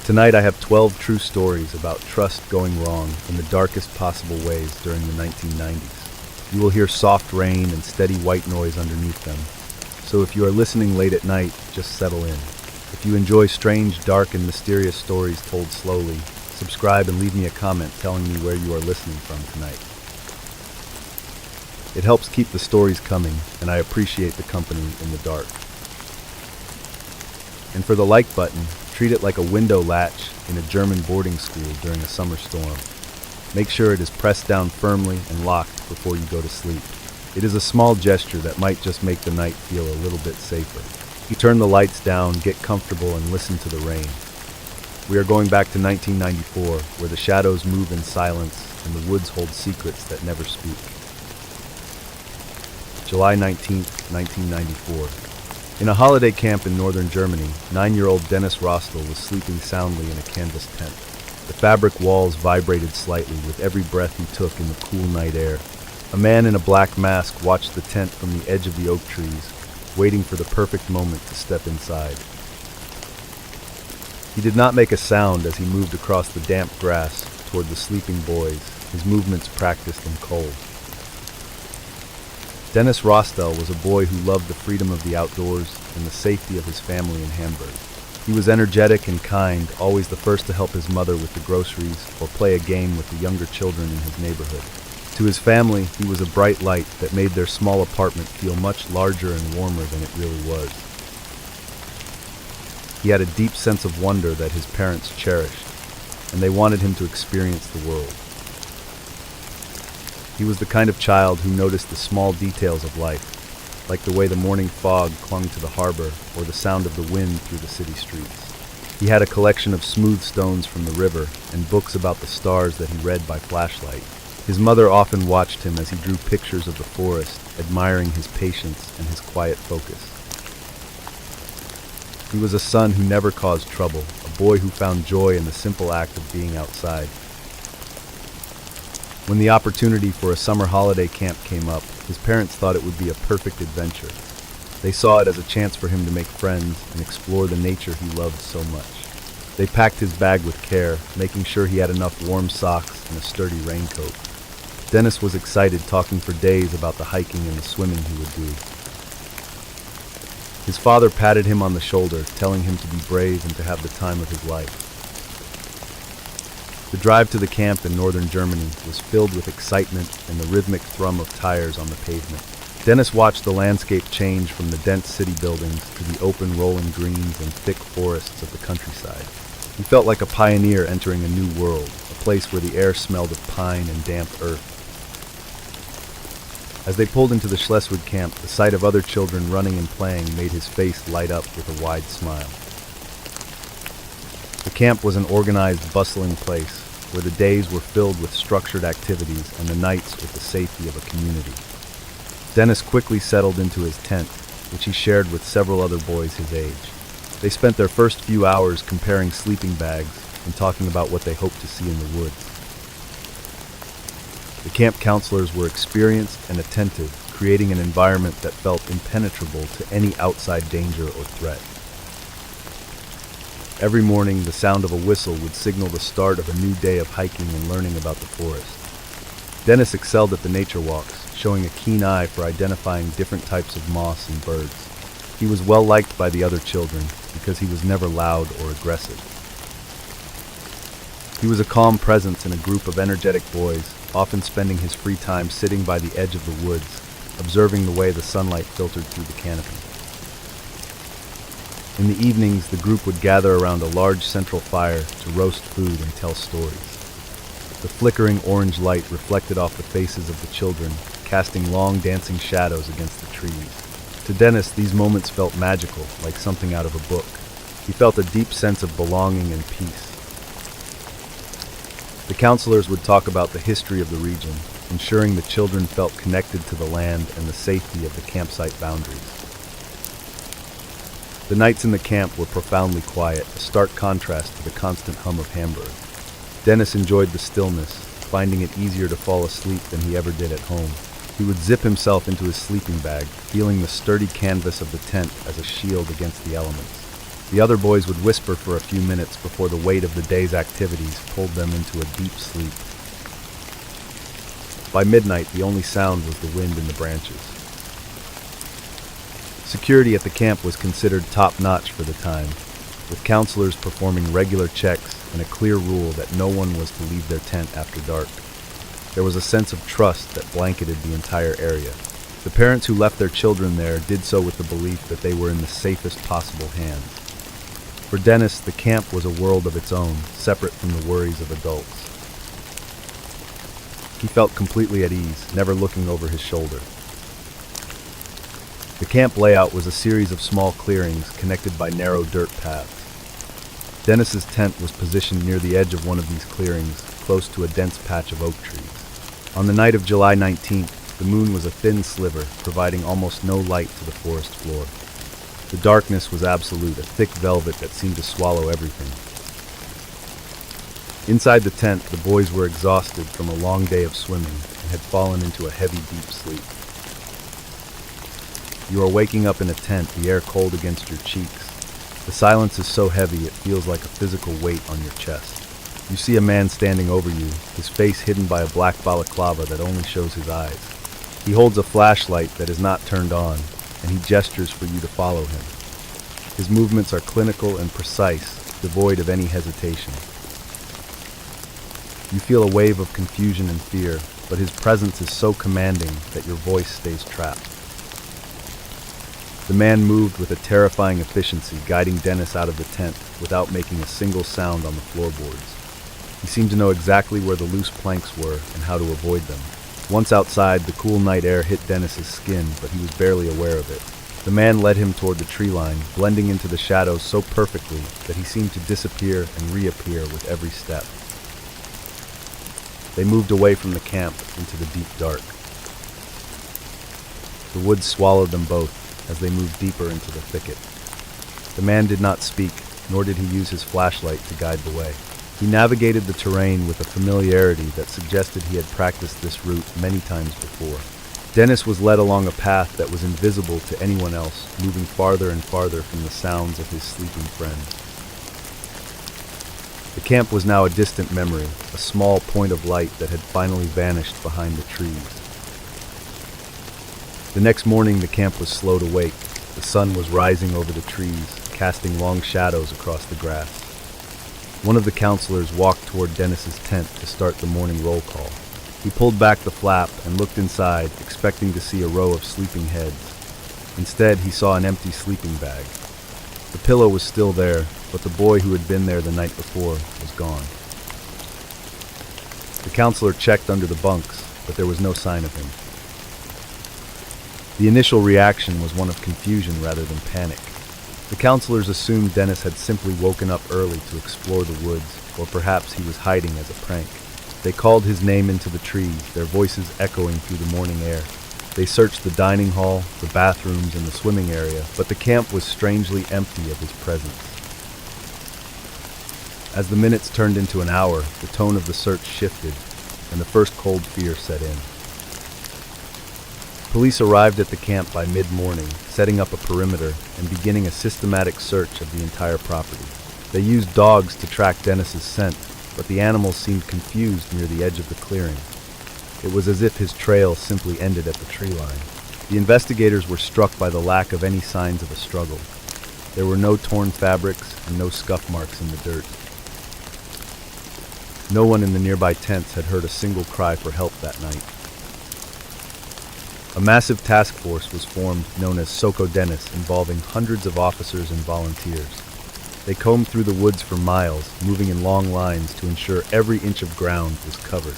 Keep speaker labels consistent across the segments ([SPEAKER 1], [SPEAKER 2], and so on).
[SPEAKER 1] Tonight I have 12 true stories about trust going wrong in the darkest possible ways during the 1990s. You will hear soft rain and steady white noise underneath them. So if you are listening late at night, just settle in. If you enjoy strange, dark, and mysterious stories told slowly, subscribe and leave me a comment telling me where you are listening from tonight. It helps keep the stories coming, and I appreciate the company in the dark. And for the like button, treat it like a window latch in a German boarding school during a summer storm. Make sure it is pressed down firmly and locked before you go to sleep. It is a small gesture that might just make the night feel a little bit safer. You turn the lights down, get comfortable, and listen to the rain. We are going back to 1994, where the shadows move in silence and the woods hold secrets that never speak. July 19th, 1994. In a holiday camp in northern Germany, 9-year-old Dennis Rostel was sleeping soundly in a canvas tent. The fabric walls vibrated slightly with every breath he took in the cool night air. A man in a black mask watched the tent from the edge of the oak trees, waiting for the perfect moment to step inside. He did not make a sound as he moved across the damp grass toward the sleeping boys, his movements practiced and cold. Dennis Rostel was a boy who loved the freedom of the outdoors and the safety of his family in Hamburg. He was energetic and kind, always the first to help his mother with the groceries or play a game with the younger children in his neighborhood. To his family, he was a bright light that made their small apartment feel much larger and warmer than it really was. He had a deep sense of wonder that his parents cherished, and they wanted him to experience the world. He was the kind of child who noticed the small details of life, like the way the morning fog clung to the harbor or the sound of the wind through the city streets. He had a collection of smooth stones from the river and books about the stars that he read by flashlight. His mother often watched him as he drew pictures of the forest, admiring his patience and his quiet focus. He was a son who never caused trouble, a boy who found joy in the simple act of being outside. When the opportunity for a summer holiday camp came up, his parents thought it would be a perfect adventure. They saw it as a chance for him to make friends and explore the nature he loved so much. They packed his bag with care, making sure he had enough warm socks and a sturdy raincoat. Dennis was excited, talking for days about the hiking and the swimming he would do. His father patted him on the shoulder, telling him to be brave and to have the time of his life. The drive to the camp in northern Germany was filled with excitement and the rhythmic thrum of tires on the pavement. Dennis watched the landscape change from the dense city buildings to the open rolling greens and thick forests of the countryside. He felt like a pioneer entering a new world, a place where the air smelled of pine and damp earth. As they pulled into the Schleswig camp, the sight of other children running and playing made his face light up with a wide smile. The camp was an organized, bustling place, where the days were filled with structured activities and the nights with the safety of a community. Dennis quickly settled into his tent, which he shared with several other boys his age. They spent their first few hours comparing sleeping bags and talking about what they hoped to see in the woods. The camp counselors were experienced and attentive, creating an environment that felt impenetrable to any outside danger or threat. Every morning, the sound of a whistle would signal the start of a new day of hiking and learning about the forest. Dennis excelled at the nature walks, showing a keen eye for identifying different types of moss and birds. He was well liked by the other children because he was never loud or aggressive. He was a calm presence in a group of energetic boys, often spending his free time sitting by the edge of the woods, observing the way the sunlight filtered through the canopy. In the evenings, the group would gather around a large central fire to roast food and tell stories. The flickering orange light reflected off the faces of the children, casting long dancing shadows against the trees. To Dennis, these moments felt magical, like something out of a book. He felt a deep sense of belonging and peace. The counselors would talk about the history of the region, ensuring the children felt connected to the land and the safety of the campsite boundaries. The nights in the camp were profoundly quiet, a stark contrast to the constant hum of Hamburg. Dennis enjoyed the stillness, finding it easier to fall asleep than he ever did at home. He would zip himself into his sleeping bag, feeling the sturdy canvas of the tent as a shield against the elements. The other boys would whisper for a few minutes before the weight of the day's activities pulled them into a deep sleep. By midnight, the only sound was the wind in the branches. Security at the camp was considered top-notch for the time, with counselors performing regular checks and a clear rule that no one was to leave their tent after dark. There was a sense of trust that blanketed the entire area. The parents who left their children there did so with the belief that they were in the safest possible hands. For Dennis, the camp was a world of its own, separate from the worries of adults. He felt completely at ease, never looking over his shoulder. The camp layout was a series of small clearings connected by narrow dirt paths. Dennis's tent was positioned near the edge of one of these clearings, close to a dense patch of oak trees. On the night of July 19th, the moon was a thin sliver, providing almost no light to the forest floor. The darkness was absolute, a thick velvet that seemed to swallow everything. Inside the tent, the boys were exhausted from a long day of swimming and had fallen into a heavy, deep sleep. You are waking up in a tent, the air cold against your cheeks. The silence is so heavy it feels like a physical weight on your chest. You see a man standing over you, his face hidden by a black balaclava that only shows his eyes. He holds a flashlight that is not turned on, and he gestures for you to follow him. His movements are clinical and precise, devoid of any hesitation. You feel a wave of confusion and fear, but his presence is so commanding that your voice stays trapped. The man moved with a terrifying efficiency, guiding Dennis out of the tent without making a single sound on the floorboards. He seemed to know exactly where the loose planks were and how to avoid them. Once outside, the cool night air hit Dennis's skin, but he was barely aware of it. The man led him toward the tree line, blending into the shadows so perfectly that he seemed to disappear and reappear with every step. They moved away from the camp into the deep dark. The woods swallowed them both as they moved deeper into the thicket. The man did not speak, nor did he use his flashlight to guide the way. He navigated the terrain with a familiarity that suggested he had practiced this route many times before. Dennis was led along a path that was invisible to anyone else, moving farther and farther from the sounds of his sleeping friend. The camp was now a distant memory, a small point of light that had finally vanished behind the trees. The next morning, the camp was slow to wake. The sun was rising over the trees, casting long shadows across the grass. One of the counselors walked toward Dennis's tent to start the morning roll call. He pulled back the flap and looked inside, expecting to see a row of sleeping heads. Instead, he saw an empty sleeping bag. The pillow was still there, but the boy who had been there the night before was gone. The counselor checked under the bunks, but there was no sign of him. The initial reaction was one of confusion rather than panic. The counselors assumed Dennis had simply woken up early to explore the woods, or perhaps he was hiding as a prank. They called his name into the trees, their voices echoing through the morning air. They searched the dining hall, the bathrooms, and the swimming area, but the camp was strangely empty of his presence. As the minutes turned into an hour, the tone of the search shifted, and the first cold fear set in. Police arrived at the camp by mid-morning, setting up a perimeter and beginning a systematic search of the entire property. They used dogs to track Dennis's scent, but the animals seemed confused near the edge of the clearing. It was as if his trail simply ended at the tree line. The investigators were struck by the lack of any signs of a struggle. There were no torn fabrics and no scuff marks in the dirt. No one in the nearby tents had heard a single cry for help that night. A massive task force was formed known as Soko Dennis, involving hundreds of officers and volunteers. They combed through the woods for miles, moving in long lines to ensure every inch of ground was covered.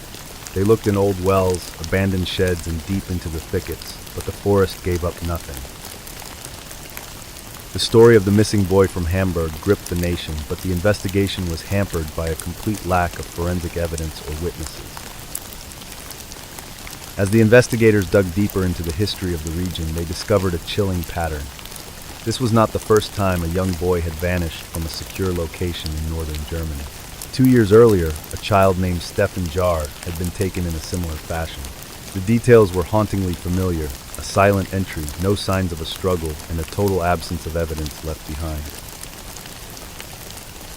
[SPEAKER 1] They looked in old wells, abandoned sheds, and deep into the thickets, but the forest gave up nothing. The story of the missing boy from Hamburg gripped the nation, but the investigation was hampered by a complete lack of forensic evidence or witnesses. As the investigators dug deeper into the history of the region, they discovered a chilling pattern. This was not the first time a young boy had vanished from a secure location in northern Germany. 2 years earlier, a child named Stefan Jar had been taken in a similar fashion. The details were hauntingly familiar: a silent entry, no signs of a struggle, and a total absence of evidence left behind.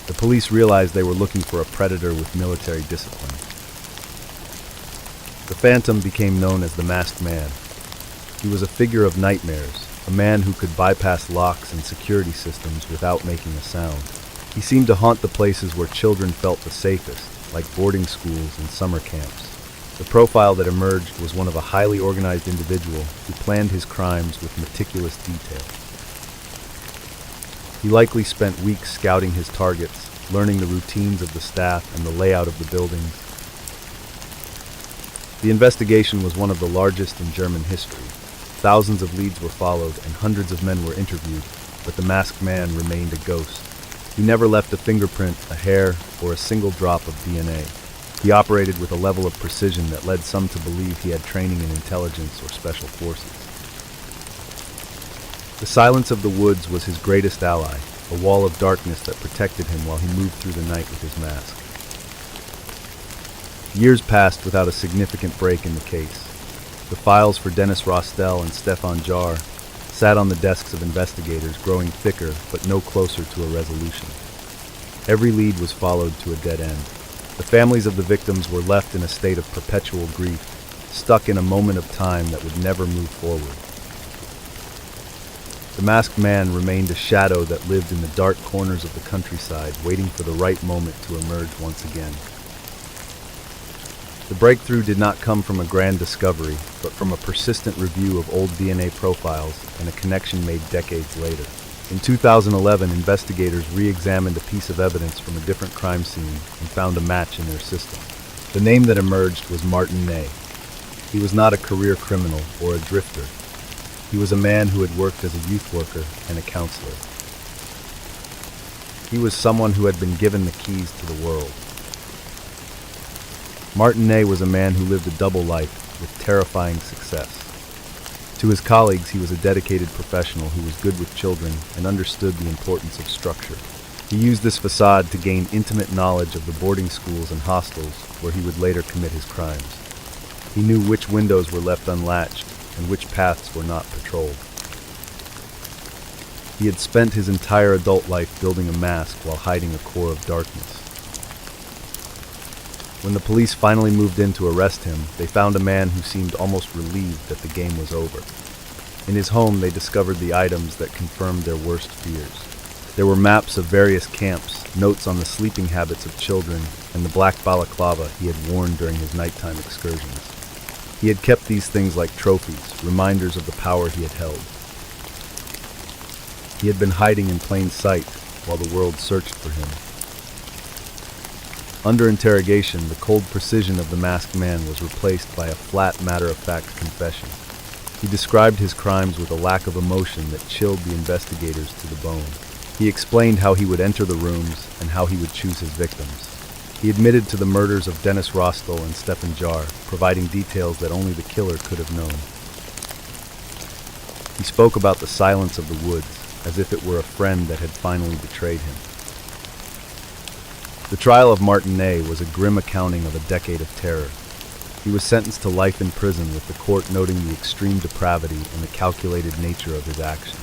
[SPEAKER 1] The police realized they were looking for a predator with military discipline. The Phantom became known as the Masked Man. He was a figure of nightmares, a man who could bypass locks and security systems without making a sound. He seemed to haunt the places where children felt the safest, like boarding schools and summer camps. The profile that emerged was one of a highly organized individual who planned his crimes with meticulous detail. He likely spent weeks scouting his targets, learning the routines of the staff and the layout of the buildings. The investigation was one of the largest in German history. Thousands of leads were followed and hundreds of men were interviewed, but the Masked Man remained a ghost. He never left a fingerprint, a hair, or a single drop of DNA. He operated with a level of precision that led some to believe he had training in intelligence or special forces. The silence of the woods was his greatest ally, a wall of darkness that protected him while he moved through the night with his mask. Years passed without a significant break in the case. The files for Dennis Rostel and Stefan Jar sat on the desks of investigators, growing thicker but no closer to a resolution. Every lead was followed to a dead end. The families of the victims were left in a state of perpetual grief, stuck in a moment of time that would never move forward. The Masked Man remained a shadow that lived in the dark corners of the countryside, waiting for the right moment to emerge once again. The breakthrough did not come from a grand discovery, but from a persistent review of old DNA profiles and a connection made decades later. In 2011, investigators re-examined a piece of evidence from a different crime scene and found a match in their system. The name that emerged was Martin Ney. He was not a career criminal or a drifter. He was a man who had worked as a youth worker and a counselor. He was someone who had been given the keys to the world. Martin Ney was a man who lived a double life with terrifying success. To his colleagues, he was a dedicated professional who was good with children and understood the importance of structure. He used this facade to gain intimate knowledge of the boarding schools and hostels where he would later commit his crimes. He knew which windows were left unlatched and which paths were not patrolled. He had spent his entire adult life building a mask while hiding a core of darkness. When the police finally moved in to arrest him, they found a man who seemed almost relieved that the game was over. In his home, they discovered the items that confirmed their worst fears. There were maps of various camps, notes on the sleeping habits of children, and the black balaclava he had worn during his nighttime excursions. He had kept these things like trophies, reminders of the power he had held. He had been hiding in plain sight while the world searched for him. Under interrogation, the cold precision of the Masked Man was replaced by a flat, matter-of-fact confession. He described his crimes with a lack of emotion that chilled the investigators to the bone. He explained how he would enter the rooms and how he would choose his victims. He admitted to the murders of Dennis Rostel and Stefan Jar, providing details that only the killer could have known. He spoke about the silence of the woods, as if it were a friend that had finally betrayed him. The trial of Martin Ney was a grim accounting of a decade of terror. He was sentenced to life in prison, with the court noting the extreme depravity and the calculated nature of his actions.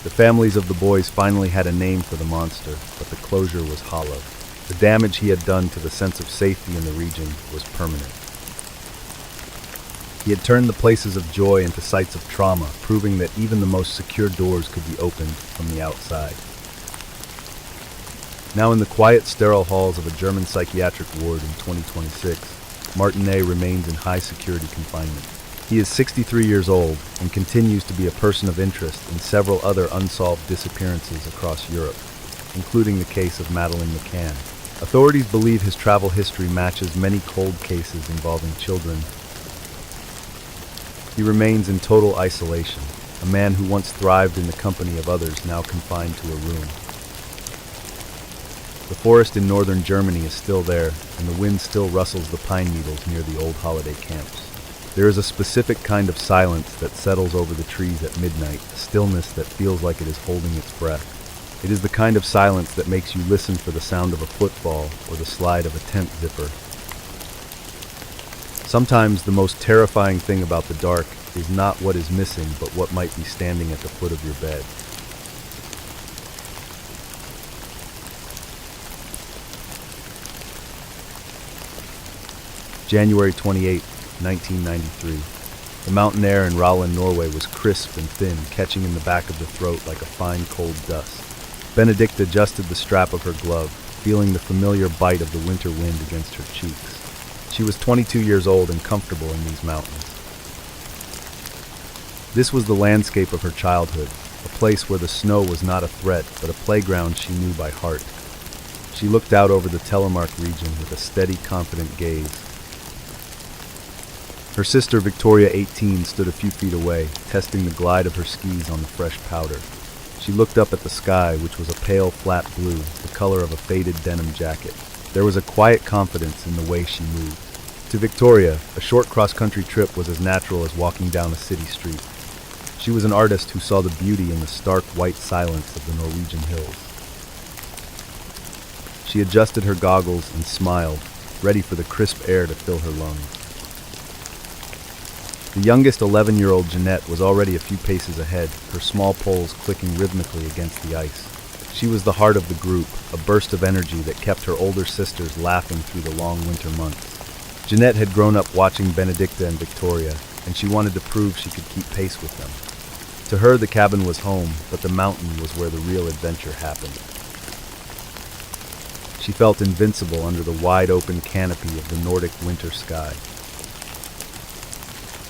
[SPEAKER 1] The families of the boys finally had a name for the monster, but the closure was hollow. The damage he had done to the sense of safety in the region was permanent. He had turned the places of joy into sites of trauma, proving that even the most secure doors could be opened from the outside. Now in the quiet, sterile halls of a German psychiatric ward in 2026, Martin Ney remains in high-security confinement. He is 63 years old and continues to be a person of interest in several other unsolved disappearances across Europe, including the case of Madeleine McCann. Authorities believe his travel history matches many cold cases involving children. He remains in total isolation, a man who once thrived in the company of others now confined to a room. The forest in northern Germany is still there, and the wind still rustles the pine needles near the old holiday camps. There is a specific kind of silence that settles over the trees at midnight, a stillness that feels like it is holding its breath. It is the kind of silence that makes you listen for the sound of a footfall or the slide of a tent zipper. Sometimes the most terrifying thing about the dark is not what is missing, but what might be standing at the foot of your bed. January 28, 1993. The mountain air in Rostel, Norway was crisp and thin, catching in the back of the throat like a fine cold dust. Benedict adjusted the strap of her glove, feeling the familiar bite of the winter wind against her cheeks. She was 22 years old and comfortable in these mountains. This was the landscape of her childhood, a place where the snow was not a threat, but a playground she knew by heart. She looked out over the Telemark region with a steady, confident gaze. Her sister, Victoria, 18, stood a few feet away, testing the glide of her skis on the fresh powder. She looked up at the sky, which was a pale, flat blue, the color of a faded denim jacket. There was a quiet confidence in the way she moved. To Victoria, a short cross-country trip was as natural as walking down a city street. She was an artist who saw the beauty in the stark white silence of the Norwegian hills. She adjusted her goggles and smiled, ready for the crisp air to fill her lungs. The youngest 11-year-old Jeanette was already a few paces ahead, her small poles clicking rhythmically against the ice. She was the heart of the group, a burst of energy that kept her older sisters laughing through the long winter months. Jeanette had grown up watching Benedicta and Victoria, and she wanted to prove she could keep pace with them. To her, the cabin was home, but the mountain was where the real adventure happened. She felt invincible under the wide-open canopy of the Nordic winter sky.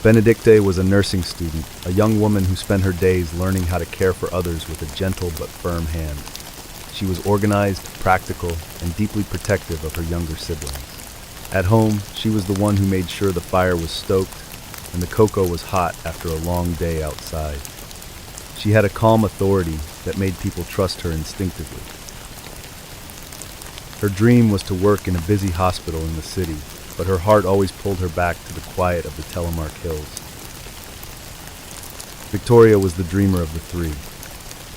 [SPEAKER 1] Benedicta was a nursing student, a young woman who spent her days learning how to care for others with a gentle but firm hand. She was organized, practical, and deeply protective of her younger siblings. At home, she was the one who made sure the fire was stoked and the cocoa was hot after a long day outside. She had a calm authority that made people trust her instinctively. Her dream was to work in a busy hospital in the city, but her heart always pulled her back to the quiet of the Telemark Hills. Victoria was the dreamer of the three.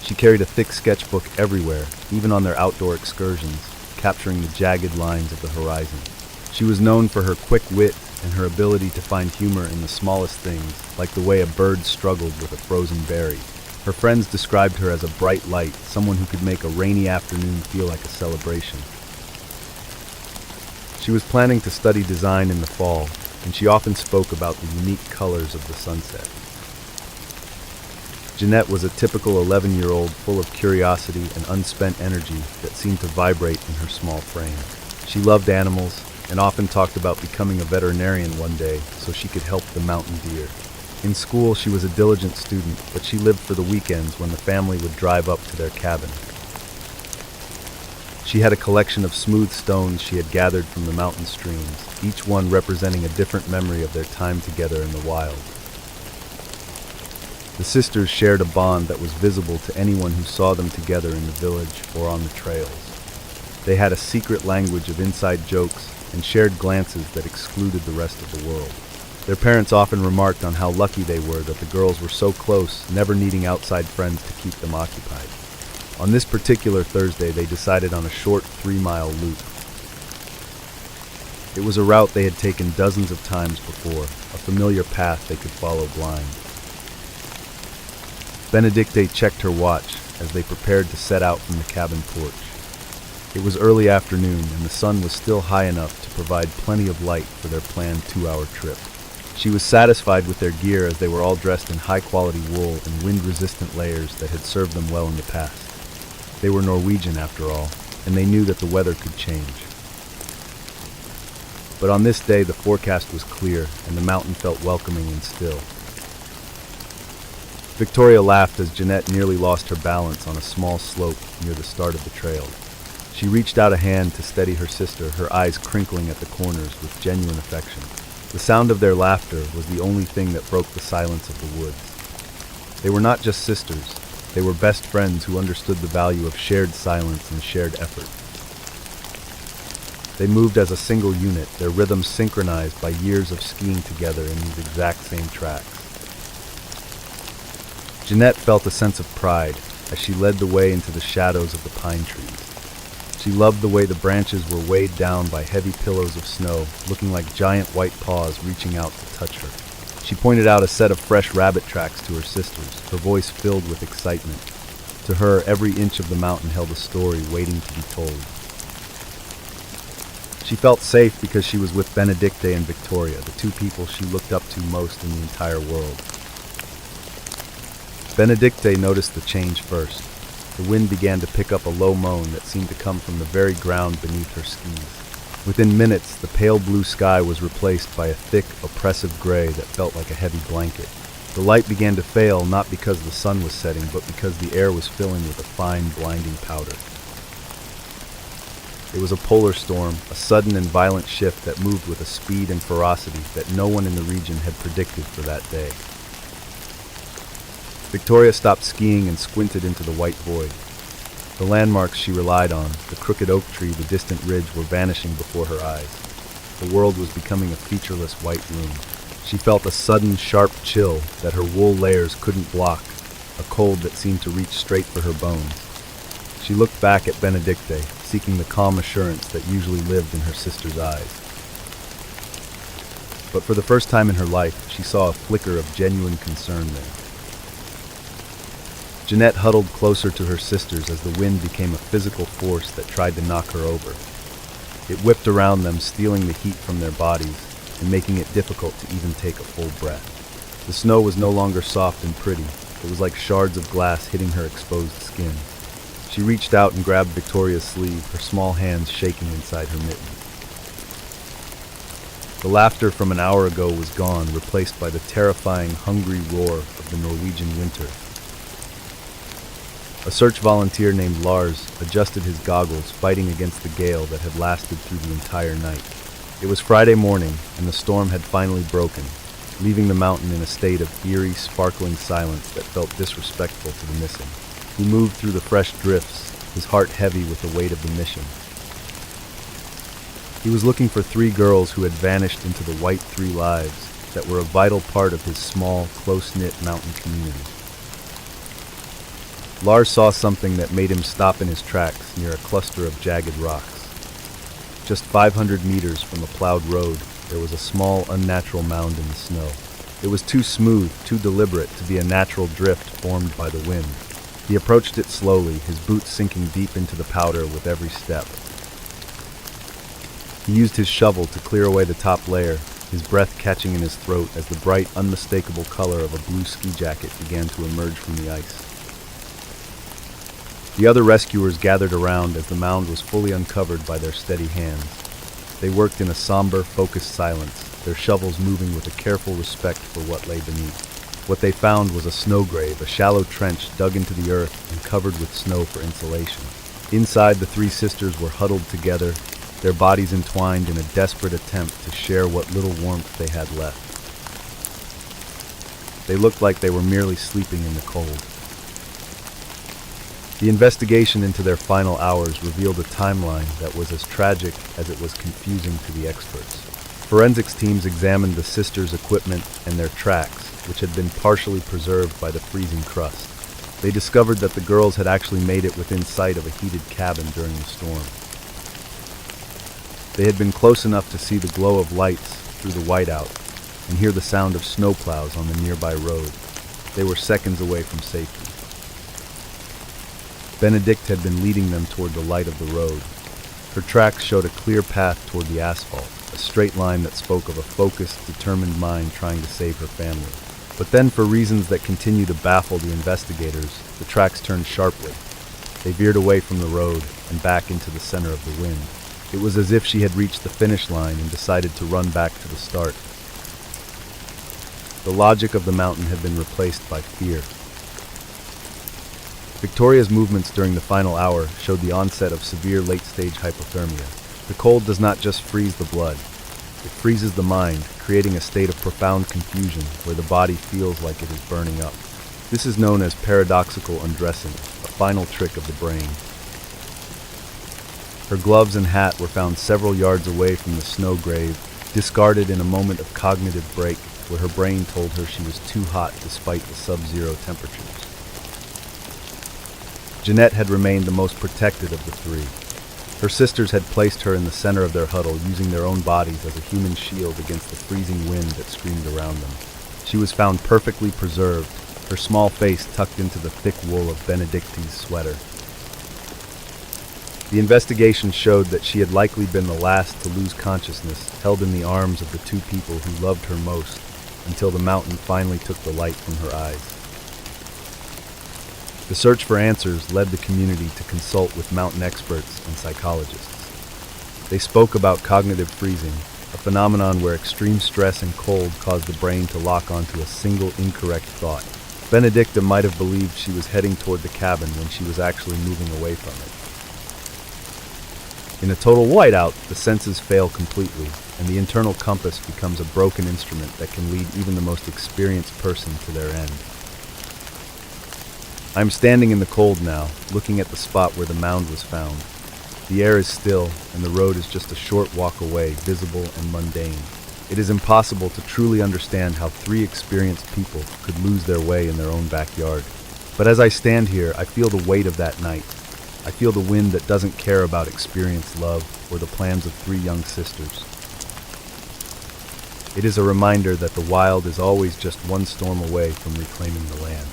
[SPEAKER 1] She carried a thick sketchbook everywhere, even on their outdoor excursions, capturing the jagged lines of the horizon. She was known for her quick wit and her ability to find humor in the smallest things, like the way a bird struggled with a frozen berry. Her friends described her as a bright light, someone who could make a rainy afternoon feel like a celebration. She was planning to study design in the fall, and she often spoke about the unique colors of the sunset. Jeanette was a typical 11-year-old full of curiosity and unspent energy that seemed to vibrate in her small frame. She loved animals and often talked about becoming a veterinarian one day so she could help the mountain deer. In school, she was a diligent student, but she lived for the weekends when the family would drive up to their cabin. She had a collection of smooth stones she had gathered from the mountain streams, each one representing a different memory of their time together in the wild. The sisters shared a bond that was visible to anyone who saw them together in the village or on the trails. They had a secret language of inside jokes and shared glances that excluded the rest of the world. Their parents often remarked on how lucky they were that the girls were so close, never needing outside friends to keep them occupied. On this particular Thursday, they decided on a short 3-mile loop. It was a route they had taken dozens of times before, a familiar path they could follow blind. Benedicta checked her watch as they prepared to set out from the cabin porch. It was early afternoon, and the sun was still high enough to provide plenty of light for their planned 2-hour trip. She was satisfied with their gear as they were all dressed in high-quality wool and wind-resistant layers that had served them well in the past. They were Norwegian, after all, and they knew that the weather could change. But on this day, the forecast was clear, and the mountain felt welcoming and still. Victoria laughed as Jeanette nearly lost her balance on a small slope near the start of the trail. She reached out a hand to steady her sister, her eyes crinkling at the corners with genuine affection. The sound of their laughter was the only thing that broke the silence of the woods. They were not just sisters. They were best friends who understood the value of shared silence and shared effort. They moved as a single unit, their rhythms synchronized by years of skiing together in these exact same tracks. Jeanette felt a sense of pride as she led the way into the shadows of the pine trees. She loved the way the branches were weighed down by heavy pillows of snow, looking like giant white paws reaching out to touch her. She pointed out a set of fresh rabbit tracks to her sisters, her voice filled with excitement. To her, every inch of the mountain held a story waiting to be told. She felt safe because she was with Benedicte and Victoria, the two people she looked up to most in the entire world. Benedicte noticed the change first. The wind began to pick up a low moan that seemed to come from the very ground beneath her skis. Within minutes, the pale blue sky was replaced by a thick, oppressive gray that felt like a heavy blanket. The light began to fail not because the sun was setting, but because the air was filling with a fine, blinding powder. It was a polar storm, a sudden and violent shift that moved with a speed and ferocity that no one in the region had predicted for that day. Victoria stopped skiing and squinted into the white void. The landmarks she relied on, the crooked oak tree, the distant ridge, were vanishing before her eyes. The world was becoming a featureless white room. She felt a sudden, sharp chill that her wool layers couldn't block, a cold that seemed to reach straight for her bones. She looked back at Benedicte, seeking the calm assurance that usually lived in her sister's eyes. But for the first time in her life, she saw a flicker of genuine concern there. Jeanette huddled closer to her sisters as the wind became a physical force that tried to knock her over. It whipped around them, stealing the heat from their bodies and making it difficult to even take a full breath. The snow was no longer soft and pretty. It was like shards of glass hitting her exposed skin. She reached out and grabbed Victoria's sleeve, her small hands shaking inside her mittens. The laughter from an hour ago was gone, replaced by the terrifying, hungry roar of the Norwegian winter. A search volunteer named Lars adjusted his goggles, fighting against the gale that had lasted through the entire night. It was Friday morning, and the storm had finally broken, leaving the mountain in a state of eerie, sparkling silence that felt disrespectful to the missing. He moved through the fresh drifts, his heart heavy with the weight of the mission. He was looking for 3 girls who had vanished into the white 3 lives that were a vital part of his small, close-knit mountain community. Lars saw something that made him stop in his tracks near a cluster of jagged rocks. Just 500 meters from a plowed road, there was a small, unnatural mound in the snow. It was too smooth, too deliberate to be a natural drift formed by the wind. He approached it slowly, his boots sinking deep into the powder with every step. He used his shovel to clear away the top layer, his breath catching in his throat as the bright, unmistakable color of a blue ski jacket began to emerge from the ice. The other rescuers gathered around as the mound was fully uncovered by their steady hands. They worked in a somber, focused silence, their shovels moving with a careful respect for what lay beneath. What they found was a snow grave, a shallow trench dug into the earth and covered with snow for insulation. Inside, the 3 sisters were huddled together, their bodies entwined in a desperate attempt to share what little warmth they had left. They looked like they were merely sleeping in the cold. The investigation into their final hours revealed a timeline that was as tragic as it was confusing to the experts. Forensics teams examined the sisters' equipment and their tracks, which had been partially preserved by the freezing crust. They discovered that the girls had actually made it within sight of a heated cabin during the storm. They had been close enough to see the glow of lights through the whiteout and hear the sound of snowplows on the nearby road. They were seconds away from safety. Benedict had been leading them toward the light of the road. Her tracks showed a clear path toward the asphalt, a straight line that spoke of a focused, determined mind trying to save her family. But then, for reasons that continue to baffle the investigators, the tracks turned sharply. They veered away from the road and back into the center of the wind. It was as if she had reached the finish line and decided to run back to the start. The logic of the mountain had been replaced by fear. Victoria's movements during the final hour showed the onset of severe late-stage hypothermia. The cold does not just freeze the blood, it freezes the mind, creating a state of profound confusion where the body feels like it is burning up. This is known as paradoxical undressing, a final trick of the brain. Her gloves and hat were found several yards away from the snow grave, discarded in a moment of cognitive break where her brain told her she was too hot despite the sub-zero temperatures. Jeanette had remained the most protected of the 3. Her sisters had placed her in the center of their huddle, using their own bodies as a human shield against the freezing wind that screamed around them. She was found perfectly preserved, her small face tucked into the thick wool of Benedicte's sweater. The investigation showed that she had likely been the last to lose consciousness, held in the arms of the two people who loved her most, until the mountain finally took the light from her eyes. The search for answers led the community to consult with mountain experts and psychologists. They spoke about cognitive freezing, a phenomenon where extreme stress and cold cause the brain to lock onto a single incorrect thought. Benedicta might have believed she was heading toward the cabin when she was actually moving away from it. In a total whiteout, the senses fail completely, and the internal compass becomes a broken instrument that can lead even the most experienced person to their end. I'm standing in the cold now, looking at the spot where the mound was found. The air is still, and the road is just a short walk away, visible and mundane. It is impossible to truly understand how three experienced people could lose their way in their own backyard. But as I stand here, I feel the weight of that night. I feel the wind that doesn't care about experienced love or the plans of three young sisters. It is a reminder that the wild is always just one storm away from reclaiming the land.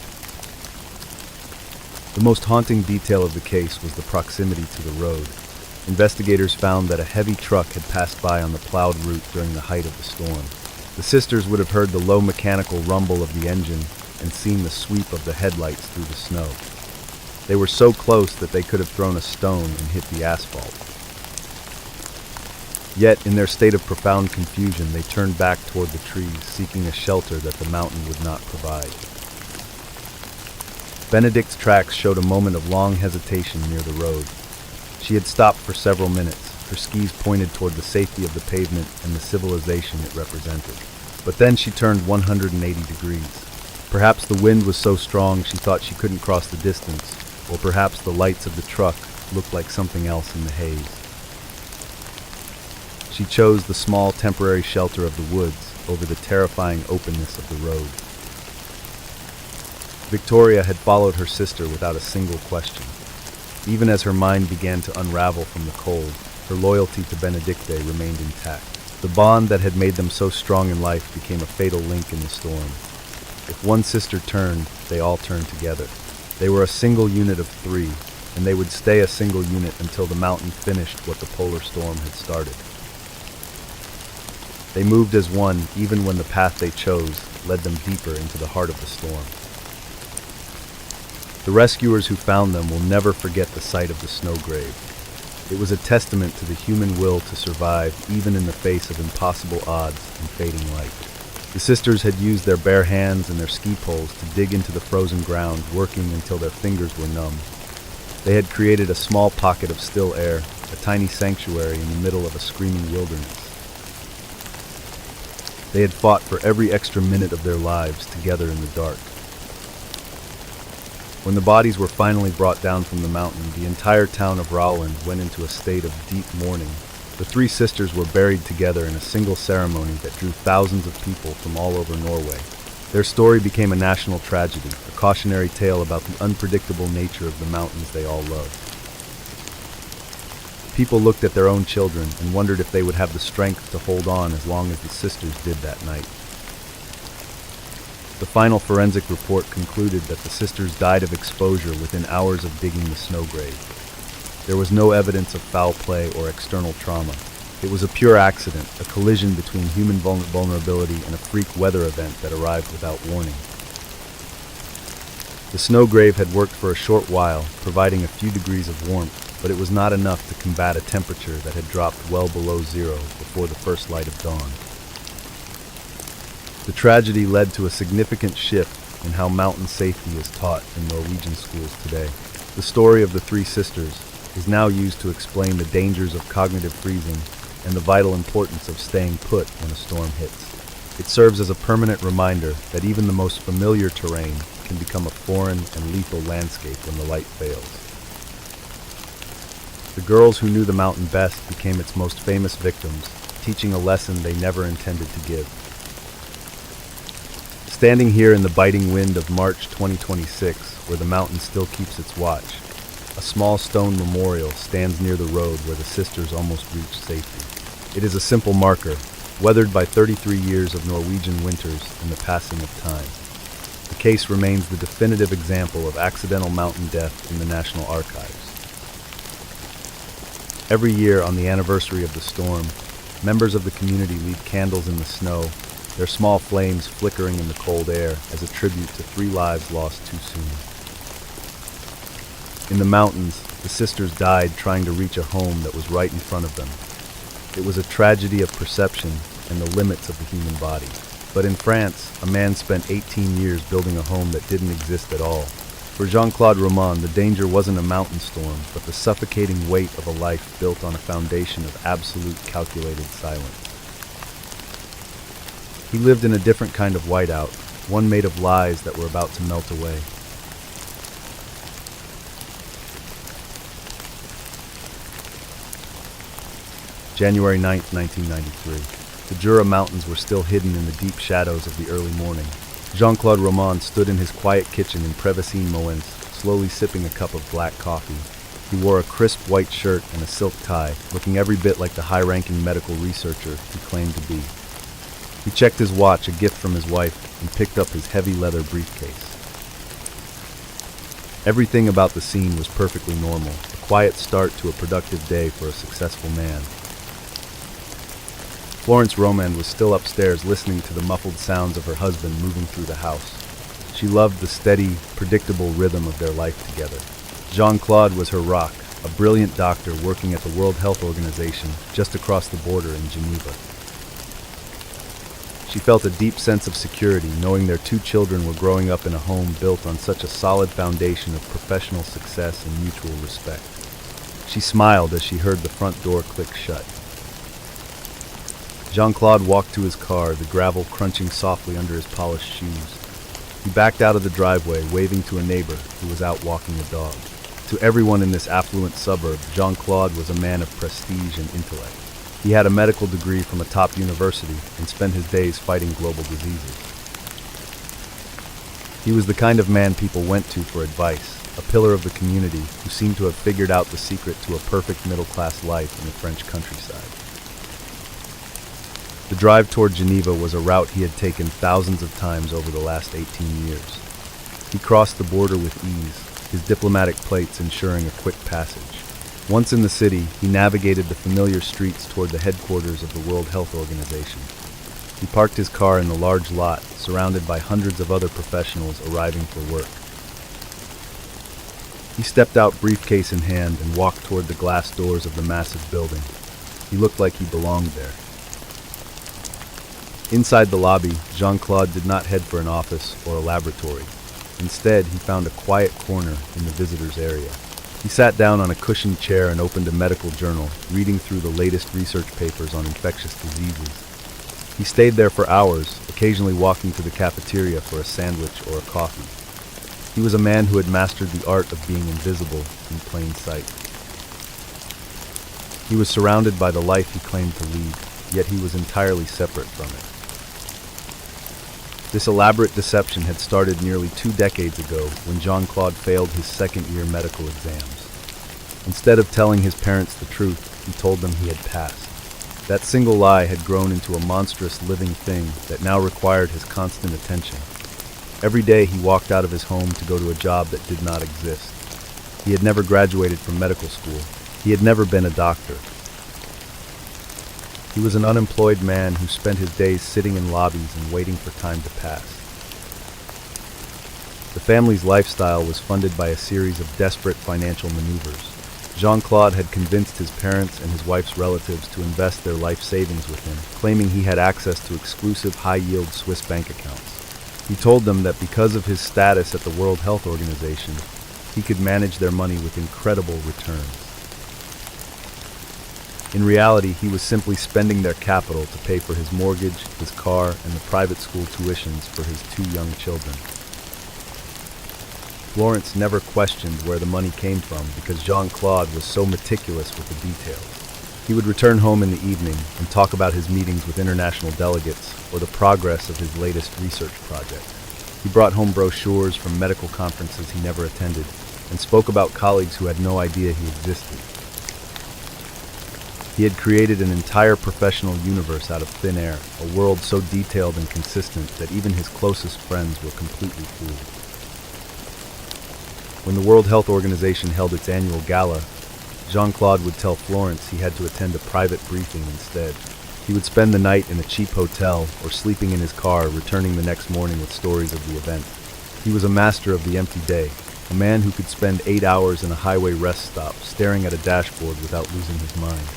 [SPEAKER 1] The most haunting detail of the case was the proximity to the road. Investigators found that a heavy truck had passed by on the plowed route during the height of the storm. The sisters would have heard the low mechanical rumble of the engine and seen the sweep of the headlights through the snow. They were so close that they could have thrown a stone and hit the asphalt. Yet, in their state of profound confusion, they turned back toward the trees, seeking a shelter that the mountain would not provide. Benedict's tracks showed a moment of long hesitation near the road. She had stopped for several minutes, her skis pointed toward the safety of the pavement and the civilization it represented. But then she turned 180 degrees. Perhaps the wind was so strong she thought she couldn't cross the distance, or perhaps the lights of the truck looked like something else in the haze. She chose the small temporary shelter of the woods over the terrifying openness of the road. Victoria had followed her sister without a single question. Even as her mind began to unravel from the cold, her loyalty to Benedicta remained intact. The bond that had made them so strong in life became a fatal link in the storm. If one sister turned, they all turned together. They were a single unit of three, and they would stay a single unit until the mountain finished what the polar storm had started. They moved as one, even when the path they chose led them deeper into the heart of the storm. The rescuers who found them will never forget the sight of the snow grave. It was a testament to the human will to survive even in the face of impossible odds and fading light. The sisters had used their bare hands and their ski poles to dig into the frozen ground, working until their fingers were numb. They had created a small pocket of still air, a tiny sanctuary in the middle of a screaming wilderness. They had fought for every extra minute of their lives together in the dark. When the bodies were finally brought down from the mountain, the entire town of Rowland went into a state of deep mourning. The three sisters were buried together in a single ceremony that drew thousands of people from all over Norway. Their story became a national tragedy, a cautionary tale about the unpredictable nature of the mountains they all loved. People looked at their own children and wondered if they would have the strength to hold on as long as the sisters did that night. The final forensic report concluded that the sisters died of exposure within hours of digging the snow grave. There was no evidence of foul play or external trauma. It was a pure accident, a collision between human vulnerability and a freak weather event that arrived without warning. The snow grave had worked for a short while, providing a few degrees of warmth, but it was not enough to combat a temperature that had dropped well below zero before the first light of dawn. The tragedy led to a significant shift in how mountain safety is taught in Norwegian schools today. The story of the three sisters is now used to explain the dangers of cognitive freezing and the vital importance of staying put when a storm hits. It serves as a permanent reminder that even the most familiar terrain can become a foreign and lethal landscape when the light fails. The girls who knew the mountain best became its most famous victims, teaching a lesson they never intended to give. Standing here in the biting wind of March 2026, where the mountain still keeps its watch, a small stone memorial stands near the road where the sisters almost reached safety. It is a simple marker, weathered by 33 years of Norwegian winters and the passing of time. The case remains the definitive example of accidental mountain death in the National Archives. Every year, on the anniversary of the storm, members of the community leave candles in the snow, their small flames flickering in the cold air as a tribute to 3 lives lost too soon. In the mountains, the sisters died trying to reach a home that was right in front of them. It was a tragedy of perception and the limits of the human body. But in France, a man spent 18 years building a home that didn't exist at all. For Jean-Claude Roman, the danger wasn't a mountain storm, but the suffocating weight of a life built on a foundation of absolute calculated silence. He lived in a different kind of whiteout, one made of lies that were about to melt away. January 9th, 1993. The Jura Mountains were still hidden in the deep shadows of the early morning. Jean-Claude Roman stood in his quiet kitchen in Prevacines-Moens, slowly sipping a cup of black coffee. He wore a crisp white shirt and a silk tie, looking every bit like the high-ranking medical researcher he claimed to be. He checked his watch, a gift from his wife, and picked up his heavy leather briefcase. Everything about the scene was perfectly normal, a quiet start to a productive day for a successful man. Florence Roman was still upstairs listening to the muffled sounds of her husband moving through the house. She loved the steady, predictable rhythm of their life together. Jean-Claude was her rock, a brilliant doctor working at the World Health Organization just across the border in Geneva. She felt a deep sense of security knowing their 2 children were growing up in a home built on such a solid foundation of professional success and mutual respect. She smiled as she heard the front door click shut. Jean-Claude walked to his car, the gravel crunching softly under his polished shoes. He backed out of the driveway, waving to a neighbor who was out walking a dog. To everyone in this affluent suburb, Jean-Claude was a man of prestige and intellect. He had a medical degree from a top university and spent his days fighting global diseases. He was the kind of man people went to for advice, a pillar of the community who seemed to have figured out the secret to a perfect middle-class life in the French countryside. The drive toward Geneva was a route he had taken thousands of times over the last 18 years. He crossed the border with ease, his diplomatic plates ensuring a quick passage. Once in the city, he navigated the familiar streets toward the headquarters of the World Health Organization. He parked his car in the large lot, surrounded by hundreds of other professionals arriving for work. He stepped out briefcase in hand and walked toward the glass doors of the massive building. He looked like he belonged there. Inside the lobby, Jean-Claude did not head for an office or a laboratory. Instead, he found a quiet corner in the visitors' area. He sat down on a cushioned chair and opened a medical journal, reading through the latest research papers on infectious diseases. He stayed there for hours, occasionally walking to the cafeteria for a sandwich or a coffee. He was a man who had mastered the art of being invisible in plain sight. He was surrounded by the life he claimed to lead, yet he was entirely separate from it. This elaborate deception had started nearly 2 decades ago when Jean-Claude failed his second-year medical exams. Instead of telling his parents the truth, he told them he had passed. That single lie had grown into a monstrous living thing that now required his constant attention. Every day he walked out of his home to go to a job that did not exist. He had never graduated from medical school. He had never been a doctor. He was an unemployed man who spent his days sitting in lobbies and waiting for time to pass. The family's lifestyle was funded by a series of desperate financial maneuvers. Jean-Claude had convinced his parents and his wife's relatives to invest their life savings with him, claiming he had access to exclusive high-yield Swiss bank accounts. He told them that because of his status at the World Health Organization, he could manage their money with incredible returns. In reality, he was simply spending their capital to pay for his mortgage, his car, and the private school tuitions for his 2 young children. Florence never questioned where the money came from because Jean-Claude was so meticulous with the details. He would return home in the evening and talk about his meetings with international delegates or the progress of his latest research project. He brought home brochures from medical conferences he never attended and spoke about colleagues who had no idea he existed. He had created an entire professional universe out of thin air, a world so detailed and consistent that even his closest friends were completely fooled. When the World Health Organization held its annual gala, Jean-Claude would tell Florence he had to attend a private briefing instead. He would spend the night in a cheap hotel or sleeping in his car, returning the next morning with stories of the event. He was a master of the empty day, a man who could spend 8 hours in a highway rest stop staring at a dashboard without losing his mind.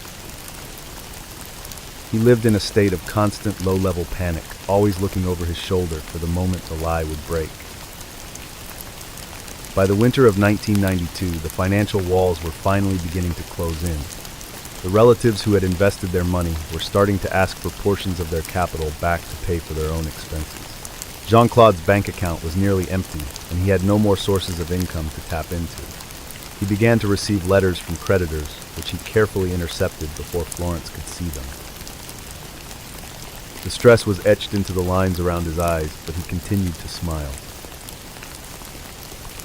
[SPEAKER 1] He lived in a state of constant low-level panic, always looking over his shoulder for the moment the lie would break. By the winter of 1992, the financial walls were finally beginning to close in. The relatives who had invested their money were starting to ask for portions of their capital back to pay for their own expenses. Jean-Claude's bank account was nearly empty, and he had no more sources of income to tap into. He began to receive letters from creditors, which he carefully intercepted before Florence could see them. The stress was etched into the lines around his eyes, but he continued to smile.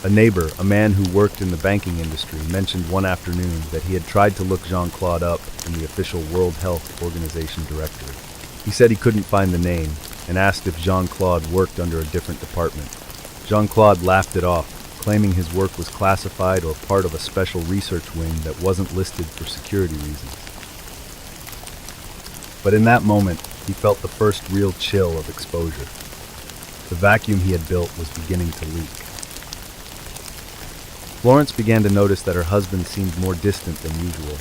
[SPEAKER 1] A neighbor, a man who worked in the banking industry, mentioned one afternoon that he had tried to look Jean-Claude up in the official World Health Organization directory. He said he couldn't find the name, and asked if Jean-Claude worked under a different department. Jean-Claude laughed it off, claiming his work was classified or part of a special research wing that wasn't listed for security reasons. But in that moment, he felt the first real chill of exposure. The vacuum he had built was beginning to leak. Florence began to notice that her husband seemed more distant than usual.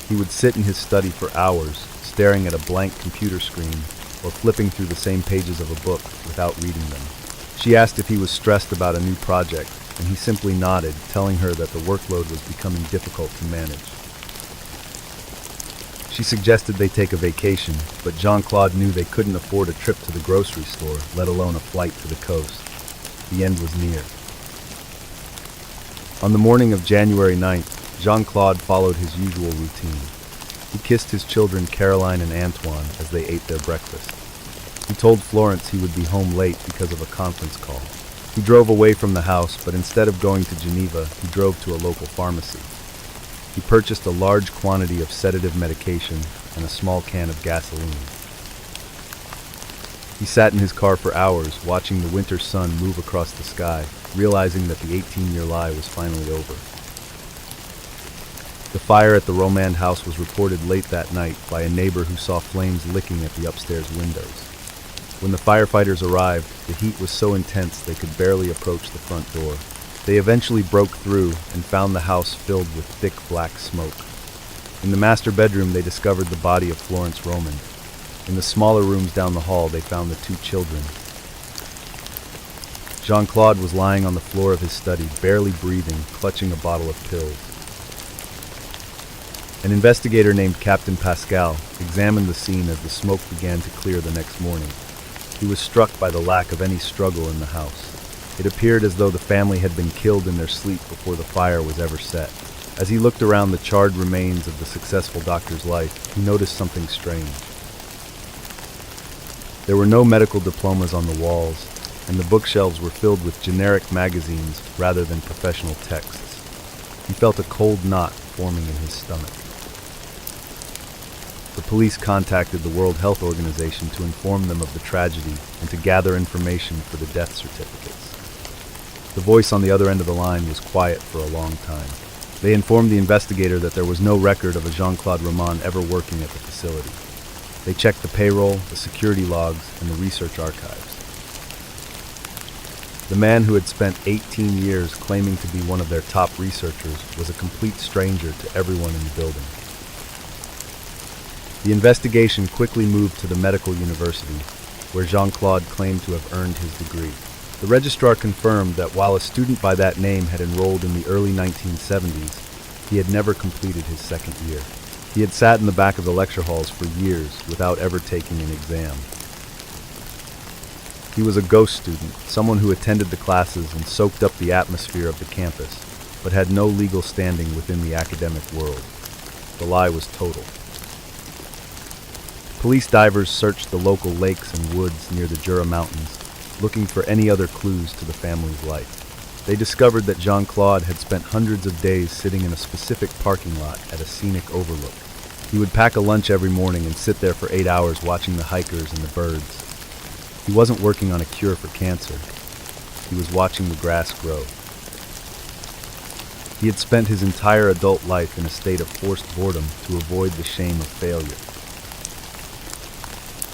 [SPEAKER 1] He would sit in his study for hours, staring at a blank computer screen or flipping through the same pages of a book without reading them. She asked if he was stressed about a new project, and he simply nodded, telling her that the workload was becoming difficult to manage. She suggested they take a vacation, but Jean-Claude knew they couldn't afford a trip to the grocery store, let alone a flight to the coast. The end was near. On the morning of January 9th, Jean-Claude followed his usual routine. He kissed his children Caroline and Antoine as they ate their breakfast. He told Florence he would be home late because of a conference call. He drove away from the house, but instead of going to Geneva, he drove to a local pharmacy. He purchased a large quantity of sedative medication and a small can of gasoline. He sat in his car for hours, watching the winter sun move across the sky, realizing that the 18-year lie was finally over. The fire at the Romand house was reported late that night by a neighbor who saw flames licking at the upstairs windows. When the firefighters arrived, the heat was so intense they could barely approach the front door. They eventually broke through and found the house filled with thick black smoke. In the master bedroom, they discovered the body of Florence Romand. In the smaller rooms down the hall, they found the 2 children. Jean-Claude was lying on the floor of his study, barely breathing, clutching a bottle of pills. An investigator named Captain Pascal examined the scene as the smoke began to clear the next morning. He was struck by the lack of any struggle in the house. It appeared as though the family had been killed in their sleep before the fire was ever set. As he looked around the charred remains of the successful doctor's life, he noticed something strange. There were no medical diplomas on the walls, and the bookshelves were filled with generic magazines rather than professional texts. He felt a cold knot forming in his stomach. The police contacted the World Health Organization to inform them of the tragedy and to gather information for the death certificates. The voice on the other end of the line was quiet for a long time. They informed the investigator that there was no record of a Jean-Claude Romand ever working at the facility. They checked the payroll, the security logs, and the research archives. The man who had spent 18 years claiming to be one of their top researchers was a complete stranger to everyone in the building. The investigation quickly moved to the medical university, where Jean-Claude claimed to have earned his degree. The registrar confirmed that while a student by that name had enrolled in the early 1970s, he had never completed his second year. He had sat in the back of the lecture halls for years without ever taking an exam. He was a ghost student, someone who attended the classes and soaked up the atmosphere of the campus, but had no legal standing within the academic world. The lie was total. Police divers searched the local lakes and woods near the Jura Mountains, looking for any other clues to the family's life. They discovered that Jean-Claude had spent hundreds of days sitting in a specific parking lot at a scenic overlook. He would pack a lunch every morning and sit there for 8 hours watching the hikers and the birds. He wasn't working on a cure for cancer. He was watching the grass grow. He He had spent his entire adult life in a state of forced boredom to avoid the shame of failure.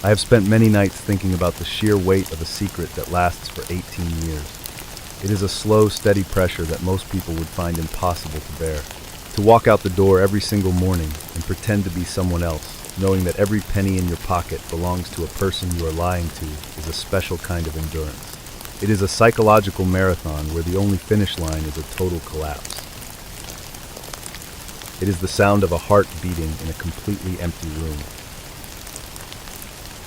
[SPEAKER 1] I have spent many nights thinking about the sheer weight of a secret that lasts for 18 years. It is a slow, steady pressure that most people would find impossible to bear. To walk out the door every single morning and pretend to be someone else, knowing that every penny in your pocket belongs to a person you are lying to, is a special kind of endurance. It is a psychological marathon where the only finish line is a total collapse. It is the sound of a heart beating in a completely empty room.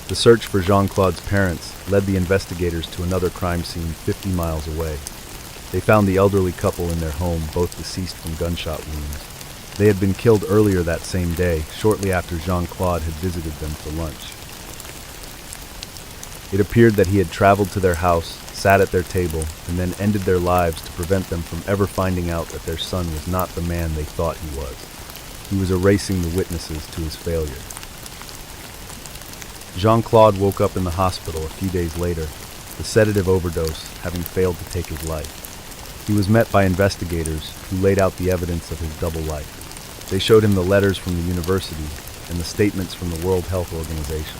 [SPEAKER 1] The search for Jean-Claude's parents led the investigators to another crime scene 50 miles away. They found the elderly couple in their home, both deceased from gunshot wounds. They had been killed earlier that same day, shortly after Jean-Claude had visited them for lunch. It appeared that he had traveled to their house, sat at their table, and then ended their lives to prevent them from ever finding out that their son was not the man they thought he was. He was erasing the witnesses to his failure. Jean-Claude woke up in the hospital a few days later, the sedative overdose having failed to take his life. He was met by investigators who laid out the evidence of his double life. They showed him the letters from the university and the statements from the World Health Organization.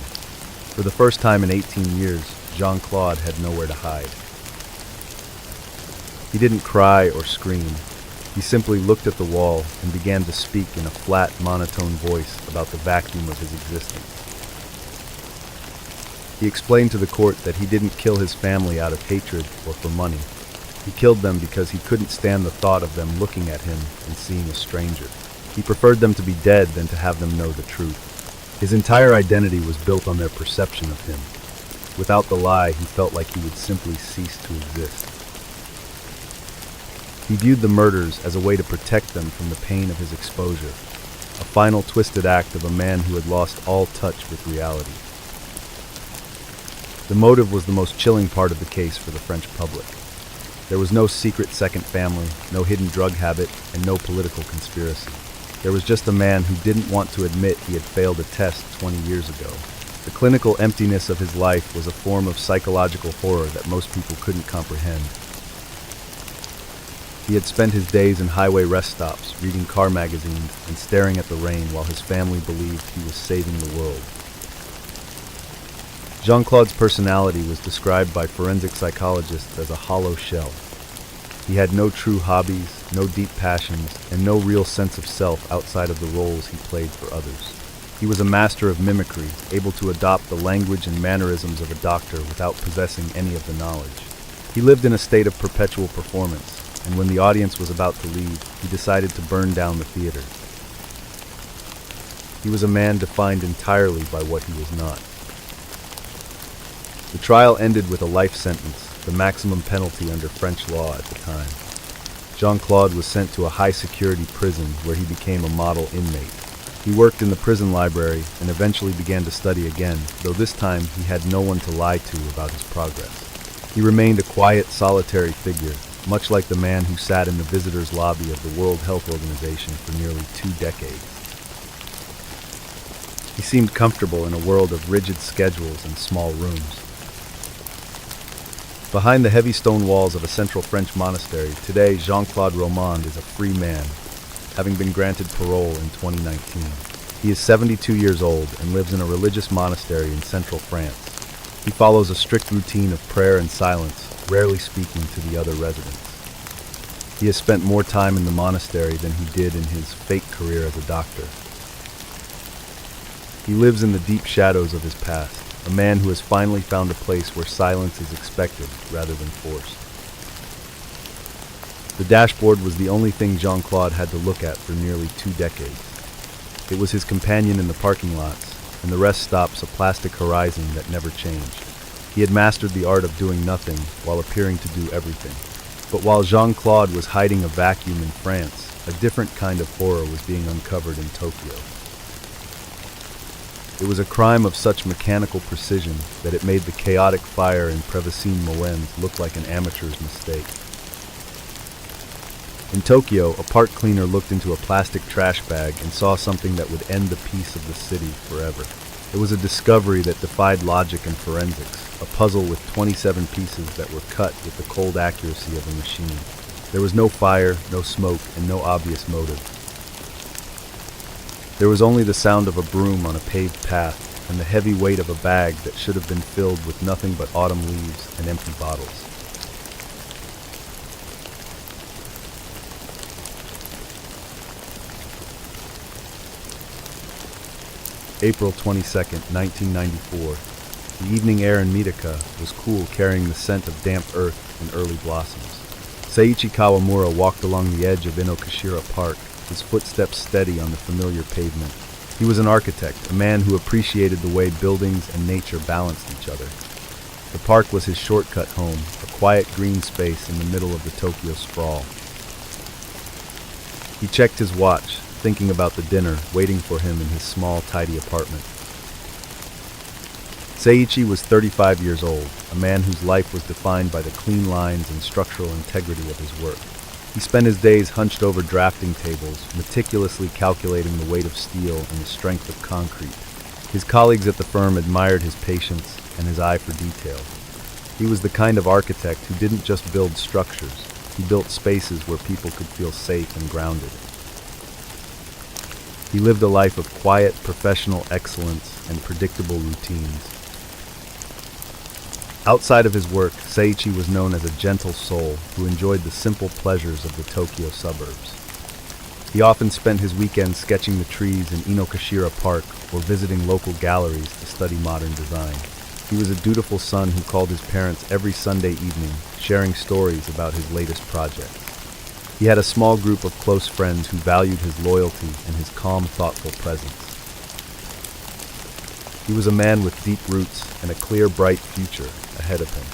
[SPEAKER 1] For the first time in 18 years, Jean-Claude had nowhere to hide. He didn't cry or scream. He simply looked at the wall and began to speak in a flat, monotone voice about the vacuum of his existence. He explained to the court that he didn't kill his family out of hatred or for money. He killed them because he couldn't stand the thought of them looking at him and seeing a stranger. He preferred them to be dead than to have them know the truth. His entire identity was built on their perception of him. Without the lie, he felt like he would simply cease to exist. He viewed the murders as a way to protect them from the pain of his exposure, a final twisted act of a man who had lost all touch with reality. The motive was the most chilling part of the case for the French public. There was no secret second family, no hidden drug habit, and no political conspiracy. There was just a man who didn't want to admit he had failed a test 20 years ago. The clinical emptiness of his life was a form of psychological horror that most people couldn't comprehend. He had spent his days in highway rest stops, reading car magazines, and staring at the rain while his family believed he was saving the world. Jean-Claude's personality was described by forensic psychologists as a hollow shell. He had no true hobbies, no deep passions, and no real sense of self outside of the roles he played for others. He was a master of mimicry, able to adopt the language and mannerisms of a doctor without possessing any of the knowledge. He lived in a state of perpetual performance, and when the audience was about to leave, he decided to burn down the theater. He was a man defined entirely by what he was not. The trial ended with a life sentence, the maximum penalty under French law at the time. Jean-Claude was sent to a high-security prison where he became a model inmate. He worked in the prison library and eventually began to study again, though this time he had no one to lie to about his progress. He remained a quiet, solitary figure, much like the man who sat in the visitors' lobby of the World Health Organization for nearly 2 decades. He seemed comfortable in a world of rigid schedules and small rooms. Behind the heavy stone walls of a central French monastery, today Jean-Claude Romand is a free man, having been granted parole in 2019. He is 72 years old and lives in a religious monastery in central France. He follows a strict routine of prayer and silence, rarely speaking to the other residents. He has spent more time in the monastery than he did in his fake career as a doctor. He lives in the deep shadows of his past, a man who has finally found a place where silence is expected rather than forced. The dashboard was the only thing Jean-Claude had to look at for nearly 2 decades. It was his companion in the parking lots, and the rest stops a plastic horizon that never changed. He had mastered the art of doing nothing while appearing to do everything. But while Jean-Claude was hiding a vacuum in France, a different kind of horror was being uncovered in Tokyo. It was a crime of such mechanical precision that it made the chaotic fire in Prévesines-Moëns look like an amateur's mistake. In Tokyo, a park cleaner looked into a plastic trash bag and saw something that would end the peace of the city forever. It was a discovery that defied logic and forensics, a puzzle with 27 pieces that were cut with the cold accuracy of a machine. There was no fire, no smoke, and no obvious motive. There was only the sound of a broom on a paved path and the heavy weight of a bag that should have been filled with nothing but autumn leaves and empty bottles. April 22nd, 1994. The evening air in Mitaka was cool, carrying the scent of damp earth and early blossoms. Seiichi Kawamura walked along the edge of Inokashira Park, his footsteps steady on the familiar pavement. He was an architect, a man who appreciated the way buildings and nature balanced each other. The park was his shortcut home, a quiet green space in the middle of the Tokyo sprawl. He checked his watch, thinking about the dinner waiting for him in his small, tidy apartment. Seiichi was 35 years old, a man whose life was defined by the clean lines and structural integrity of his work. He spent his days hunched over drafting tables, meticulously calculating the weight of steel and the strength of concrete. His colleagues at the firm admired his patience and his eye for detail. He was the kind of architect who didn't just build structures, he built spaces where people could feel safe and grounded. He lived a life of quiet, professional excellence and predictable routines. Outside of his work, Seiichi was known as a gentle soul who enjoyed the simple pleasures of the Tokyo suburbs. He often spent his weekends sketching the trees in Inokashira Park or visiting local galleries to study modern design. He was a dutiful son who called his parents every Sunday evening, sharing stories about his latest projects. He had a small group of close friends who valued his loyalty and his calm, thoughtful presence. He was a man with deep roots and a clear, bright future ahead of him.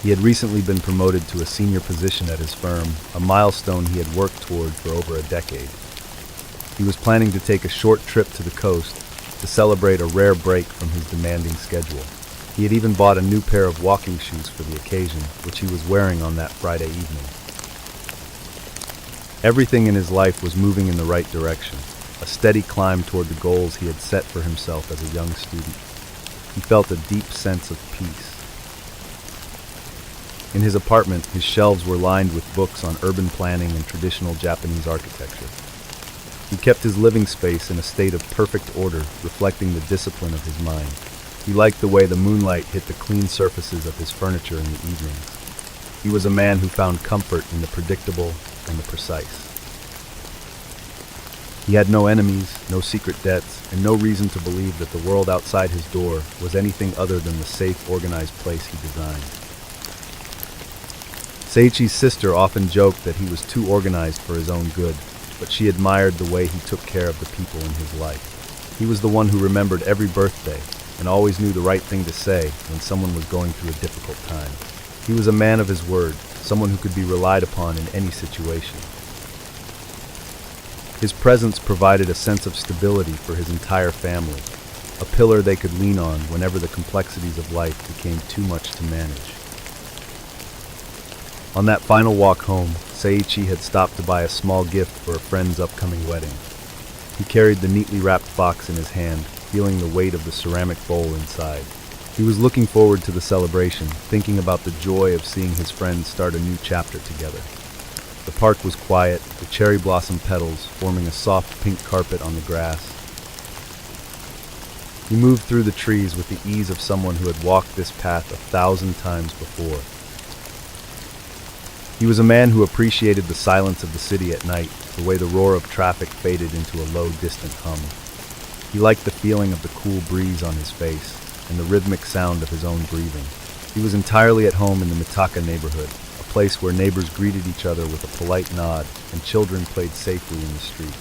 [SPEAKER 1] He had recently been promoted to a senior position at his firm, a milestone he had worked toward for over a decade. He was planning to take a short trip to the coast to celebrate a rare break from his demanding schedule. He had even bought a new pair of walking shoes for the occasion, which he was wearing on that Friday evening. Everything in his life was moving in the right direction, a steady climb toward the goals he had set for himself as a young student. He felt a deep sense of peace. In his apartment, his shelves were lined with books on urban planning and traditional Japanese architecture. He kept his living space in a state of perfect order, reflecting the discipline of his mind. He liked the way the moonlight hit the clean surfaces of his furniture in the evenings. He was a man who found comfort in the predictable and the precise. He had no enemies, no secret debts, and no reason to believe that the world outside his door was anything other than the safe, organized place he designed. Seiichi's sister often joked that he was too organized for his own good, but she admired the way he took care of the people in his life. He was the one who remembered every birthday and always knew the right thing to say when someone was going through a difficult time. He was a man of his word, someone who could be relied upon in any situation. His presence provided a sense of stability for his entire family, a pillar they could lean on whenever the complexities of life became too much to manage. On that final walk home, Seiichi had stopped to buy a small gift for a friend's upcoming wedding. He carried the neatly wrapped box in his hand, feeling the weight of the ceramic bowl inside. He was looking forward to the celebration, thinking about the joy of seeing his friends start a new chapter together. The park was quiet, the cherry blossom petals forming a soft pink carpet on the grass. He moved through the trees with the ease of someone who had walked this path 1,000 times before. He was a man who appreciated the silence of the city at night, the way the roar of traffic faded into a low, distant hum. He liked the feeling of the cool breeze on his face and the rhythmic sound of his own breathing. He was entirely at home in the Mitaka neighborhood, a place where neighbors greeted each other with a polite nod and children played safely in the streets.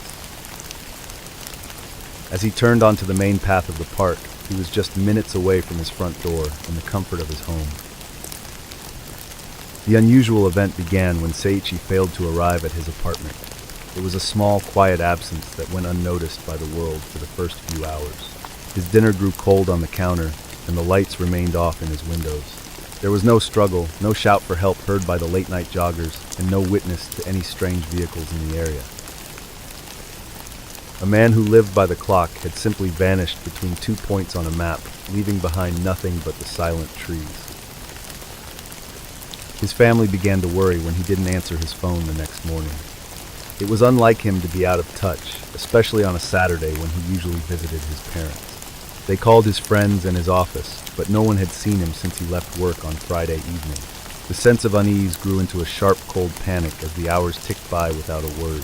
[SPEAKER 1] As he turned onto the main path of the park, he was just minutes away from his front door in the comfort of his home. The unusual event began when Seiichi failed to arrive at his apartment. It was a small, quiet absence that went unnoticed by the world for the first few hours. His dinner grew cold on the counter, and the lights remained off in his windows. There was no struggle, no shout for help heard by the late-night joggers, and no witness to any strange vehicles in the area. A man who lived by the clock had simply vanished between 2 points on a map, leaving behind nothing but the silent trees. His family began to worry when he didn't answer his phone the next morning. It was unlike him to be out of touch, especially on a Saturday when he usually visited his parents. They called his friends and his office, but no one had seen him since he left work on Friday evening. The sense of unease grew into a sharp, cold panic as the hours ticked by without a word.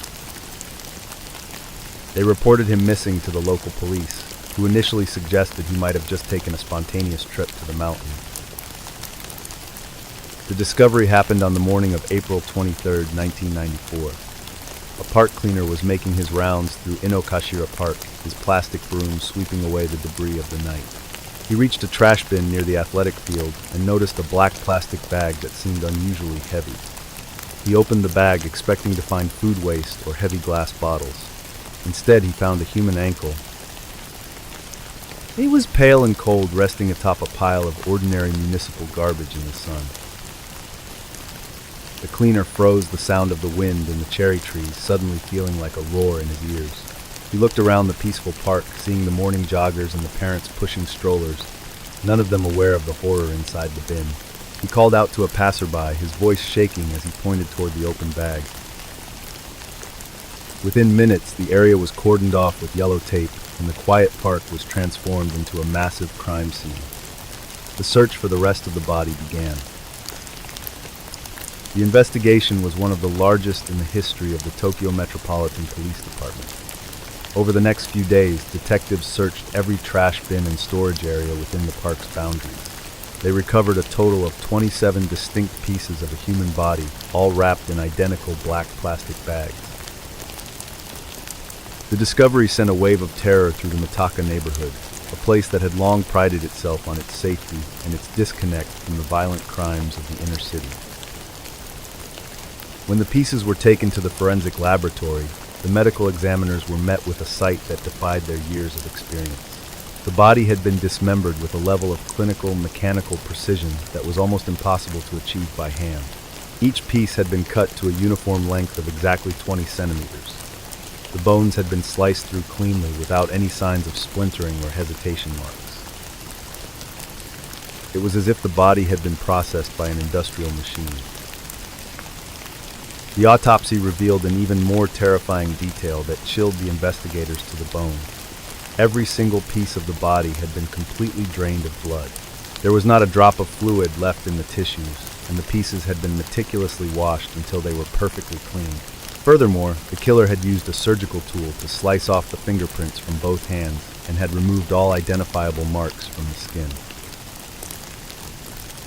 [SPEAKER 1] They reported him missing to the local police, who initially suggested he might have just taken a spontaneous trip to the mountain. The discovery happened on the morning of April 23, 1994. A park cleaner was making his rounds through Inokashira Park, his plastic broom sweeping away the debris of the night. He reached a trash bin near the athletic field and noticed a black plastic bag that seemed unusually heavy. He opened the bag expecting to find food waste or heavy glass bottles. Instead, he found a human ankle. It was pale and cold, resting atop a pile of ordinary municipal garbage in the sun. The cleaner froze the sound of the wind in the cherry trees, suddenly feeling like a roar in his ears. He looked around the peaceful park, seeing the morning joggers and the parents pushing strollers, none of them aware of the horror inside the bin. He called out to a passerby, his voice shaking as he pointed toward the open bag. Within minutes, the area was cordoned off with yellow tape, and the quiet park was transformed into a massive crime scene. The search for the rest of the body began. The investigation was one of the largest in the history of the Tokyo Metropolitan Police Department. Over the next few days, detectives searched every trash bin and storage area within the park's boundaries. They recovered a total of 27 distinct pieces of a human body, all wrapped in identical black plastic bags. The discovery sent a wave of terror through the Mitaka neighborhood, a place that had long prided itself on its safety and its disconnect from the violent crimes of the inner city. When the pieces were taken to the forensic laboratory, the medical examiners were met with a sight that defied their years of experience. The body had been dismembered with a level of clinical, mechanical precision that was almost impossible to achieve by hand. Each piece had been cut to a uniform length of exactly 20 centimeters. The bones had been sliced through cleanly without any signs of splintering or hesitation marks. It was as if the body had been processed by an industrial machine. The autopsy revealed an even more terrifying detail that chilled the investigators to the bone. Every single piece of the body had been completely drained of blood. There was not a drop of fluid left in the tissues, and the pieces had been meticulously washed until they were perfectly clean. Furthermore, the killer had used a surgical tool to slice off the fingerprints from both hands and had removed all identifiable marks from the skin.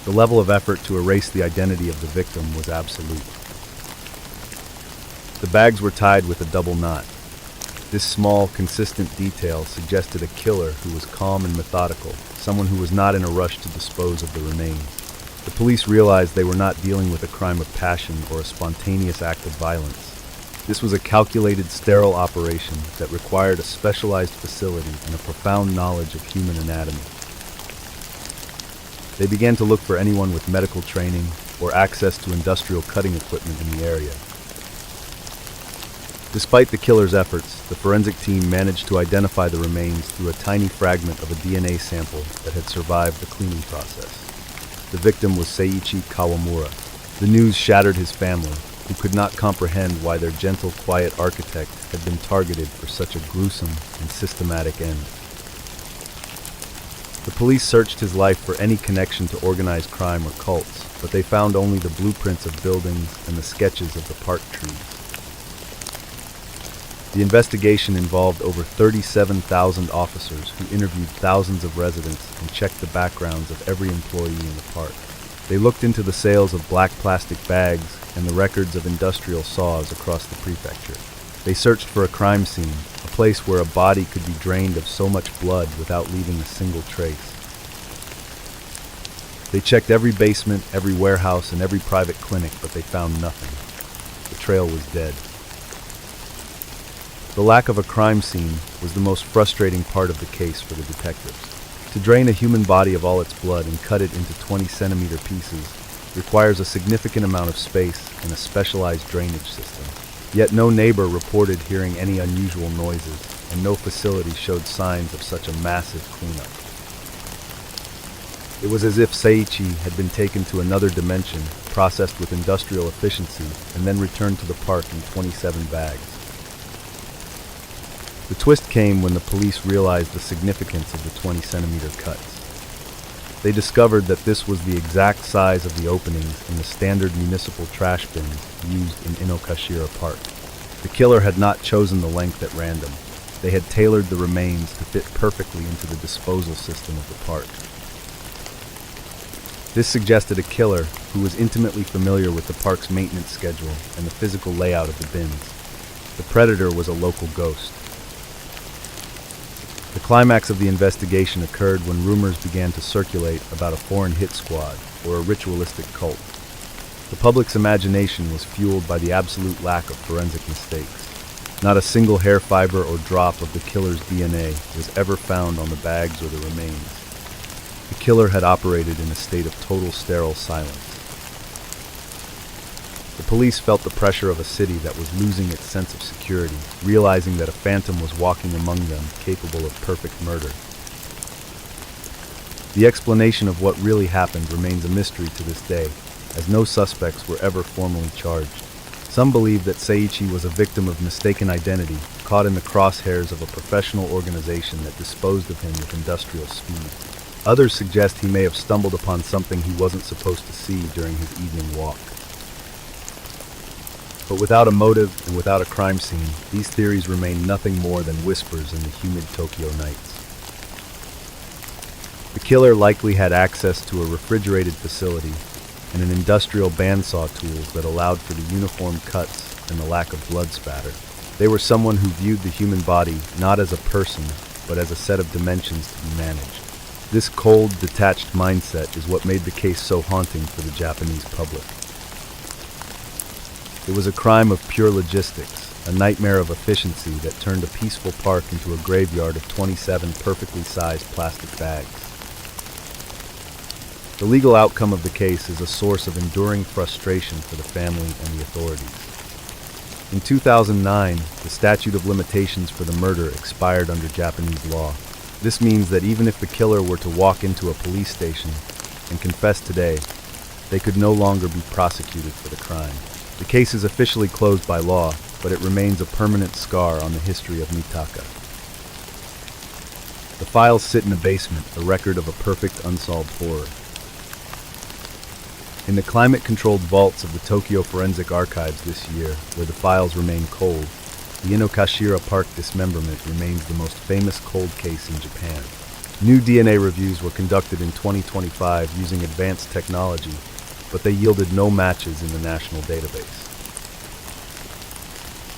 [SPEAKER 1] The level of effort to erase the identity of the victim was absolute. The bags were tied with a double knot. This small, consistent detail suggested a killer who was calm and methodical, someone who was not in a rush to dispose of the remains. The police realized they were not dealing with a crime of passion or a spontaneous act of violence. This was a calculated, sterile operation that required a specialized facility and a profound knowledge of human anatomy. They began to look for anyone with medical training or access to industrial cutting equipment in the area. Despite the killer's efforts, the forensic team managed to identify the remains through a tiny fragment of a DNA sample that had survived the cleaning process. The victim was Seiichi Kawamura. The news shattered his family, who could not comprehend why their gentle, quiet architect had been targeted for such a gruesome and systematic end. The police searched his life for any connection to organized crime or cults, but they found only the blueprints of buildings and the sketches of the park trees. The investigation involved over 37,000 officers who interviewed thousands of residents and checked the backgrounds of every employee in the park. They looked into the sales of black plastic bags and the records of industrial saws across the prefecture. They searched for a crime scene, a place where a body could be drained of so much blood without leaving a single trace. They checked every basement, every warehouse, and every private clinic, but they found nothing. The trail was dead. The lack of a crime scene was the most frustrating part of the case for the detectives. To drain a human body of all its blood and cut it into 20-centimeter pieces requires a significant amount of space and a specialized drainage system. Yet no neighbor reported hearing any unusual noises, and no facility showed signs of such a massive cleanup. It was as if Seiichi had been taken to another dimension, processed with industrial efficiency, and then returned to the park in 27 bags. The twist came when the police realized the significance of the 20-centimeter cuts. They discovered that this was the exact size of the openings in the standard municipal trash bins used in Inokashira Park. The killer had not chosen the length at random. They had tailored the remains to fit perfectly into the disposal system of the park. This suggested a killer who was intimately familiar with the park's maintenance schedule and the physical layout of the bins. The predator was a local ghost. The climax of the investigation occurred when rumors began to circulate about a foreign hit squad or a ritualistic cult. The public's imagination was fueled by the absolute lack of forensic mistakes. Not a single hair fiber or drop of the killer's DNA was ever found on the bags or the remains. The killer had operated in a state of total sterile silence. The police felt the pressure of a city that was losing its sense of security, realizing that a phantom was walking among them, capable of perfect murder. The explanation of what really happened remains a mystery to this day, as no suspects were ever formally charged. Some believe that Seiichi was a victim of mistaken identity, caught in the crosshairs of a professional organization that disposed of him with industrial speed. Others suggest he may have stumbled upon something he wasn't supposed to see during his evening walk. But without a motive and without a crime scene, these theories remain nothing more than whispers in the humid Tokyo nights. The killer likely had access to a refrigerated facility and an industrial bandsaw tools that allowed for the uniform cuts and the lack of blood spatter. They were someone who viewed the human body not as a person, but as a set of dimensions to be managed. This cold, detached mindset is what made the case so haunting for the Japanese public. It was a crime of pure logistics, a nightmare of efficiency that turned a peaceful park into a graveyard of 27 perfectly sized plastic bags. The legal outcome of the case is a source of enduring frustration for the family and the authorities. In 2009, the statute of limitations for the murder expired under Japanese law. This means that even if the killer were to walk into a police station and confess today, they could no longer be prosecuted for the crime. The case is officially closed by law, but it remains a permanent scar on the history of Mitaka. The files sit in a basement, a record of a perfect unsolved horror. In the climate-controlled vaults of the Tokyo Forensic Archives this year, where the files remain cold, the Inokashira Park dismemberment remains the most famous cold case in Japan. New DNA reviews were conducted in 2025 using advanced technology, but they yielded no matches in the national database.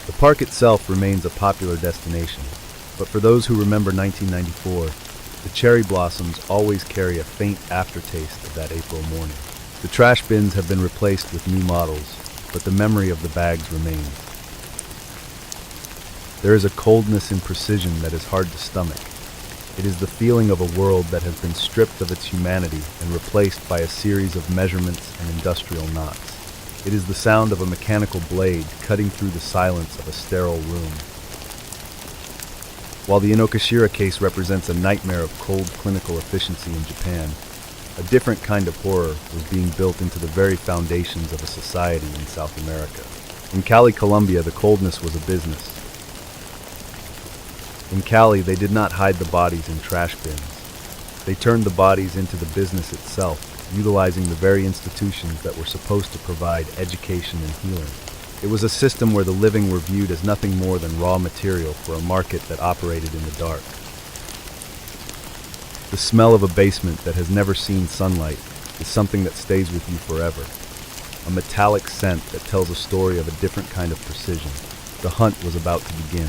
[SPEAKER 1] The park itself remains a popular destination, but for those who remember 1994, the cherry blossoms always carry a faint aftertaste of that April morning. The trash bins have been replaced with new models, but the memory of the bags remains. There is a coldness in precision that is hard to stomach. It is the feeling of a world that has been stripped of its humanity and replaced by a series of measurements and industrial knots. It is the sound of a mechanical blade cutting through the silence of a sterile room. While the Inokashira case represents a nightmare of cold clinical efficiency in Japan, a different kind of horror was being built into the very foundations of a society in South America. In Cali, Colombia, the coldness was a business. In Cali, they did not hide the bodies in trash bins. They turned the bodies into the business itself, utilizing the very institutions that were supposed to provide education and healing. It was a system where the living were viewed as nothing more than raw material for a market that operated in the dark. The smell of a basement that has never seen sunlight is something that stays with you forever. A metallic scent that tells a story of a different kind of precision. The hunt was about to begin.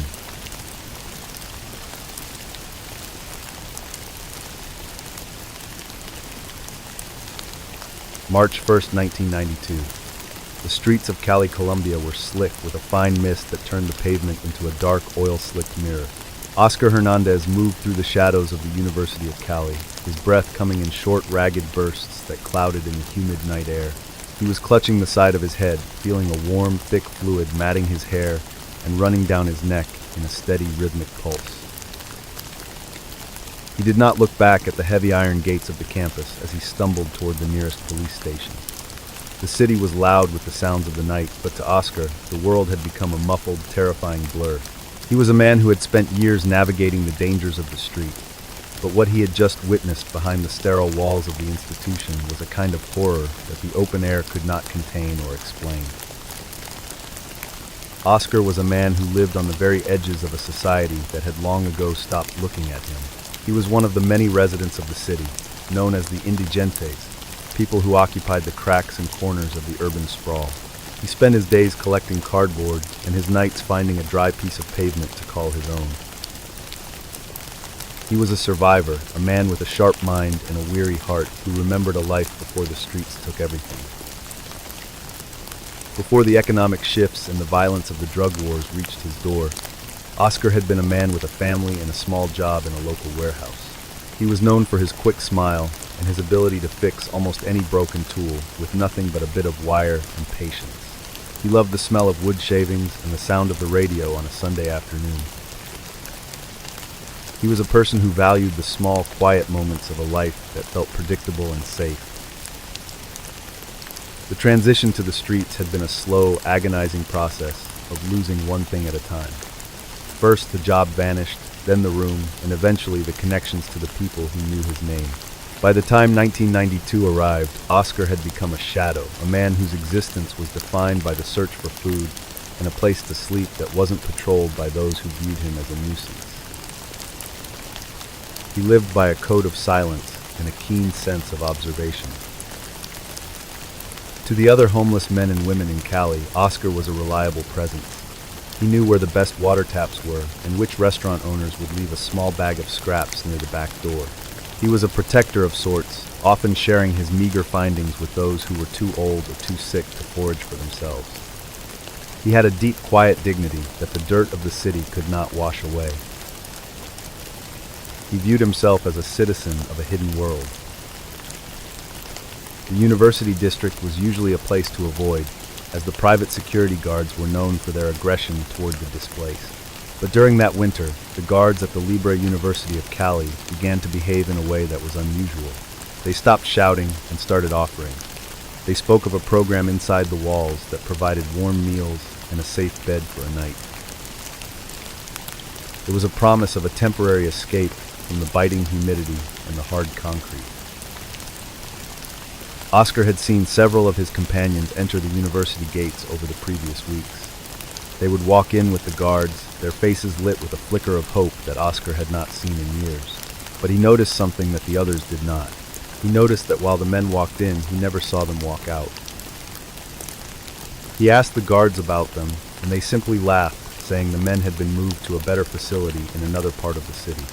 [SPEAKER 1] March 1st, 1992. The streets of Cali, Colombia were slick with a fine mist that turned the pavement into a dark, oil-slicked mirror. Oscar Hernandez moved through the shadows of the University of Cali, his breath coming in short, ragged bursts that clouded in the humid night air. He was clutching the side of his head, feeling a warm, thick fluid matting his hair and running down his neck in a steady, rhythmic pulse. He did not look back at the heavy iron gates of the campus as he stumbled toward the nearest police station. The city was loud with the sounds of the night, but to Oscar, the world had become a muffled, terrifying blur. He was a man who had spent years navigating the dangers of the street, but what he had just witnessed behind the sterile walls of the institution was a kind of horror that the open air could not contain or explain. Oscar was a man who lived on the very edges of a society that had long ago stopped looking at him. He was one of the many residents of the city, known as the indigentes, people who occupied the cracks and corners of the urban sprawl. He spent his days collecting cardboard and his nights finding a dry piece of pavement to call his own. He was a survivor, a man with a sharp mind and a weary heart who remembered a life before the streets took everything. Before the economic shifts and the violence of the drug wars reached his door, Oscar had been a man with a family and a small job in a local warehouse. He was known for his quick smile and his ability to fix almost any broken tool with nothing but a bit of wire and patience. He loved the smell of wood shavings and the sound of the radio on a Sunday afternoon. He was a person who valued the small, quiet moments of a life that felt predictable and safe. The transition to the streets had been a slow, agonizing process of losing one thing at a time. First, the job vanished, then the room, and eventually the connections to the people who knew his name. By the time 1992 arrived, Oscar had become a shadow, a man whose existence was defined by the search for food and a place to sleep that wasn't patrolled by those who viewed him as a nuisance. He lived by a code of silence and a keen sense of observation. To the other homeless men and women in Cali, Oscar was a reliable presence. He knew where the best water taps were and which restaurant owners would leave a small bag of scraps near the back door. He was a protector of sorts, often sharing his meager findings with those who were too old or too sick to forage for themselves. He had a deep, quiet dignity that the dirt of the city could not wash away. He viewed himself as a citizen of a hidden world. The university district was usually a place to avoid, as the private security guards were known for their aggression toward the displaced. But during that winter, the guards at the Libre University of Cali began to behave in a way that was unusual. They stopped shouting and started offering. They spoke of a program inside the walls that provided warm meals and a safe bed for a night. It was a promise of a temporary escape from the biting humidity and the hard concrete. Oscar had seen several of his companions enter the university gates over the previous weeks. They would walk in with the guards, their faces lit with a flicker of hope that Oscar had not seen in years. But he noticed something that the others did not. He noticed that while the men walked in, he never saw them walk out. He asked the guards about them, and they simply laughed, saying the men had been moved to a better facility in another part of the city.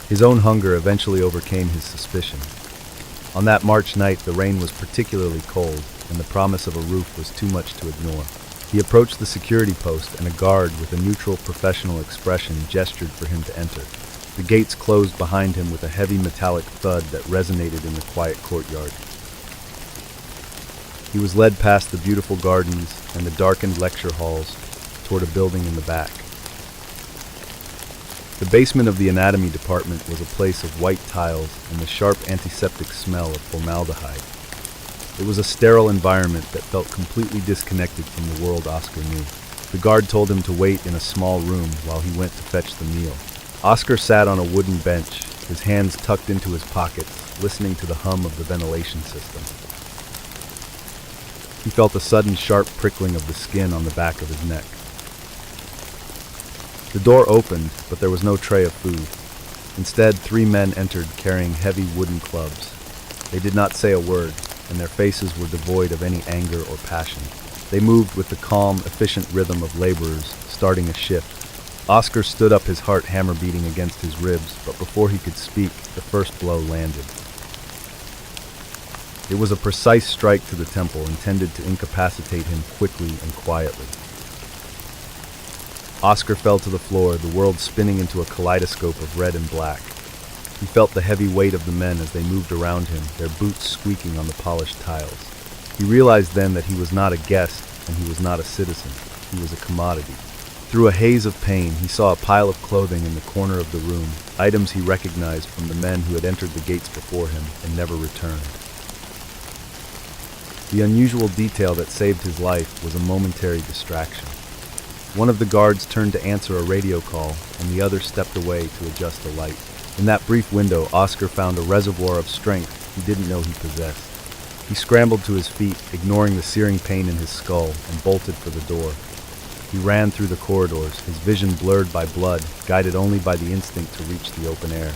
[SPEAKER 1] His own hunger eventually overcame his suspicion. On that March night, the rain was particularly cold, and the promise of a roof was too much to ignore. He approached the security post, and a guard with a neutral, professional expression gestured for him to enter. The gates closed behind him with a heavy metallic thud that resonated in the quiet courtyard. He was led past the beautiful gardens and the darkened lecture halls toward a building in the back. The basement of the anatomy department was a place of white tiles and the sharp antiseptic smell of formaldehyde. It was a sterile environment that felt completely disconnected from the world Oscar knew. The guard told him to wait in a small room while he went to fetch the meal. Oscar sat on a wooden bench, his hands tucked into his pockets, listening to the hum of the ventilation system. He felt a sudden sharp prickling of the skin on the back of his neck. The door opened, but there was no tray of food. Instead, 3 men entered carrying heavy wooden clubs. They did not say a word, and their faces were devoid of any anger or passion. They moved with the calm, efficient rhythm of laborers starting a shift. Oscar stood up, his heart hammer beating against his ribs, but before he could speak, the first blow landed. It was a precise strike to the temple intended to incapacitate him quickly and quietly. Oscar fell to the floor, the world spinning into a kaleidoscope of red and black. He felt the heavy weight of the men as they moved around him, their boots squeaking on the polished tiles. He realized then that he was not a guest and he was not a citizen. He was a commodity. Through a haze of pain, he saw a pile of clothing in the corner of the room, items he recognized from the men who had entered the gates before him and never returned. The unusual detail that saved his life was a momentary distraction. One of the guards turned to answer a radio call, and the other stepped away to adjust the light. In that brief window, Oscar found a reservoir of strength he didn't know he possessed. He scrambled to his feet, ignoring the searing pain in his skull, and bolted for the door. He ran through the corridors, his vision blurred by blood, guided only by the instinct to reach the open air.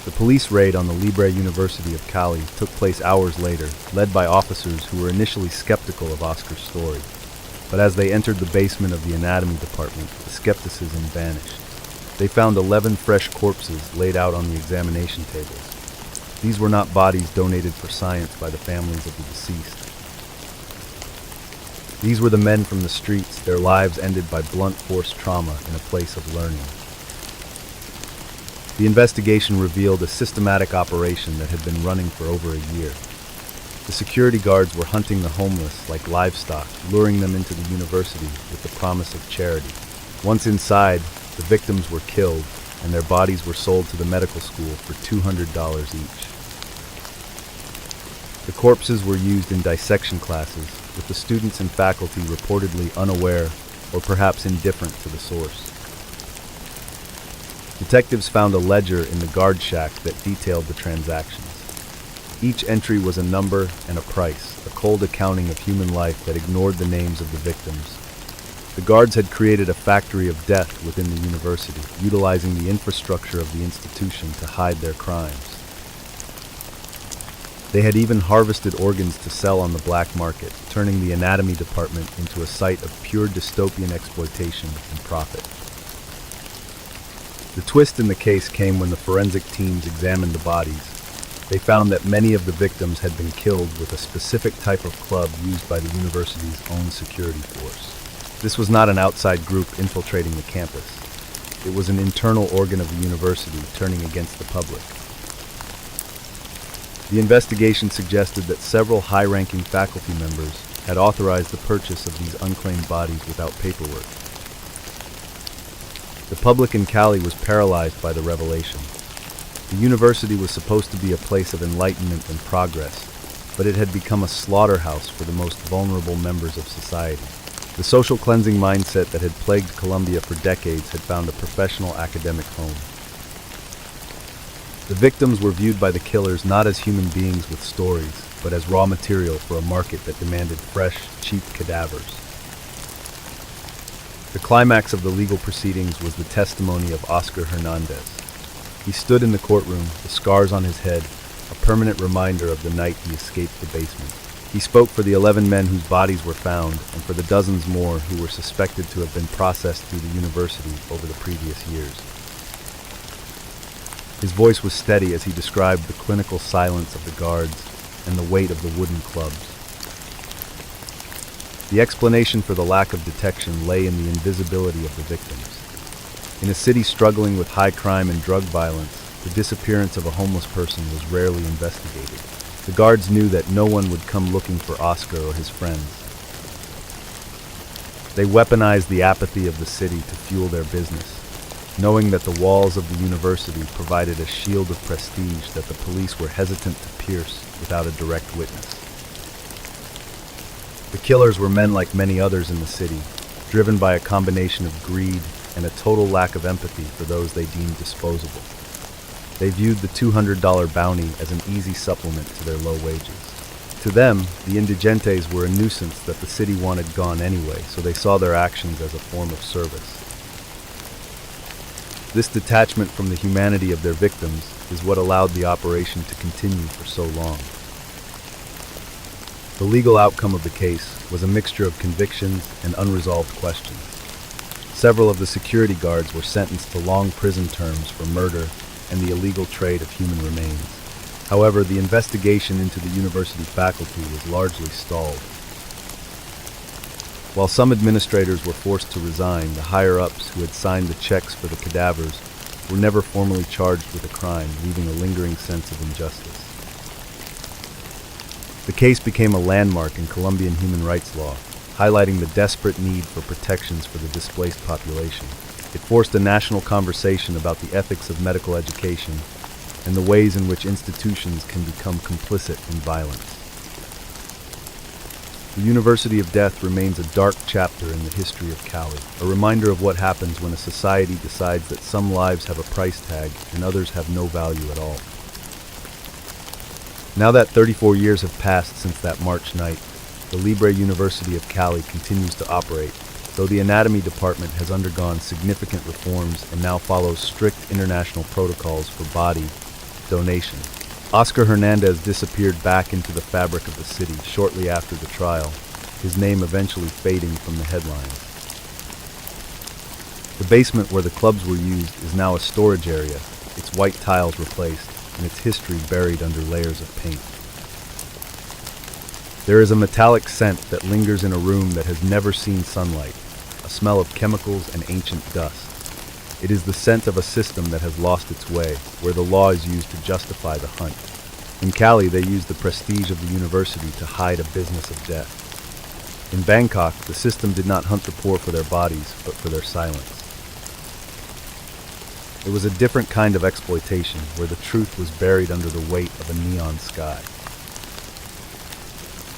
[SPEAKER 1] The police raid on the Libre University of Cali took place hours later, led by officers who were initially skeptical of Oscar's story. But as they entered the basement of the anatomy department, the skepticism vanished. They found 11 fresh corpses laid out on the examination tables. These were not bodies donated for science by the families of the deceased. These were the men from the streets, their lives ended by blunt force trauma in a place of learning. The investigation revealed a systematic operation that had been running for over a year. The security guards were hunting the homeless like livestock, luring them into the university with the promise of charity. Once inside, the victims were killed, and their bodies were sold to the medical school for $200 each. The corpses were used in dissection classes, with the students and faculty reportedly unaware or perhaps indifferent to the source. Detectives found a ledger in the guard shack that detailed the transactions. Each entry was a number and a price, a cold accounting of human life that ignored the names of the victims. The guards had created a factory of death within the university, utilizing the infrastructure of the institution to hide their crimes. They had even harvested organs to sell on the black market, turning the anatomy department into a site of pure dystopian exploitation and profit. The twist in the case came when the forensic teams examined the bodies. They found that many of the victims had been killed with a specific type of club used by the university's own security force. This was not an outside group infiltrating the campus. It was an internal organ of the university turning against the public. The investigation suggested that several high-ranking faculty members had authorized the purchase of these unclaimed bodies without paperwork. The public in Cali was paralyzed by the revelation. The university was supposed to be a place of enlightenment and progress, but it had become a slaughterhouse for the most vulnerable members of society. The social cleansing mindset that had plagued Colombia for decades had found a professional academic home. The victims were viewed by the killers not as human beings with stories, but as raw material for a market that demanded fresh, cheap cadavers. The climax of the legal proceedings was the testimony of Oscar Hernandez. He stood in the courtroom, the scars on his head, a permanent reminder of the night he escaped the basement. He spoke for the 11 men whose bodies were found, and for the dozens more who were suspected to have been processed through the university over the previous years. His voice was steady as he described the clinical silence of the guards and the weight of the wooden clubs. The explanation for the lack of detection lay in the invisibility of the victims. In a city struggling with high crime and drug violence, the disappearance of a homeless person was rarely investigated. The guards knew that no one would come looking for Oscar or his friends. They weaponized the apathy of the city to fuel their business, knowing that the walls of the university provided a shield of prestige that the police were hesitant to pierce without a direct witness. The killers were men like many others in the city, driven by a combination of greed and a total lack of empathy for those they deemed disposable. They viewed the $200 bounty as an easy supplement to their low wages. To them, the indigentes were a nuisance that the city wanted gone anyway, so they saw their actions as a form of service. This detachment from the humanity of their victims is what allowed the operation to continue for so long. The legal outcome of the case was a mixture of convictions and unresolved questions. Several of the security guards were sentenced to long prison terms for murder and the illegal trade of human remains. However, the investigation into the university faculty was largely stalled. While some administrators were forced to resign, the higher-ups who had signed the checks for the cadavers were never formally charged with a crime, leaving a lingering sense of injustice. The case became a landmark in Colombian human rights law, highlighting the desperate need for protections for the displaced population. It forced a national conversation about the ethics of medical education and the ways in which institutions can become complicit in violence. The University of Death remains a dark chapter in the history of Cali, a reminder of what happens when a society decides that some lives have a price tag and others have no value at all. Now that 34 years have passed since that March night, the Libre University of Cali continues to operate, though the anatomy department has undergone significant reforms and now follows strict international protocols for body donation. Oscar Hernandez disappeared back into the fabric of the city shortly after the trial, his name eventually fading from the headlines. The basement where the clubs were used is now a storage area, its white tiles replaced, and its history buried under layers of paint. There is a metallic scent that lingers in a room that has never seen sunlight, a smell of chemicals and ancient dust. It is the scent of a system that has lost its way, where the law is used to justify the hunt. In Cali, they use the prestige of the university to hide a business of death. In Bangkok, the system did not hunt the poor for their bodies, but for their silence. It was a different kind of exploitation, where the truth was buried under the weight of a neon sky.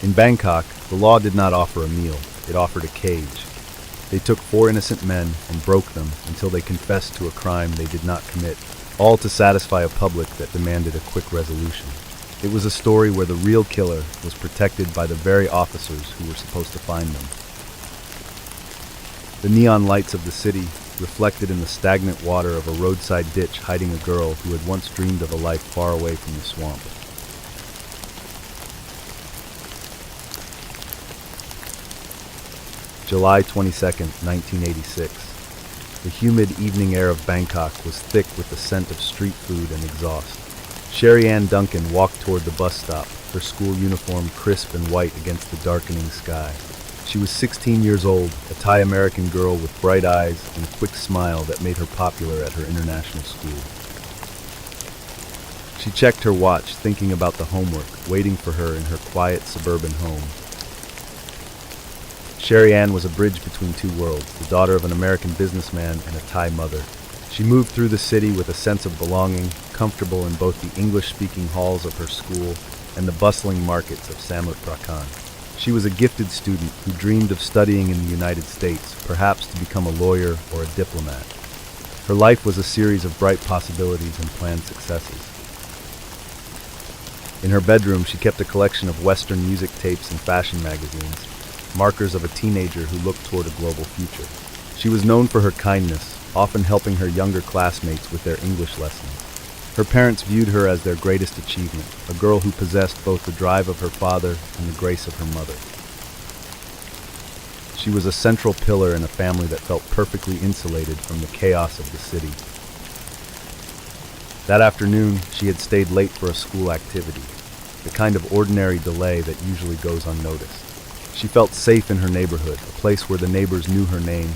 [SPEAKER 1] In Bangkok, the law did not offer a meal, it offered a cage. They took 4 innocent men and broke them until they confessed to a crime they did not commit, all to satisfy a public that demanded a quick resolution. It was a story where the real killer was protected by the very officers who were supposed to find them. The neon lights of the city reflected in the stagnant water of a roadside ditch hiding a girl who had once dreamed of a life far away from the swamp. July 22nd, 1986. The humid evening air of Bangkok was thick with the scent of street food and exhaust. Sherry Ann Duncan walked toward the bus stop, her school uniform crisp and white against the darkening sky. She was 16 years old, a Thai-American girl with bright eyes and a quick smile that made her popular at her international school. She checked her watch, thinking about the homework waiting for her in her quiet suburban home. Sherry Ann was a bridge between two worlds, the daughter of an American businessman and a Thai mother. She moved through the city with a sense of belonging, comfortable in both the English-speaking halls of her school and the bustling markets of Samut Prakan. She was a gifted student who dreamed of studying in the United States, perhaps to become a lawyer or a diplomat. Her life was a series of bright possibilities and planned successes. In her bedroom, she kept a collection of Western music tapes and fashion magazines, markers of a teenager who looked toward a global future. She was known for her kindness, often helping her younger classmates with their English lessons. Her parents viewed her as their greatest achievement, a girl who possessed both the drive of her father and the grace of her mother. She was a central pillar in a family that felt perfectly insulated from the chaos of the city. That afternoon, she had stayed late for a school activity, the kind of ordinary delay that usually goes unnoticed. She felt safe in her neighborhood, a place where the neighbors knew her name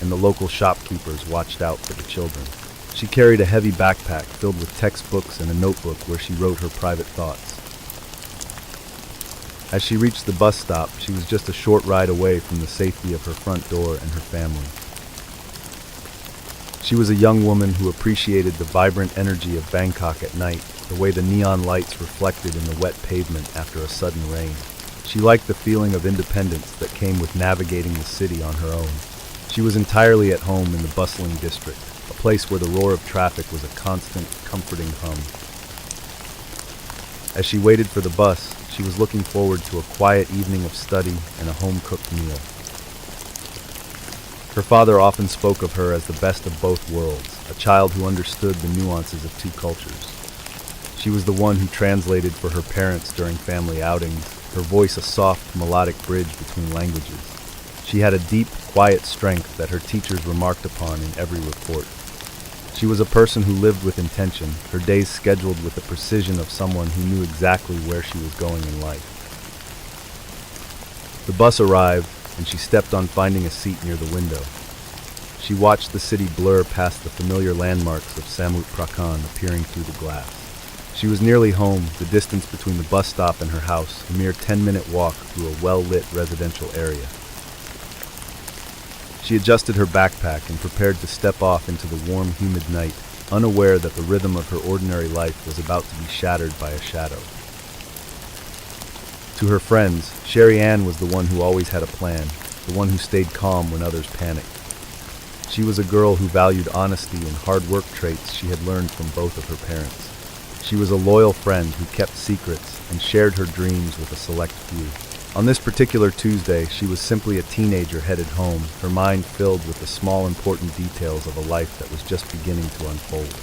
[SPEAKER 1] and the local shopkeepers watched out for the children. She carried a heavy backpack filled with textbooks and a notebook where she wrote her private thoughts. As she reached the bus stop, she was just a short ride away from the safety of her front door and her family. She was a young woman who appreciated the vibrant energy of Bangkok at night, the way the neon lights reflected in the wet pavement after a sudden rain. She liked the feeling of independence that came with navigating the city on her own. She was entirely at home in the bustling district, a place where the roar of traffic was a constant, comforting hum. As she waited for the bus, she was looking forward to a quiet evening of study and a home-cooked meal. Her father often spoke of her as the best of both worlds, a child who understood the nuances of two cultures. She was the one who translated for her parents during family outings, her voice a soft, melodic bridge between languages. She had a deep, quiet strength that her teachers remarked upon in every report. She was a person who lived with intention, her days scheduled with the precision of someone who knew exactly where she was going in life. The bus arrived, and she stepped on finding a seat near the window. She watched the city blur past the familiar landmarks of Samut Prakan appearing through the glass. She was nearly home, the distance between the bus stop and her house, a mere 10-minute walk through a well-lit residential area. She adjusted her backpack and prepared to step off into the warm, humid night, unaware that the rhythm of her ordinary life was about to be shattered by a shadow. To her friends, Sherry Ann was the one who always had a plan, the one who stayed calm when others panicked. She was a girl who valued honesty and hard work traits she had learned from both of her parents. She was a loyal friend who kept secrets and shared her dreams with a select few. On this particular Tuesday, she was simply a teenager headed home, her mind filled with the small important details of a life that was just beginning to unfold.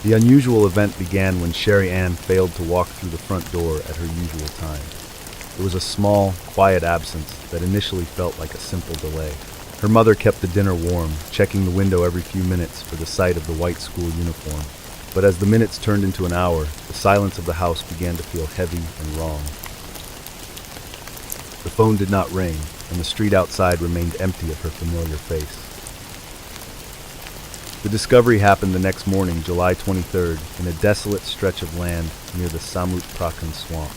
[SPEAKER 1] The unusual event began when Sherry Ann failed to walk through the front door at her usual time. It was a small, quiet absence that initially felt like a simple delay. Her mother kept the dinner warm, checking the window every few minutes for the sight of the white school uniform. But as the minutes turned into an hour, the silence of the house began to feel heavy and wrong. The phone did not ring, and the street outside remained empty of her familiar face. The discovery happened the next morning, July 23rd, in a desolate stretch of land near the Samut Prakan swamp.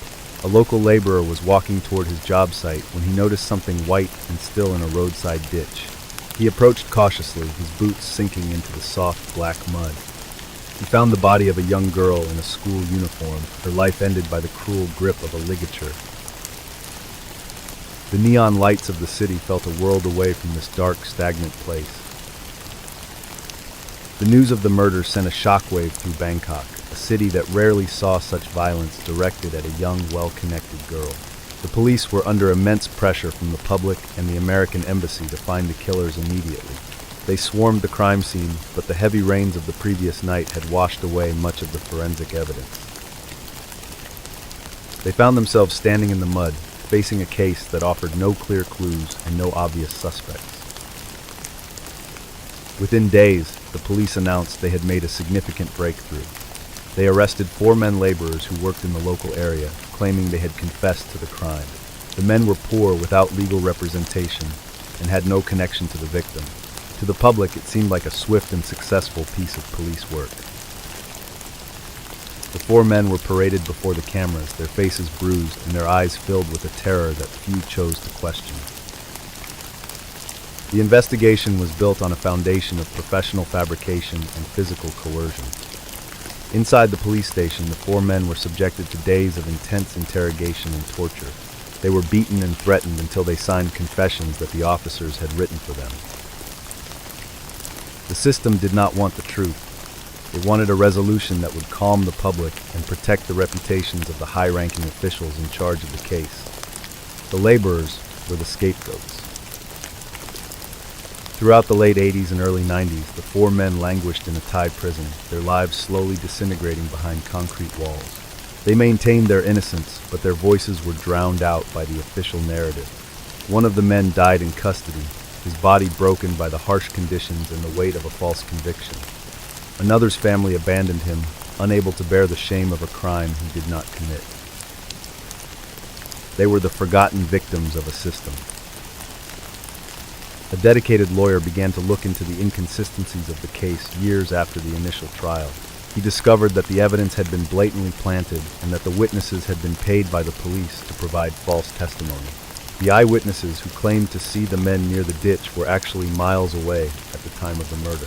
[SPEAKER 1] A local laborer was walking toward his job site when he noticed something white and still in a roadside ditch. He approached cautiously, his boots sinking into the soft black mud. He found the body of a young girl in a school uniform, her life ended by the cruel grip of a ligature. The neon lights of the city felt a world away from this dark, stagnant place. The news of the murder sent a shockwave through Bangkok, a city that rarely saw such violence directed at a young, well-connected girl. The police were under immense pressure from the public and the American embassy to find the killers immediately. They swarmed the crime scene, but the heavy rains of the previous night had washed away much of the forensic evidence. They found themselves standing in the mud, facing a case that offered no clear clues and no obvious suspects. Within days, the police announced they had made a significant breakthrough. They arrested 4 men laborers who worked in the local area, claiming they had confessed to the crime. The men were poor without legal representation and had no connection to the victim. To the public, it seemed like a swift and successful piece of police work. The 4 men were paraded before the cameras, their faces bruised and their eyes filled with a terror that few chose to question. The investigation was built on a foundation of professional fabrication and physical coercion. Inside the police station, the 4 men were subjected to days of intense interrogation and torture. They were beaten and threatened until they signed confessions that the officers had written for them. The system did not want the truth. It wanted a resolution that would calm the public and protect the reputations of the high-ranking officials in charge of the case. The laborers were the scapegoats. Throughout the late 80s and early 90s, the 4 men languished in a Thai prison, their lives slowly disintegrating behind concrete walls. They maintained their innocence, but their voices were drowned out by the official narrative. One of the men died in custody, his body broken by the harsh conditions and the weight of a false conviction. Another's family abandoned him, unable to bear the shame of a crime he did not commit. They were the forgotten victims of a system. A dedicated lawyer began to look into the inconsistencies of the case years after the initial trial. He discovered that the evidence had been blatantly planted and that the witnesses had been paid by the police to provide false testimony. The eyewitnesses who claimed to see the men near the ditch were actually miles away at the time of the murder.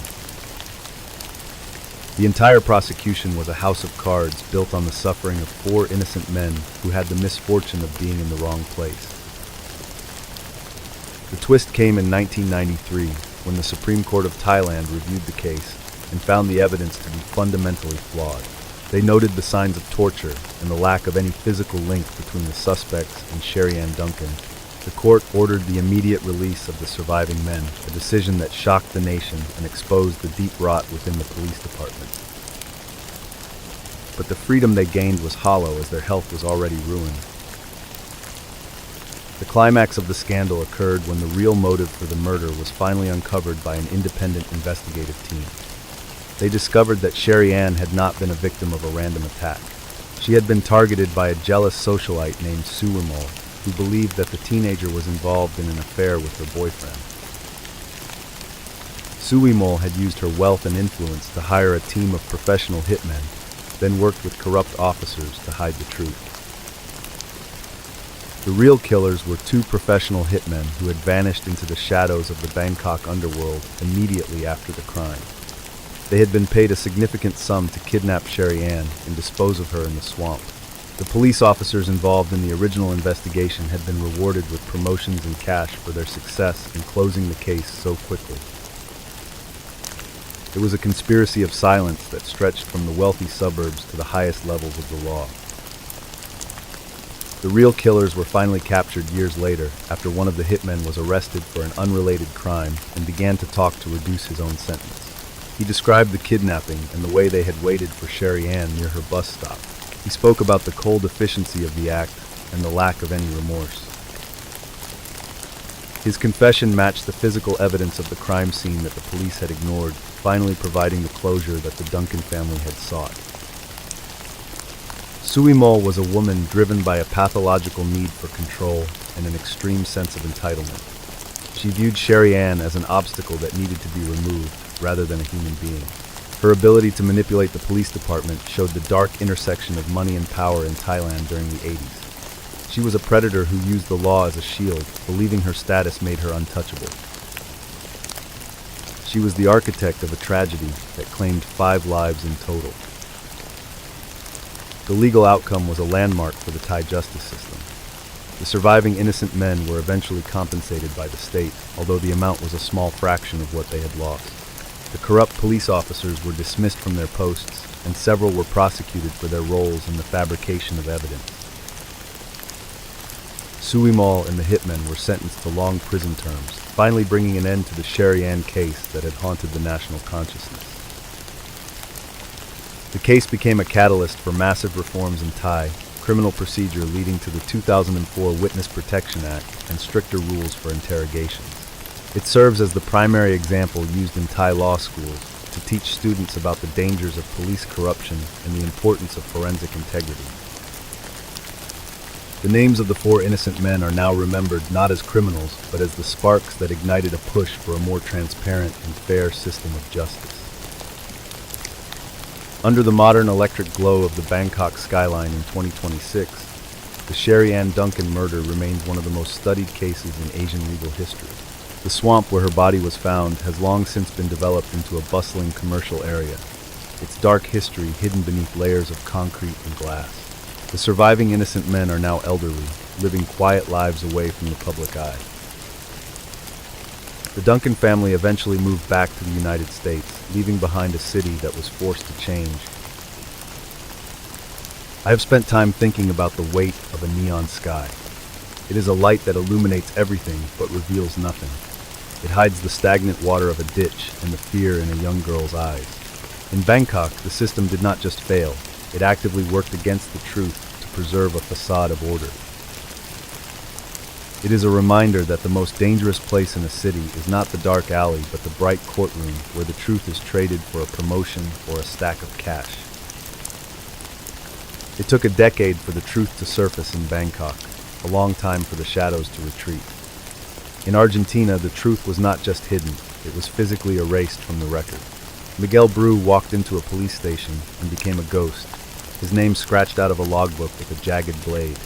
[SPEAKER 1] The entire prosecution was a house of cards built on the suffering of 4 innocent men who had the misfortune of being in the wrong place. The twist came in 1993 when the Supreme Court of Thailand reviewed the case and found the evidence to be fundamentally flawed. They noted the signs of torture and the lack of any physical link between the suspects and Sherry Ann Duncan. The court ordered the immediate release of the surviving men, a decision that shocked the nation and exposed the deep rot within the police department. But the freedom they gained was hollow as their health was already ruined. The climax of the scandal occurred when the real motive for the murder was finally uncovered by an independent investigative team. They discovered that Sherry Ann had not been a victim of a random attack. She had been targeted by a jealous socialite named Suwimol, who believed that the teenager was involved in an affair with her boyfriend. Suwimol had used her wealth and influence to hire a team of professional hitmen, then worked with corrupt officers to hide the truth. The real killers were 2 professional hitmen who had vanished into the shadows of the Bangkok underworld immediately after the crime. They had been paid a significant sum to kidnap Sherry Ann and dispose of her in the swamp. The police officers involved in the original investigation had been rewarded with promotions and cash for their success in closing the case so quickly. It was a conspiracy of silence that stretched from the wealthy suburbs to the highest levels of the law. The real killers were finally captured years later after one of the hitmen was arrested for an unrelated crime and began to talk to reduce his own sentence. He described the kidnapping and the way they had waited for Sherry Ann near her bus stop. He spoke about the cold efficiency of the act and the lack of any remorse. His confession matched the physical evidence of the crime scene that the police had ignored, finally providing the closure that the Duncan family had sought. Suimol was a woman driven by a pathological need for control and an extreme sense of entitlement. She viewed Sherry Ann as an obstacle that needed to be removed, rather than a human being. Her ability to manipulate the police department showed the dark intersection of money and power in Thailand during the 80s. She was a predator who used the law as a shield, believing her status made her untouchable. She was the architect of a tragedy that claimed 5 lives in total. The legal outcome was a landmark for the Thai justice system. The surviving innocent men were eventually compensated by the state, although the amount was a small fraction of what they had lost. The corrupt police officers were dismissed from their posts, and several were prosecuted for their roles in the fabrication of evidence. Suimol and the hitmen were sentenced to long prison terms, finally bringing an end to the Sherry Ann case that had haunted the national consciousness. The case became a catalyst for massive reforms in Thai criminal procedure, leading to the 2004 Witness Protection Act and stricter rules for interrogations. It serves as the primary example used in Thai law schools to teach students about the dangers of police corruption and the importance of forensic integrity. The names of the 4 innocent men are now remembered not as criminals, but as the sparks that ignited a push for a more transparent and fair system of justice. Under the modern electric glow of the Bangkok skyline in 2026, the Sherry Ann Duncan murder remains one of the most studied cases in Asian legal history. The swamp where her body was found has long since been developed into a bustling commercial area, its dark history hidden beneath layers of concrete and glass. The surviving innocent men are now elderly, living quiet lives away from the public eye. The Duncan family eventually moved back to the United States, leaving behind a city that was forced to change. I have spent time thinking about the weight of a neon sky. It is a light that illuminates everything but reveals nothing. It hides the stagnant water of a ditch and the fear in a young girl's eyes. In Bangkok, the system did not just fail, it actively worked against the truth to preserve a facade of order. It is a reminder that the most dangerous place in a city is not the dark alley, but the bright courtroom where the truth is traded for a promotion or a stack of cash. It took a decade for the truth to surface in Bangkok, a long time for the shadows to retreat. In Argentina, the truth was not just hidden, it was physically erased from the record. Miguel walked into a police station and became a ghost, his name scratched out of a logbook with a jagged blade.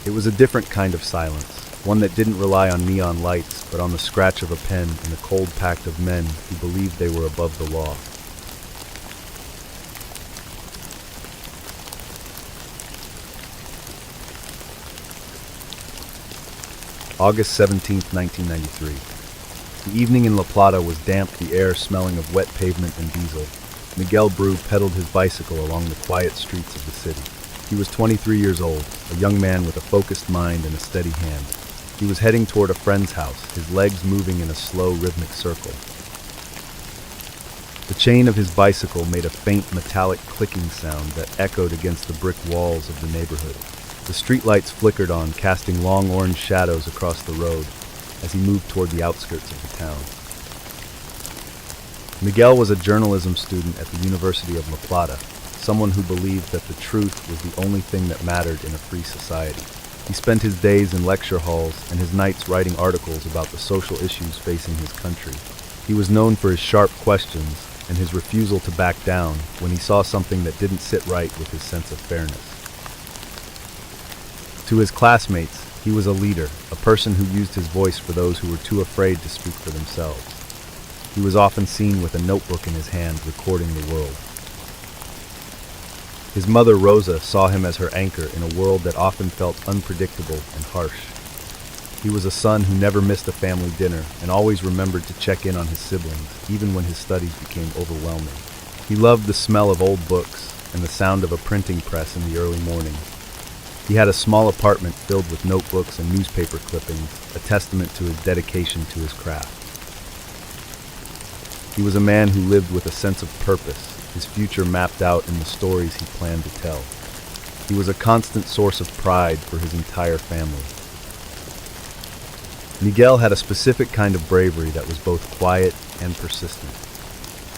[SPEAKER 1] It was a different kind of silence, one that didn't rely on neon lights, but on the scratch of a pen in a cold pact of men who believed they were above the law. August 17, 1993. The evening in La Plata was damp, the air smelling of wet pavement and diesel. Miguel pedaled his bicycle along the quiet streets of the city. He was 23 years old, a young man with a focused mind and a steady hand. He was heading toward a friend's house, his legs moving in a slow, rhythmic circle. The chain of his bicycle made a faint metallic clicking sound that echoed against the brick walls of the neighborhood. The streetlights flickered on, casting long orange shadows across the road as he moved toward the outskirts of the town. Miguel was a journalism student at the University of La Plata, someone who believed that the truth was the only thing that mattered in a free society. He spent his days in lecture halls and his nights writing articles about the social issues facing his country. He was known for his sharp questions and his refusal to back down when he saw something that didn't sit right with his sense of fairness. To his classmates, he was a leader, a person who used his voice for those who were too afraid to speak for themselves. He was often seen with a notebook in his hand, recording the world. His mother, Rosa, saw him as her anchor in a world that often felt unpredictable and harsh. He was a son who never missed a family dinner and always remembered to check in on his siblings, even when his studies became overwhelming. He loved the smell of old books and the sound of a printing press in the early morning. He had a small apartment filled with notebooks and newspaper clippings, a testament to his dedication to his craft. He was a man who lived with a sense of purpose, his future mapped out in the stories he planned to tell. He was a constant source of pride for his entire family. Miguel had a specific kind of bravery that was both quiet and persistent.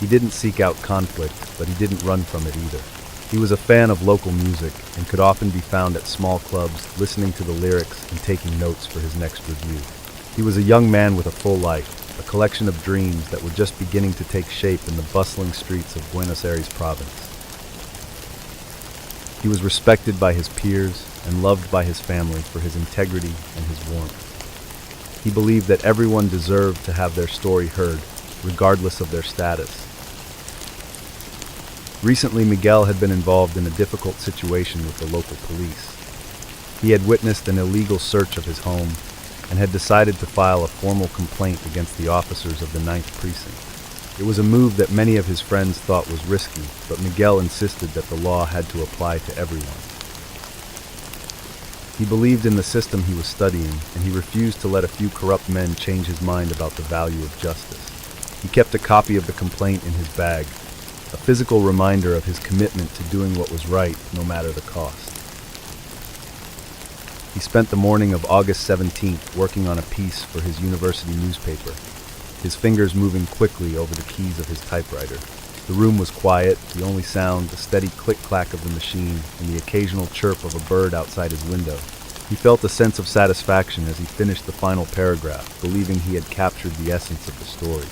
[SPEAKER 1] He didn't seek out conflict, but he didn't run from it either. He was a fan of local music and could often be found at small clubs, listening to the lyrics and taking notes for his next review. He was a young man with a full life, a collection of dreams that were just beginning to take shape in the bustling streets of Buenos Aires province. He was respected by his peers and loved by his family for his integrity and his warmth. He believed that everyone deserved to have their story heard, regardless of their status. Recently, Miguel had been involved in a difficult situation with the local police. He had witnessed an illegal search of his home and had decided to file a formal complaint against the officers of the 9th Precinct. It was a move that many of his friends thought was risky, but Miguel insisted that the law had to apply to everyone. He believed in the system he was studying, and he refused to let a few corrupt men change his mind about the value of justice. He kept a copy of the complaint in his bag, a physical reminder of his commitment to doing what was right, no matter the cost. He spent the morning of August 17th working on a piece for his university newspaper, his fingers moving quickly over the keys of his typewriter. The room was quiet, the only sound the steady click-clack of the machine and the occasional chirp of a bird outside his window. He felt a sense of satisfaction as he finished the final paragraph, believing he had captured the essence of the story.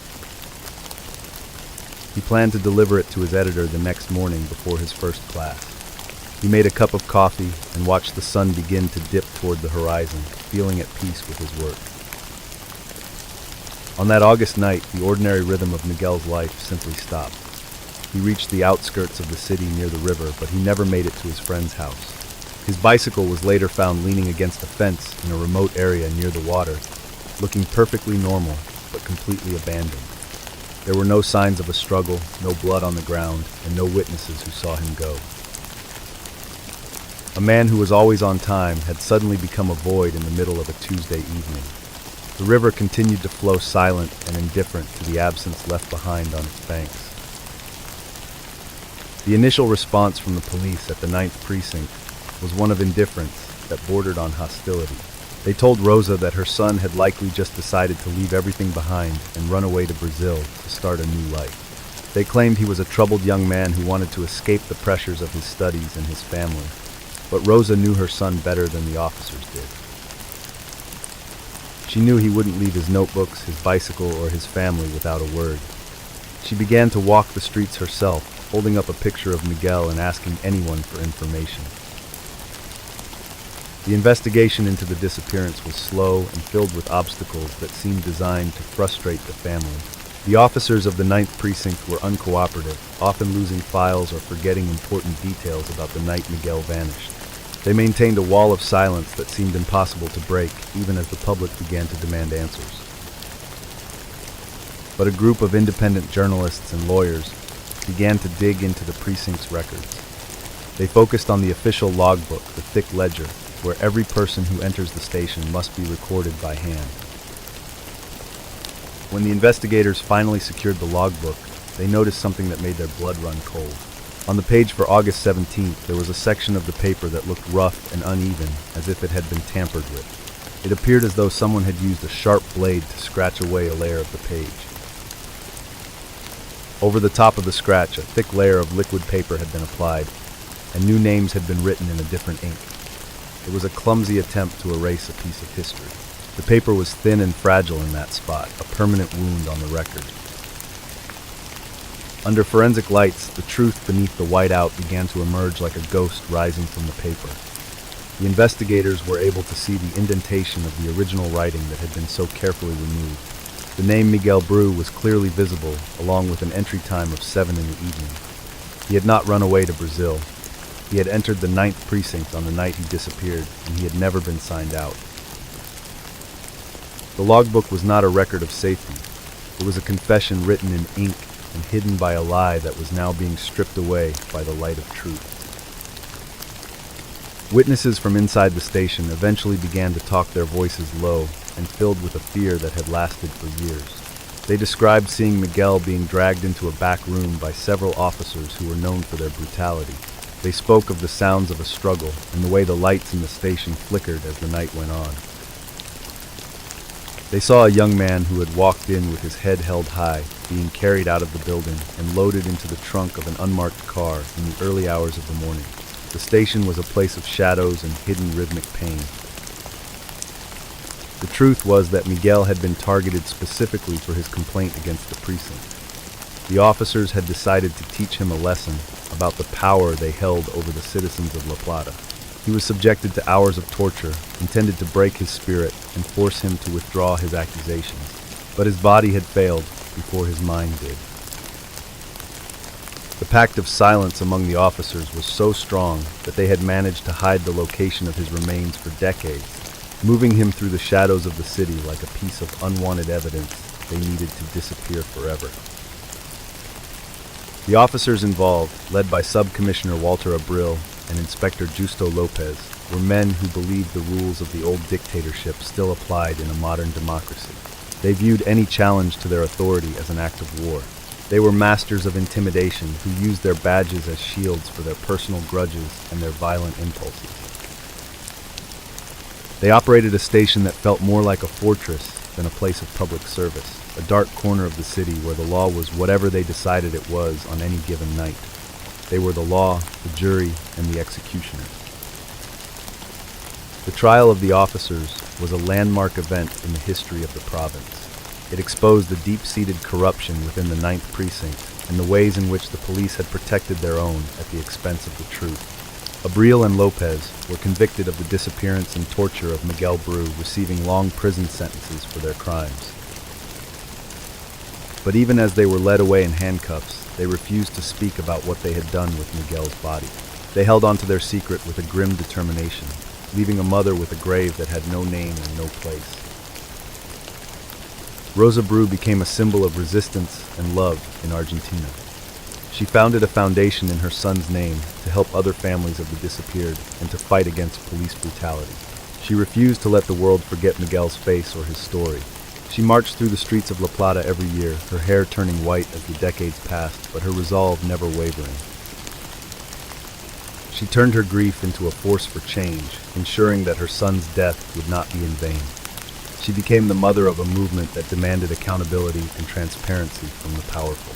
[SPEAKER 1] He planned to deliver it to his editor the next morning before his first class. He made a cup of coffee and watched the sun begin to dip toward the horizon, feeling at peace with his work. On that August night, the ordinary rhythm of Miguel's life simply stopped. He reached the outskirts of the city near the river, but he never made it to his friend's house. His bicycle was later found leaning against a fence in a remote area near the water, looking perfectly normal, but completely abandoned. There were no signs of a struggle, no blood on the ground, and no witnesses who saw him go. A man who was always on time had suddenly become a void in the middle of a Tuesday evening. The river continued to flow silent and indifferent to the absence left behind on its banks. The initial response from the police at the 9th Precinct was one of indifference that bordered on hostility. They told Rosa that her son had likely just decided to leave everything behind and run away to Brazil to start a new life. They claimed he was a troubled young man who wanted to escape the pressures of his studies and his family, but Rosa knew her son better than the officers did. She knew he wouldn't leave his notebooks, his bicycle, or his family without a word. She began to walk the streets herself, holding up a picture of Miguel and asking anyone for information. The investigation into the disappearance was slow and filled with obstacles that seemed designed to frustrate the family. The officers of the 9th Precinct were uncooperative, often losing files or forgetting important details about the night Miguel vanished. They maintained a wall of silence that seemed impossible to break, even as the public began to demand answers. But a group of independent journalists and lawyers began to dig into the precinct's records. They focused on the official logbook, the thick ledger, where every person who enters the station must be recorded by hand. When the investigators finally secured the logbook, they noticed something that made their blood run cold. On the page for August 17th, there was a section of the paper that looked rough and uneven, as if it had been tampered with. It appeared as though someone had used a sharp blade to scratch away a layer of the page. Over the top of the scratch, a thick layer of liquid paper had been applied, and new names had been written in a different ink. It was a clumsy attempt to erase a piece of history. The paper was thin and fragile in that spot, a permanent wound on the record. Under forensic lights, the truth beneath the whiteout began to emerge like a ghost rising from the paper. The investigators were able to see the indentation of the original writing that had been so carefully removed. The name Miguel Bru was clearly visible, along with an entry time of 7 in the evening. He had not run away to Brazil. He had entered the 9th precinct on the night he disappeared, and he had never been signed out. The logbook was not a record of safety. It was a confession written in ink and hidden by a lie that was now being stripped away by the light of truth. Witnesses from inside the station eventually began to talk their voices low and filled with a fear that had lasted for years. They described seeing Miguel being dragged into a back room by several officers who were known for their brutality. They spoke of the sounds of a struggle and the way the lights in the station flickered as the night went on. They saw a young man who had walked in with his head held high, being carried out of the building and loaded into the trunk of an unmarked car in the early hours of the morning. The station was a place of shadows and hidden rhythmic pain. The truth was that Miguel had been targeted specifically for his complaint against the precinct. The officers had decided to teach him a lesson about the power they held over the citizens of La Plata. He was subjected to hours of torture, intended to break his spirit and force him to withdraw his accusations. But his body had failed before his mind did. The pact of silence among the officers was so strong that they had managed to hide the location of his remains for decades, moving him through the shadows of the city like a piece of unwanted evidence they needed to disappear forever. The officers involved, led by Sub-Commissioner Walter Abril and Inspector Justo Lopez, were men who believed the rules of the old dictatorship still applied in a modern democracy. They viewed any challenge to their authority as an act of war. They were masters of intimidation who used their badges as shields for their personal grudges and their violent impulses. They operated a station that felt more like a fortress than a place of public service, a dark corner of the city where the law was whatever they decided it was on any given night. They were the law, the jury, and the executioners. The trial of the officers was a landmark event in the history of the province. It exposed the deep-seated corruption within the 9th precinct and the ways in which the police had protected their own at the expense of the truth. Abril and Lopez were convicted of the disappearance and torture of Miguel Bru, receiving long prison sentences for their crimes. But even as they were led away in handcuffs, they refused to speak about what they had done with Miguel's body. They held on to their secret with a grim determination, leaving a mother with a grave that had no name and no place. Rosa Bru became a symbol of resistance and love in Argentina. She founded a foundation in her son's name to help other families of the disappeared and to fight against police brutality. She refused to let the world forget Miguel's face or his story. She marched through the streets of La Plata every year, her hair turning white as the decades passed, but her resolve never wavering. She turned her grief into a force for change, ensuring that her son's death would not be in vain. She became the mother of a movement that demanded accountability and transparency from the powerful.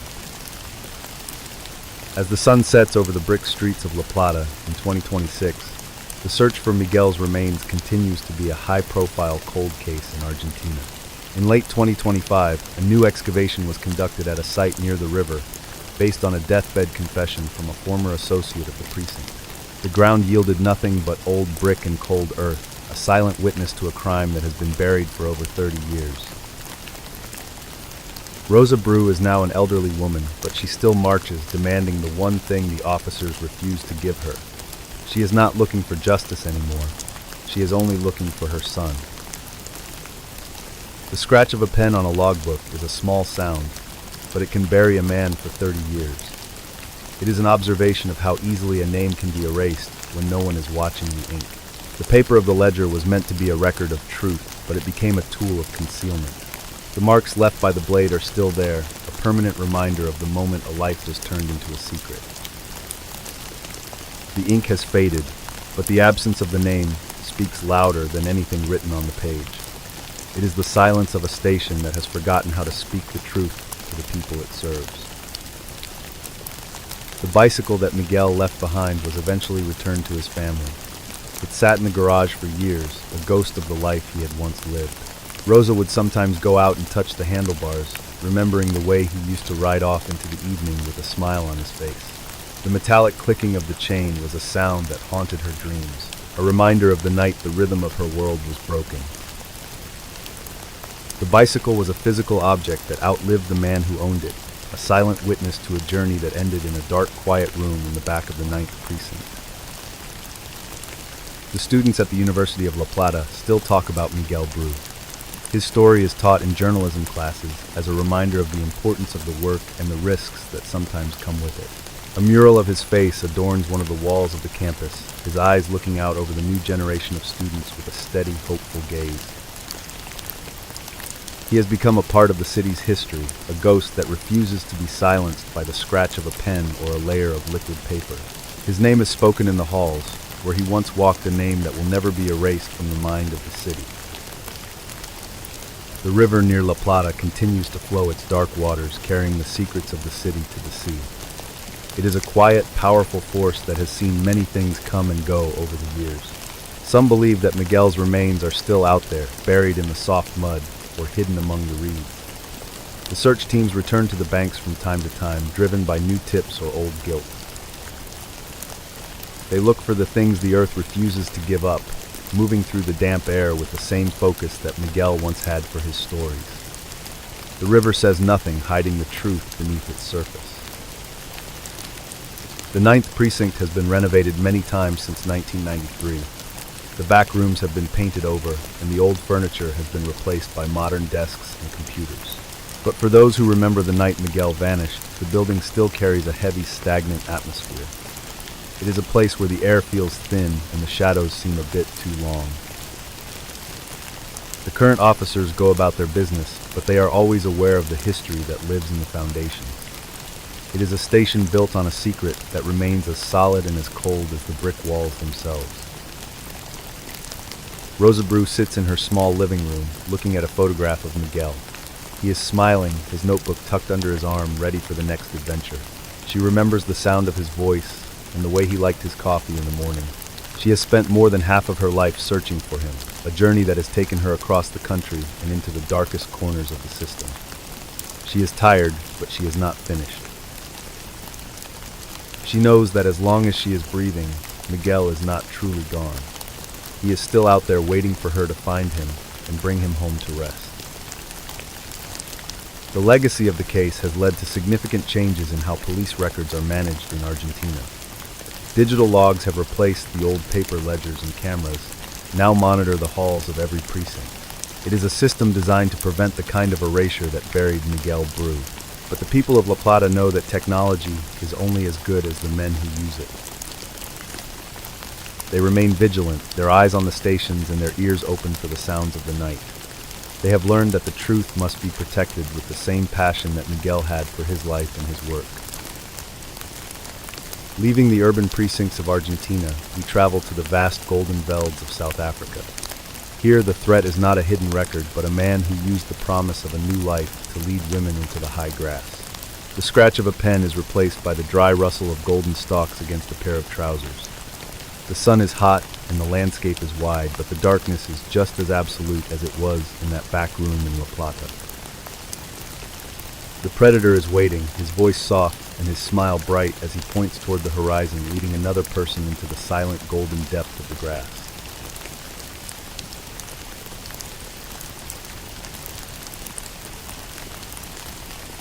[SPEAKER 1] As the sun sets over the brick streets of La Plata in 2026, the search for Miguel's remains continues to be a high-profile cold case in Argentina. In late 2025, a new excavation was conducted at a site near the river, based on a deathbed confession from a former associate of the precinct. The ground yielded nothing but old brick and cold earth, a silent witness to a crime that has been buried for over 30 years. Rosa Bru is now an elderly woman, but she still marches, demanding the one thing the officers refuse to give her. She is not looking for justice anymore. She is only looking for her son. The scratch of a pen on a logbook is a small sound, but it can bury a man for 30 years. It is an observation of how easily a name can be erased when no one is watching the ink. The paper of the ledger was meant to be a record of truth, but it became a tool of concealment. The marks left by the blade are still there, a permanent reminder of the moment a life was turned into a secret. The ink has faded, but the absence of the name speaks louder than anything written on the page. It is the silence of a station that has forgotten how to speak the truth to the people it serves. The bicycle that Miguel left behind was eventually returned to his family. It sat in the garage for years, a ghost of the life he had once lived. Rosa would sometimes go out and touch the handlebars, remembering the way he used to ride off into the evening with a smile on his face. The metallic clicking of the chain was a sound that haunted her dreams, a reminder of the night the rhythm of her world was broken. The bicycle was a physical object that outlived the man who owned it, a silent witness to a journey that ended in a dark, quiet room in the back of the 9th precinct. The students at the University of La Plata still talk about Miguel Bru. His story is taught in journalism classes as a reminder of the importance of the work and the risks that sometimes come with it. A mural of his face adorns one of the walls of the campus, his eyes looking out over the new generation of students with a steady, hopeful gaze. He has become a part of the city's history, a ghost that refuses to be silenced by the scratch of a pen or a layer of liquid paper. His name is spoken in the halls, where he once walked, a name that will never be erased from the mind of the city. The river near La Plata continues to flow its dark waters, carrying the secrets of the city to the sea. It is a quiet, powerful force that has seen many things come and go over the years. Some believe that Miguel's remains are still out there, buried in the soft mud or hidden among the reeds. The search teams return to the banks from time to time, driven by new tips or old guilt. They look for the things the earth refuses to give up, moving through the damp air with the same focus that Miguel once had for his stories. The river says nothing, hiding the truth beneath its surface. The 9th Precinct has been renovated many times since 1993. The back rooms have been painted over, and the old furniture has been replaced by modern desks and computers. But for those who remember the night Miguel vanished, the building still carries a heavy, stagnant atmosphere. It is a place where the air feels thin and the shadows seem a bit too long. The current officers go about their business, but they are always aware of the history that lives in the foundation. It is a station built on a secret that remains as solid and as cold as the brick walls themselves. Rosa Bru sits in her small living room, looking at a photograph of Miguel. He is smiling, his notebook tucked under his arm, ready for the next adventure. She remembers the sound of his voice and the way he liked his coffee in the morning. She has spent more than half of her life searching for him, a journey that has taken her across the country and into the darkest corners of the system. She is tired, but she is not finished. She knows that as long as she is breathing, Miguel is not truly gone. He is still out there waiting for her to find him and bring him home to rest. The legacy of the case has led to significant changes in how police records are managed in Argentina. Digital logs have replaced the old paper ledgers, and cameras now monitor the halls of every precinct. It is a system designed to prevent the kind of erasure that buried Miguel Bru. But the people of La Plata know that technology is only as good as the men who use it. They remain vigilant, their eyes on the stations and their ears open for the sounds of the night. They have learned that the truth must be protected with the same passion that Miguel had for his life and his work. Leaving the urban precincts of Argentina, we travel to the vast golden velds of South Africa. Here, the threat is not a hidden record, but a man who used the promise of a new life to lead women into the high grass. The scratch of a pen is replaced by the dry rustle of golden stalks against a pair of trousers. The sun is hot and the landscape is wide, but the darkness is just as absolute as it was in that back room in La Plata. The predator is waiting, his voice soft and his smile bright as he points toward the horizon, leading another person into the silent golden depth of the grass.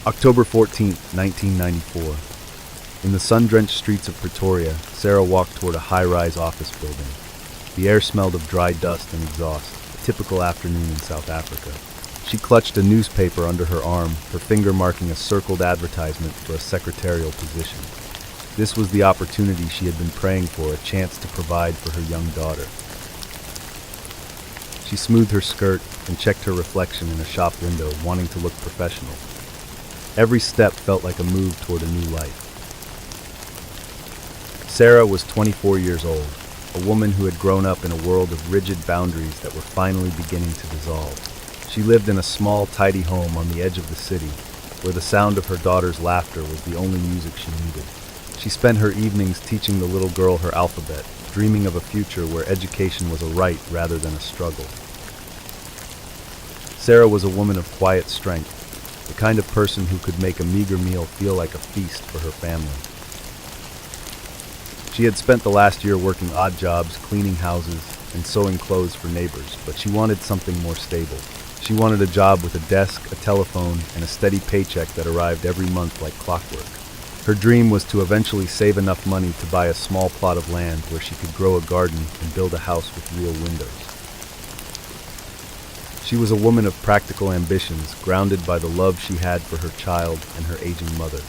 [SPEAKER 1] October 14th, 1994. In the sun-drenched streets of Pretoria, Sarah walked toward a high-rise office building. The air smelled of dry dust and exhaust, a typical afternoon in South Africa. She clutched a newspaper under her arm, her finger marking a circled advertisement for a secretarial position. This was the opportunity she had been praying for, a chance to provide for her young daughter. She smoothed her skirt and checked her reflection in a shop window, wanting to look professional. Every step felt like a move toward a new life. Sarah was 24 years old, a woman who had grown up in a world of rigid boundaries that were finally beginning to dissolve. She lived in a small, tidy home on the edge of the city, where the sound of her daughter's laughter was the only music she needed. She spent her evenings teaching the little girl her alphabet, dreaming of a future where education was a right rather than a struggle. Sarah was a woman of quiet strength, the kind of person who could make a meager meal feel like a feast for her family. She had spent the last year working odd jobs, cleaning houses, and sewing clothes for neighbors, but she wanted something more stable. She wanted a job with a desk, a telephone, and a steady paycheck that arrived every month like clockwork. Her dream was to eventually save enough money to buy a small plot of land where she could grow a garden and build a house with real windows. She was a woman of practical ambitions, grounded by the love she had for her child and her aging mother.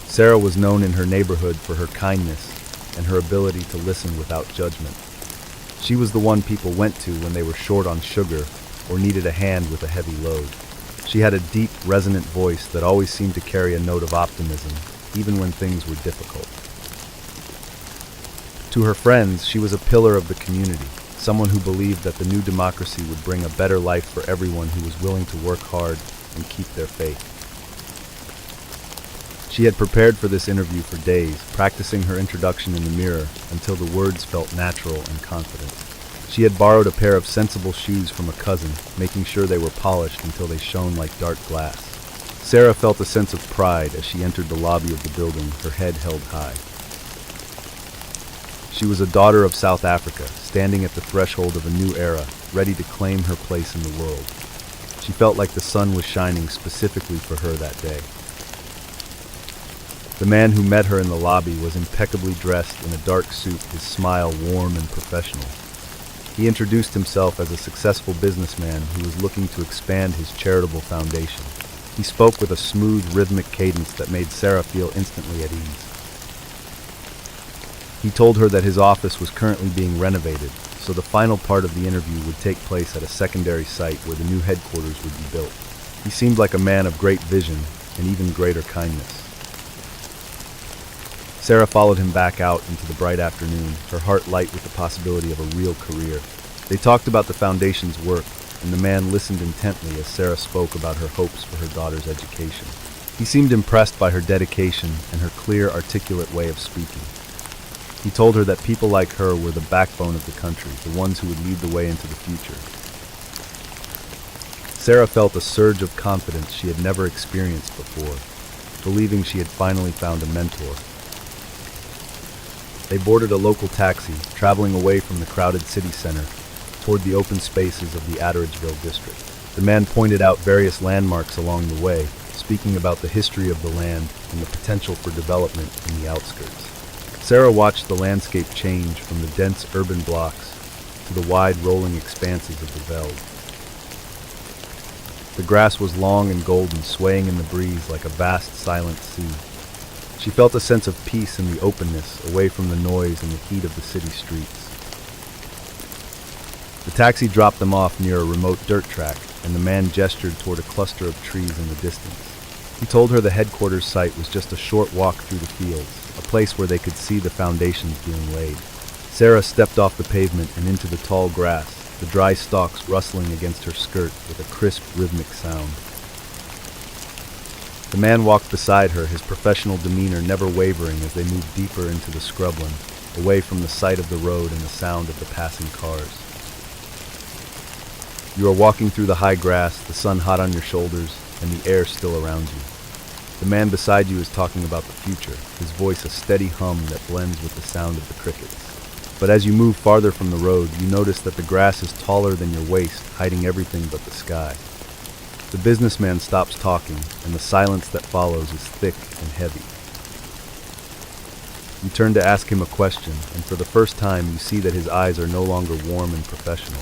[SPEAKER 1] Sarah was known in her neighborhood for her kindness and her ability to listen without judgment. She was the one people went to when they were short on sugar or needed a hand with a heavy load. She had a deep, resonant voice that always seemed to carry a note of optimism, even when things were difficult. To her friends, she was a pillar of the community, someone who believed that the new democracy would bring a better life for everyone who was willing to work hard and keep their faith. She had prepared for this interview for days, practicing her introduction in the mirror until the words felt natural and confident. She had borrowed a pair of sensible shoes from a cousin, making sure they were polished until they shone like dark glass. Sarah felt a sense of pride as she entered the lobby of the building, her head held high. She was a daughter of South Africa, standing at the threshold of a new era, ready to claim her place in the world. She felt like the sun was shining specifically for her that day. The man who met her in the lobby was impeccably dressed in a dark suit, his smile warm and professional. He introduced himself as a successful businessman who was looking to expand his charitable foundation. He spoke with a smooth, rhythmic cadence that made Sarah feel instantly at ease. He told her that his office was currently being renovated, so the final part of the interview would take place at a secondary site where the new headquarters would be built. He seemed like a man of great vision and even greater kindness. Sarah followed him back out into the bright afternoon, her heart light with the possibility of a real career. They talked about the foundation's work, and the man listened intently as Sarah spoke about her hopes for her daughter's education. He seemed impressed by her dedication and her clear, articulate way of speaking. He told her that people like her were the backbone of the country, the ones who would lead the way into the future. Sarah felt a surge of confidence she had never experienced before, believing she had finally found a mentor. They boarded a local taxi, traveling away from the crowded city center toward the open spaces of the Atteridgeville district. The man pointed out various landmarks along the way, speaking about the history of the land and the potential for development in the outskirts. Sarah watched the landscape change from the dense urban blocks to the wide rolling expanses of the Veld. The grass was long and golden, swaying in the breeze like a vast, silent sea. She felt a sense of peace in the openness, away from the noise and the heat of the city streets. The taxi dropped them off near a remote dirt track, and the man gestured toward a cluster of trees in the distance. He told her the headquarters site was just a short walk through the fields, a place where they could see the foundations being laid. Sarah stepped off the pavement and into the tall grass, the dry stalks rustling against her skirt with a crisp, rhythmic sound. The man walked beside her, his professional demeanor never wavering as they moved deeper into the scrubland, away from the sight of the road and the sound of the passing cars. You are walking through the high grass, the sun hot on your shoulders, and the air still around you. The man beside you is talking about the future, his voice a steady hum that blends with the sound of the crickets. But as you move farther from the road, you notice that the grass is taller than your waist, hiding everything but the sky. The businessman stops talking, and the silence that follows is thick and heavy. You turn to ask him a question, and for the first time you see that his eyes are no longer warm and professional.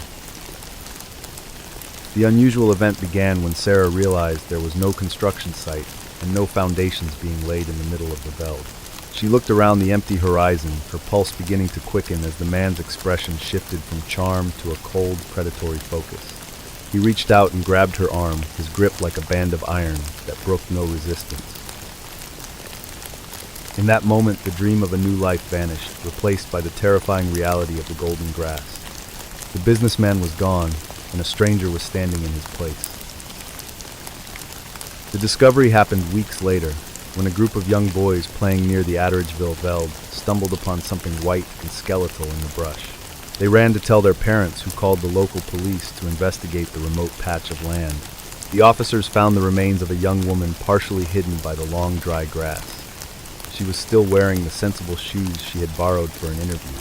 [SPEAKER 1] The unusual event began when Sarah realized there was no construction site and no foundations being laid in the middle of the Veld. She looked around the empty horizon, her pulse beginning to quicken as the man's expression shifted from charm to a cold, predatory focus. He reached out and grabbed her arm, his grip like a band of iron that broke no resistance. In that moment, the dream of a new life vanished, replaced by the terrifying reality of the golden grass. The businessman was gone, and a stranger was standing in his place. The discovery happened weeks later, when a group of young boys playing near the Atteridgeville Veld stumbled upon something white and skeletal in the brush. They ran to tell their parents, who called the local police to investigate the remote patch of land. The officers found the remains of a young woman partially hidden by the long, dry grass. She was still wearing the sensible shoes she had borrowed for an interview.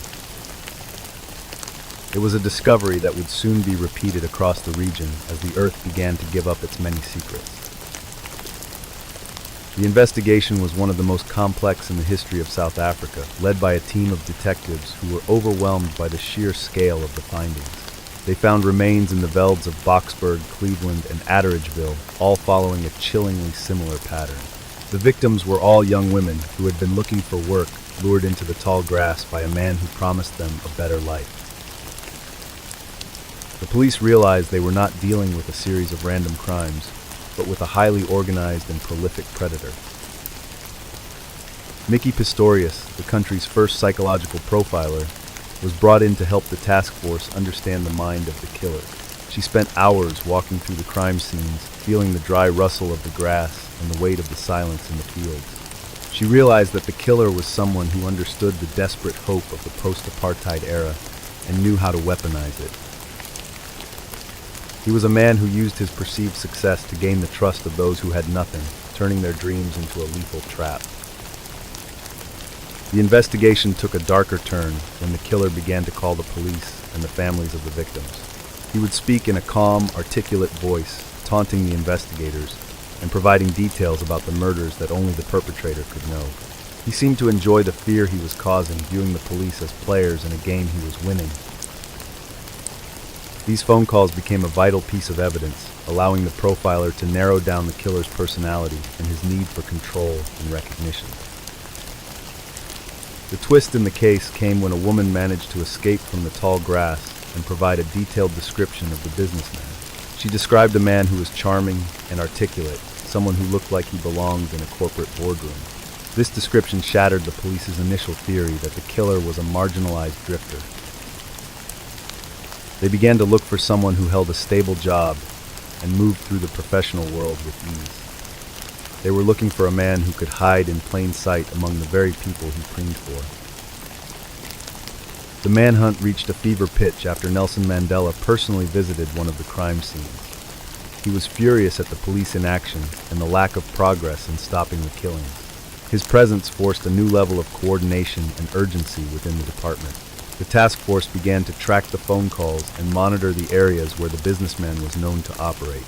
[SPEAKER 1] It was a discovery that would soon be repeated across the region as the earth began to give up its many secrets. The investigation was one of the most complex in the history of South Africa, led by a team of detectives who were overwhelmed by the sheer scale of the findings. They found remains in the Velds of Boksburg, Cleveland, and Atteridgeville, all following a chillingly similar pattern. The victims were all young women who had been looking for work, lured into the tall grass by a man who promised them a better life. The police realized they were not dealing with a series of random crimes, but with a highly organized and prolific predator. Mickey Pistorius, the country's first psychological profiler, was brought in to help the task force understand the mind of the killer. She spent hours walking through the crime scenes, feeling the dry rustle of the grass and the weight of the silence in the fields. She realized that the killer was someone who understood the desperate hope of the post-apartheid era and knew how to weaponize it. He was a man who used his perceived success to gain the trust of those who had nothing, turning their dreams into a lethal trap. The investigation took a darker turn when the killer began to call the police and the families of the victims. He would speak in a calm, articulate voice, taunting the investigators and providing details about the murders that only the perpetrator could know. He seemed to enjoy the fear he was causing, viewing the police as players in a game he was winning. These phone calls became a vital piece of evidence, allowing the profiler to narrow down the killer's personality and his need for control and recognition. The twist in the case came when a woman managed to escape from the tall grass and provide a detailed description of the businessman. She described a man who was charming and articulate, someone who looked like he belonged in a corporate boardroom. This description shattered the police's initial theory that the killer was a marginalized drifter. They began to look for someone who held a stable job and moved through the professional world with ease. They were looking for a man who could hide in plain sight among the very people he preened for. The manhunt reached a fever pitch after Nelson Mandela personally visited one of the crime scenes. He was furious at the police inaction and the lack of progress in stopping the killings. His presence forced a new level of coordination and urgency within the department. The task force began to track the phone calls and monitor the areas where the businessman was known to operate.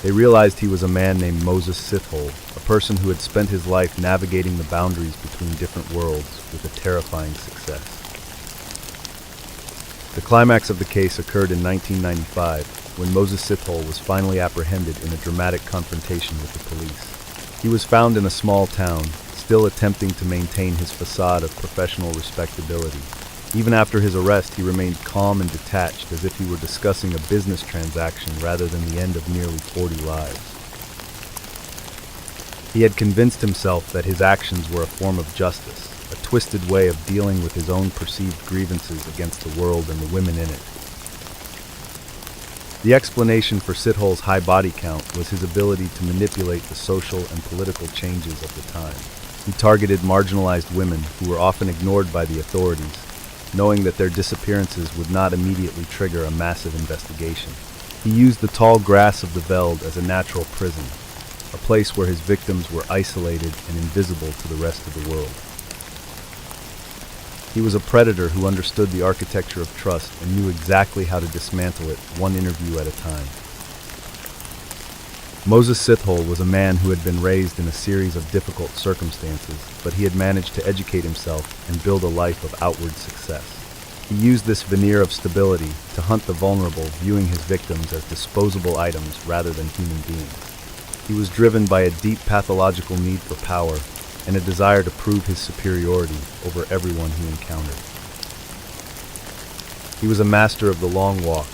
[SPEAKER 1] They realized he was a man named Moses Sithole, a person who had spent his life navigating the boundaries between different worlds with a terrifying success. The climax of the case occurred in 1995, when Moses Sithole was finally apprehended in a dramatic confrontation with the police. He was found in a small town, still attempting to maintain his facade of professional respectability. Even after his arrest, he remained calm and detached, as if he were discussing a business transaction rather than the end of nearly 40 lives. He had convinced himself that his actions were a form of justice, a twisted way of dealing with his own perceived grievances against the world and the women in it. The explanation for Sithole's high body count was his ability to manipulate the social and political changes of the time. He targeted marginalized women who were often ignored by the authorities, knowing that their disappearances would not immediately trigger a massive investigation. He used the tall grass of the Veld as a natural prison, a place where his victims were isolated and invisible to the rest of the world. He was a predator who understood the architecture of trust and knew exactly how to dismantle it, one interview at a time. Moses Sithole was a man who had been raised in a series of difficult circumstances, but he had managed to educate himself and build a life of outward success. He used this veneer of stability to hunt the vulnerable, viewing his victims as disposable items rather than human beings. He was driven by a deep pathological need for power and a desire to prove his superiority over everyone he encountered. He was a master of the long walk,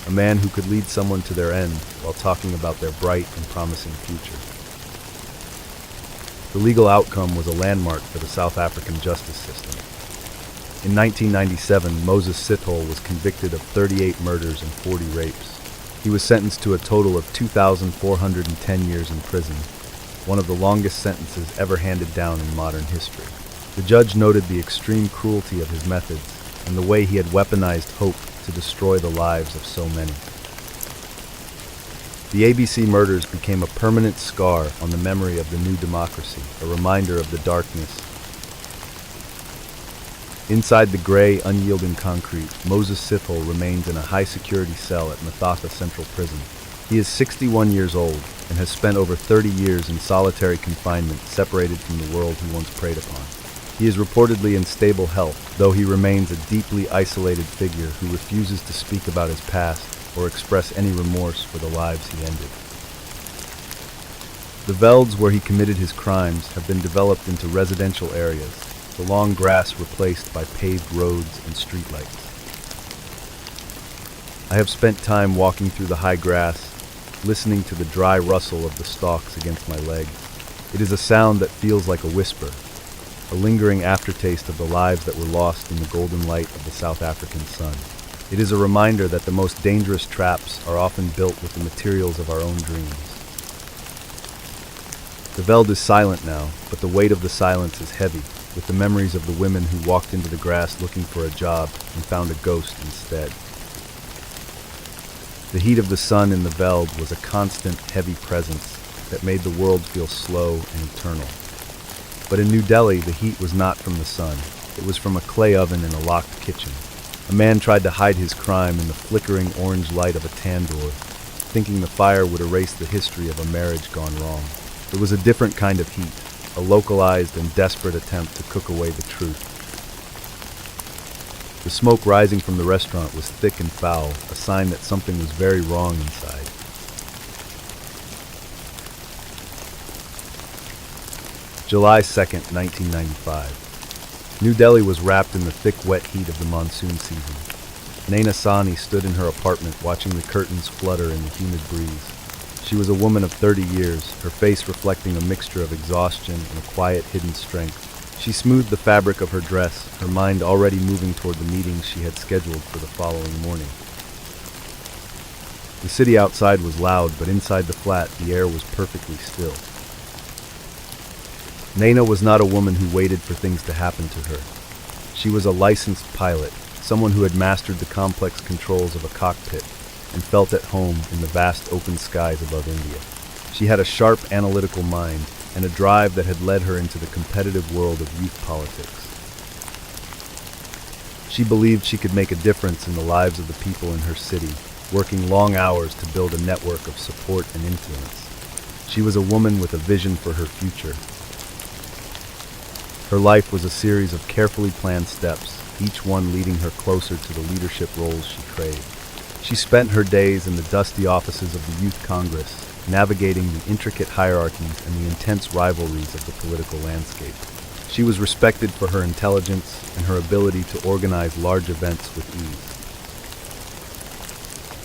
[SPEAKER 1] a man who could lead someone to their end while talking about their bright and promising future. The legal outcome was a landmark for the South African justice system. In 1997, Moses Sithole was convicted of 38 murders and 40 rapes. He was sentenced to a total of 2,410 years in prison, one of the longest sentences ever handed down in modern history. The judge noted the extreme cruelty of his methods and the way he had weaponized hope to destroy the lives of so many. The ABC murders became a permanent scar on the memory of the new democracy, a reminder of the darkness. Inside the gray, unyielding concrete, Moses Sithole remains in a high-security cell at Mathatha Central Prison. He is 61 years old and has spent over 30 years in solitary confinement, separated from the world he once preyed upon. He is reportedly in stable health, though he remains a deeply isolated figure who refuses to speak about his past or express any remorse for the lives he ended. The Velds where he committed his crimes have been developed into residential areas, the long grass replaced by paved roads and streetlights. I have spent time walking through the high grass, listening to the dry rustle of the stalks against my legs. It is a sound that feels like a whisper, a lingering aftertaste of the lives that were lost in the golden light of the South African sun. It is a reminder that the most dangerous traps are often built with the materials of our own dreams. The Veld is silent now, but the weight of the silence is heavy, with the memories of the women who walked into the grass looking for a job and found a ghost instead. The heat of the sun in the Veld was a constant, heavy presence that made the world feel slow and eternal. But in New Delhi, the heat was not from the sun. It was from a clay oven in a locked kitchen. A man tried to hide his crime in the flickering orange light of a tandoor, thinking the fire would erase the history of a marriage gone wrong. It was a different kind of heat, a localized and desperate attempt to cook away the truth. The smoke rising from the restaurant was thick and foul, a sign that something was very wrong inside. July 2nd, 1995. New Delhi was wrapped in the thick, wet heat of the monsoon season. Naina Sahni stood in her apartment watching the curtains flutter in the humid breeze. She was a woman of 30 years, her face reflecting a mixture of exhaustion and a quiet, hidden strength. She smoothed the fabric of her dress, her mind already moving toward the meetings she had scheduled for the following morning. The city outside was loud, but inside the flat, the air was perfectly still. Naina was not a woman who waited for things to happen to her. She was a licensed pilot, someone who had mastered the complex controls of a cockpit and felt at home in the vast open skies above India. She had a sharp, analytical mind and a drive that had led her into the competitive world of youth politics. She believed she could make a difference in the lives of the people in her city, working long hours to build a network of support and influence. She was a woman with a vision for her future. Her life was a series of carefully planned steps, each one leading her closer to the leadership roles she craved. She spent her days in the dusty offices of the Youth Congress, navigating the intricate hierarchies and the intense rivalries of the political landscape. She was respected for her intelligence and her ability to organize large events with ease.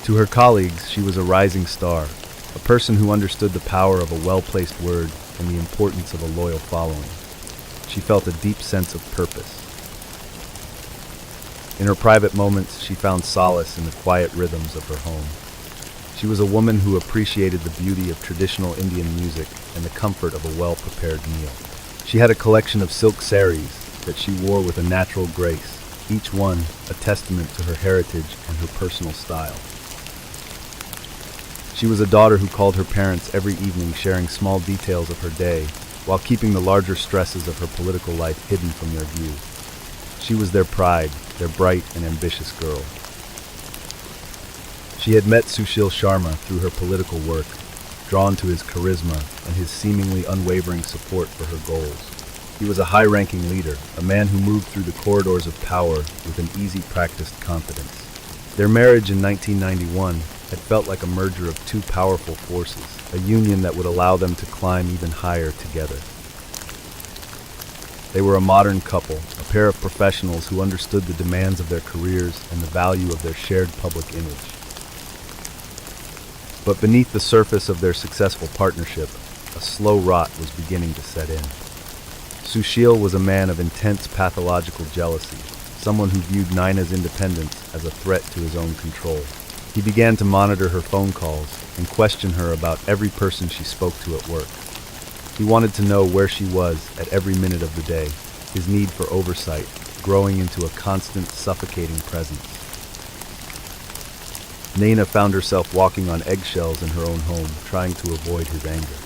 [SPEAKER 1] To her colleagues, she was a rising star, a person who understood the power of a well-placed word and the importance of a loyal following. She felt a deep sense of purpose. In her private moments, she found solace in the quiet rhythms of her home. She was a woman who appreciated the beauty of traditional Indian music and the comfort of a well-prepared meal. She had a collection of silk saris that she wore with a natural grace, each one a testament to her heritage and her personal style. She was a daughter who called her parents every evening, sharing small details of her day, while keeping the larger stresses of her political life hidden from their view. She was their pride, their bright and ambitious girl. She had met Sushil Sharma through her political work, drawn to his charisma and his seemingly unwavering support for her goals. He was a high-ranking leader, a man who moved through the corridors of power with an easy, practiced confidence. Their marriage in 1991 had felt like a merger of two powerful forces, a union that would allow them to climb even higher together. They were a modern couple, a pair of professionals who understood the demands of their careers and the value of their shared public image. But beneath the surface of their successful partnership, a slow rot was beginning to set in. Sushil was a man of intense pathological jealousy, someone who viewed Naina's independence as a threat to his own control. He began to monitor her phone calls and question her about every person she spoke to at work. He wanted to know where she was at every minute of the day, his need for oversight growing into a constant, suffocating presence. Naina found herself walking on eggshells in her own home, trying to avoid his anger.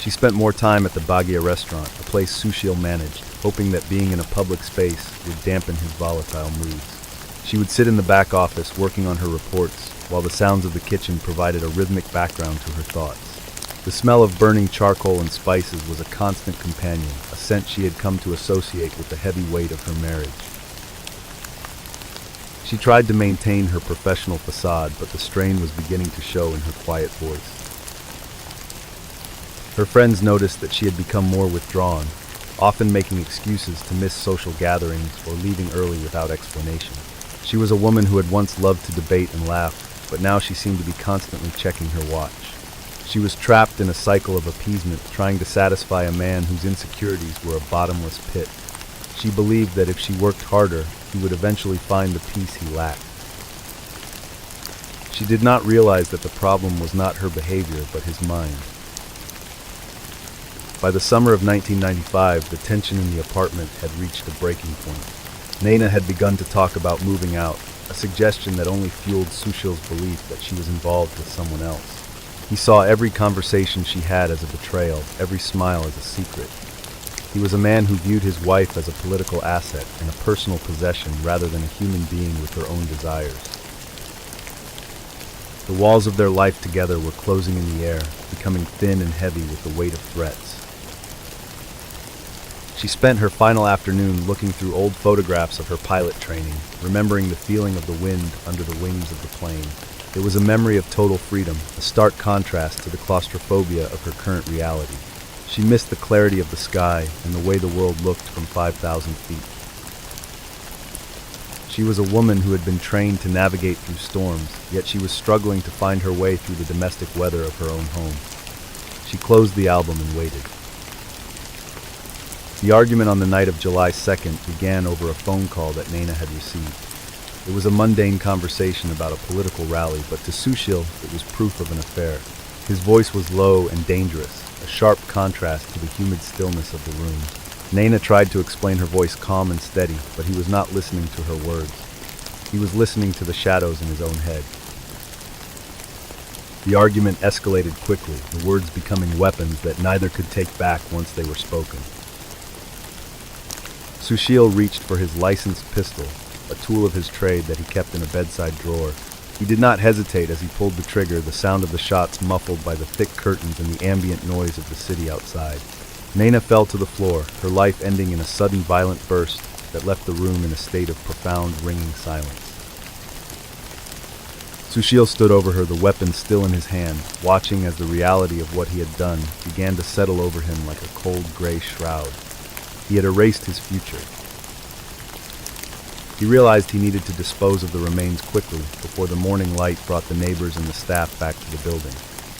[SPEAKER 1] She spent more time at the Bhagia restaurant, a place Sushil managed, hoping that being in a public space would dampen his volatile moods. She would sit in the back office working on her reports, while the sounds of the kitchen provided a rhythmic background to her thoughts. The smell of burning charcoal and spices was a constant companion, a scent she had come to associate with the heavy weight of her marriage. She tried to maintain her professional facade, but the strain was beginning to show in her quiet voice. Her friends noticed that she had become more withdrawn, often making excuses to miss social gatherings or leaving early without explanation. She was a woman who had once loved to debate and laugh, but now she seemed to be constantly checking her watch. She was trapped in a cycle of appeasement, trying to satisfy a man whose insecurities were a bottomless pit. She believed that if she worked harder, he would eventually find the peace he lacked. She did not realize that the problem was not her behavior, but his mind. By the summer of 1995, the tension in the apartment had reached a breaking point. Naina had begun to talk about moving out, a suggestion that only fueled Sushil's belief that she was involved with someone else. He saw every conversation she had as a betrayal, every smile as a secret. He was a man who viewed his wife as a political asset and a personal possession rather than a human being with her own desires. The walls of their life together were closing in the air, becoming thin and heavy with the weight of threats. She spent her final afternoon looking through old photographs of her pilot training, remembering the feeling of the wind under the wings of the plane. It was a memory of total freedom, a stark contrast to the claustrophobia of her current reality. She missed the clarity of the sky and the way the world looked from 5,000 feet. She was a woman who had been trained to navigate through storms, yet she was struggling to find her way through the domestic weather of her own home. She closed the album and waited. The argument on the night of July 2nd began over a phone call that Naina had received. It was a mundane conversation about a political rally, but to Sushil, it was proof of an affair. His voice was low and dangerous, a sharp contrast to the humid stillness of the room. Naina tried to explain her voice calm and steady, but he was not listening to her words. He was listening to the shadows in his own head. The argument escalated quickly, the words becoming weapons that neither could take back once they were spoken. Sushil reached for his licensed pistol, a tool of his trade that he kept in a bedside drawer. He did not hesitate as he pulled the trigger, the sound of the shots muffled by the thick curtains and the ambient noise of the city outside. Naina fell to the floor, her life ending in a sudden violent burst that left the room in a state of profound, ringing silence. Sushil stood over her, the weapon still in his hand, watching as the reality of what he had done began to settle over him like a cold gray shroud. He had erased his future. He realized he needed to dispose of the remains quickly before the morning light brought the neighbors and the staff back to the building.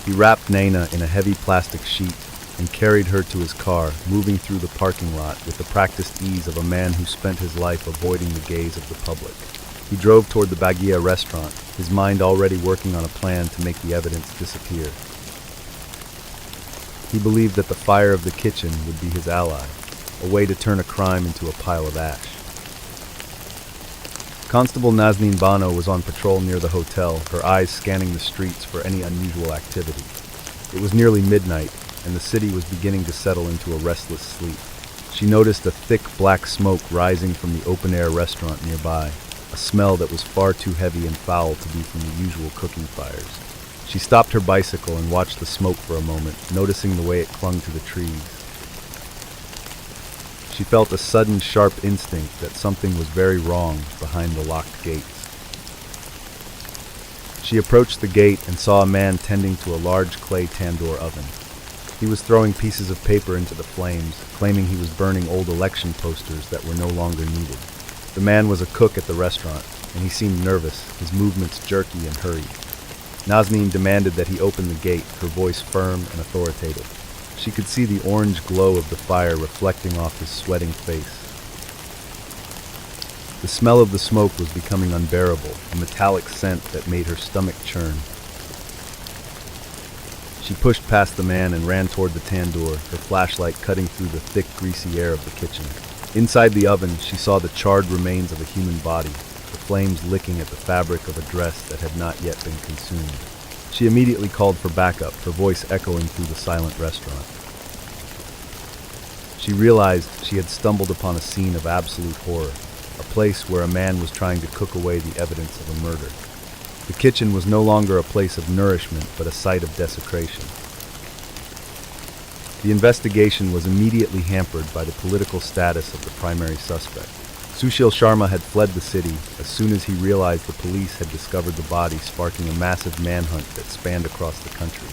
[SPEAKER 1] He wrapped Naina in a heavy plastic sheet and carried her to his car, moving through the parking lot with the practiced ease of a man who spent his life avoiding the gaze of the public. He drove toward the Baguia restaurant, his mind already working on a plan to make the evidence disappear. He believed that the fire of the kitchen would be his ally, a way to turn a crime into a pile of ash. Constable Nazneen Bano was on patrol near the hotel, her eyes scanning the streets for any unusual activity. It was nearly midnight, and the city was beginning to settle into a restless sleep. She noticed a thick black smoke rising from the open-air restaurant nearby, a smell that was far too heavy and foul to be from the usual cooking fires. She stopped her bicycle and watched the smoke for a moment, noticing the way it clung to the trees. She felt a sudden, sharp instinct that something was very wrong behind the locked gates. She approached the gate and saw a man tending to a large clay tandoor oven. He was throwing pieces of paper into the flames, claiming he was burning old election posters that were no longer needed. The man was a cook at the restaurant, and he seemed nervous, his movements jerky and hurried. Nazneen demanded that he open the gate, her voice firm and authoritative. She could see the orange glow of the fire reflecting off his sweating face. The smell of the smoke was becoming unbearable, a metallic scent that made her stomach churn. She pushed past the man and ran toward the tandoor, her flashlight cutting through the thick, greasy air of the kitchen. Inside the oven, she saw the charred remains of a human body, the flames licking at the fabric of a dress that had not yet been consumed. She immediately called for backup, her voice echoing through the silent restaurant. She realized she had stumbled upon a scene of absolute horror, a place where a man was trying to cook away the evidence of a murder. The kitchen was no longer a place of nourishment, but a site of desecration. The investigation was immediately hampered by the political status of the primary suspect. Sushil Sharma had fled the city as soon as he realized the police had discovered the body, sparking a massive manhunt that spanned across the country.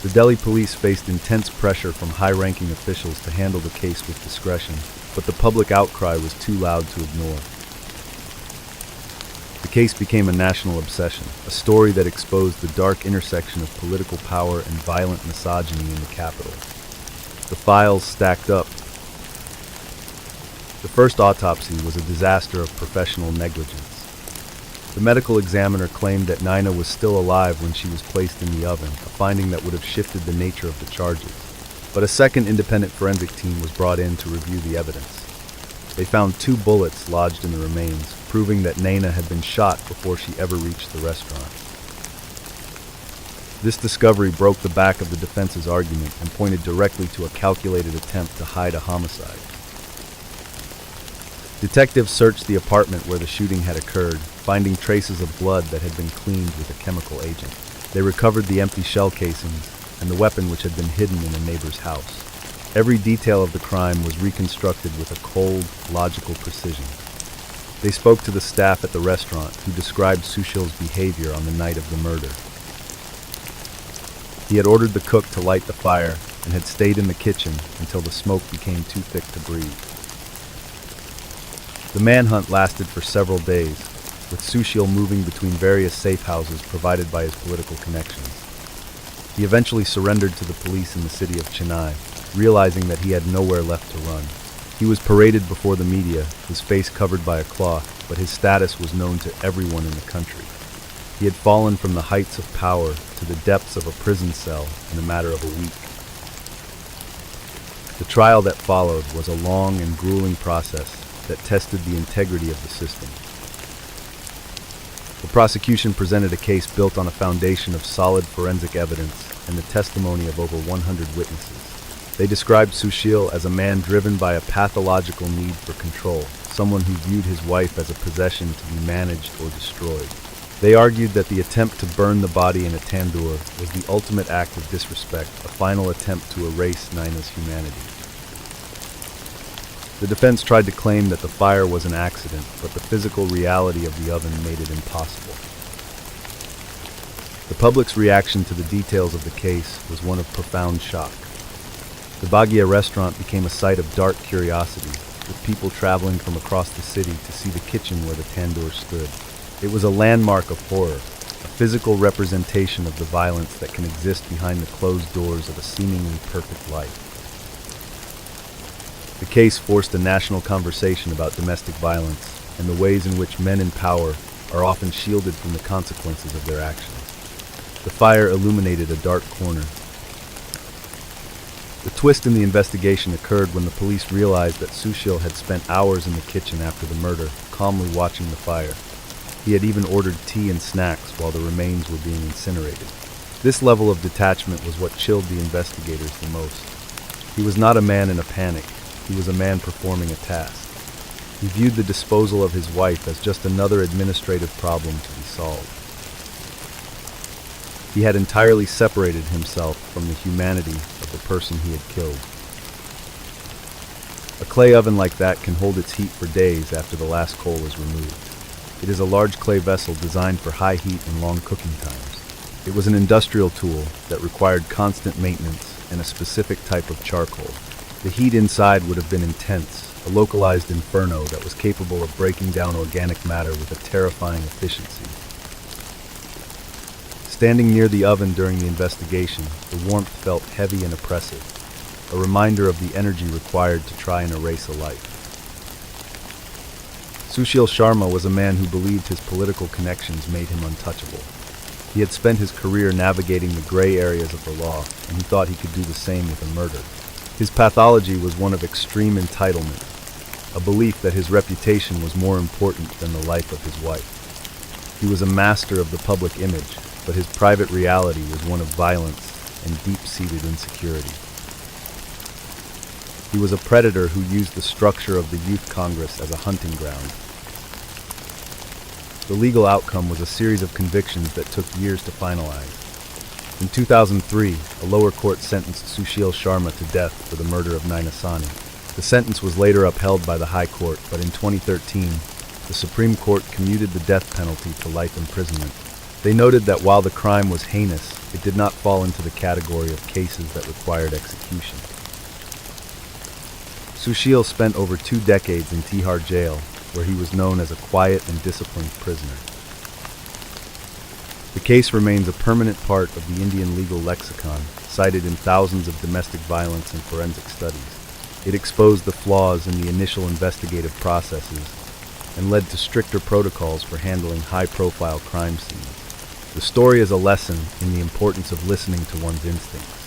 [SPEAKER 1] The Delhi police faced intense pressure from high-ranking officials to handle the case with discretion, but the public outcry was too loud to ignore. The case became a national obsession, a story that exposed the dark intersection of political power and violent misogyny in the capital. The files stacked up. The first autopsy was a disaster of professional negligence. The medical examiner claimed that Naina was still alive when she was placed in the oven, a finding that would have shifted the nature of the charges. But a second independent forensic team was brought in to review the evidence. They found 2 bullets lodged in the remains, proving that Naina had been shot before she ever reached the restaurant. This discovery broke the back of the defense's argument and pointed directly to a calculated attempt to hide a homicide. Detectives searched the apartment where the shooting had occurred, finding traces of blood that had been cleaned with a chemical agent. They recovered the empty shell casings and the weapon which had been hidden in a neighbor's house. Every detail of the crime was reconstructed with a cold, logical precision. They spoke to the staff at the restaurant, who described Sushil's behavior on the night of the murder. He had ordered the cook to light the fire and had stayed in the kitchen until the smoke became too thick to breathe. The manhunt lasted for several days, with Sushil moving between various safe houses provided by his political connections. He eventually surrendered to the police in the city of Chennai, realizing that he had nowhere left to run. He was paraded before the media, his face covered by a cloth, but his status was known to everyone in the country. He had fallen from the heights of power to the depths of a prison cell in a matter of a week. The trial that followed was a long and grueling process that tested the integrity of the system. The prosecution presented a case built on a foundation of solid forensic evidence and the testimony of over 100 witnesses. They described Sushil as a man driven by a pathological need for control, someone who viewed his wife as a possession to be managed or destroyed. They argued that the attempt to burn the body in a tandoor was the ultimate act of disrespect, a final attempt to erase Naina's humanity. The defense tried to claim that the fire was an accident, but the physical reality of the oven made it impossible. The public's reaction to the details of the case was one of profound shock. The Baggia restaurant became a site of dark curiosity, with people traveling from across the city to see the kitchen where the tandoor stood. It was a landmark of horror, a physical representation of the violence that can exist behind the closed doors of a seemingly perfect life. The case forced a national conversation about domestic violence and the ways in which men in power are often shielded from the consequences of their actions. The fire illuminated a dark corner. The twist in the investigation occurred when the police realized that Sushil had spent hours in the kitchen after the murder, calmly watching the fire. He had even ordered tea and snacks while the remains were being incinerated. This level of detachment was what chilled the investigators the most. He was not a man in a panic. He was a man performing a task. He viewed the disposal of his wife as just another administrative problem to be solved. He had entirely separated himself from the humanity of the person he had killed. A clay oven like that can hold its heat for days after the last coal is removed. It is a large clay vessel designed for high heat and long cooking times. It was an industrial tool that required constant maintenance and a specific type of charcoal. The heat inside would have been intense, a localized inferno that was capable of breaking down organic matter with a terrifying efficiency. Standing near the oven during the investigation, the warmth felt heavy and oppressive, a reminder of the energy required to try and erase a life. Sushil Sharma was a man who believed his political connections made him untouchable. He had spent his career navigating the gray areas of the law, and he thought he could do the same with a murder. His pathology was one of extreme entitlement, a belief that his reputation was more important than the life of his wife. He was a master of the public image, but his private reality was one of violence and deep-seated insecurity. He was a predator who used the structure of the Youth Congress as a hunting ground. The legal outcome was a series of convictions that took years to finalize. In 2003, a lower court sentenced Sushil Sharma to death for the murder of Naina. The sentence was later upheld by the High Court, but in 2013, the Supreme Court commuted the death penalty to life imprisonment. They noted that while the crime was heinous, it did not fall into the category of cases that required execution. Sushil spent over 2 decades in Tihar jail, where he was known as a quiet and disciplined prisoner. The case remains a permanent part of the Indian legal lexicon, cited in thousands of domestic violence and forensic studies. It exposed the flaws in the initial investigative processes and led to stricter protocols for handling high-profile crime scenes. The story is a lesson in the importance of listening to one's instincts.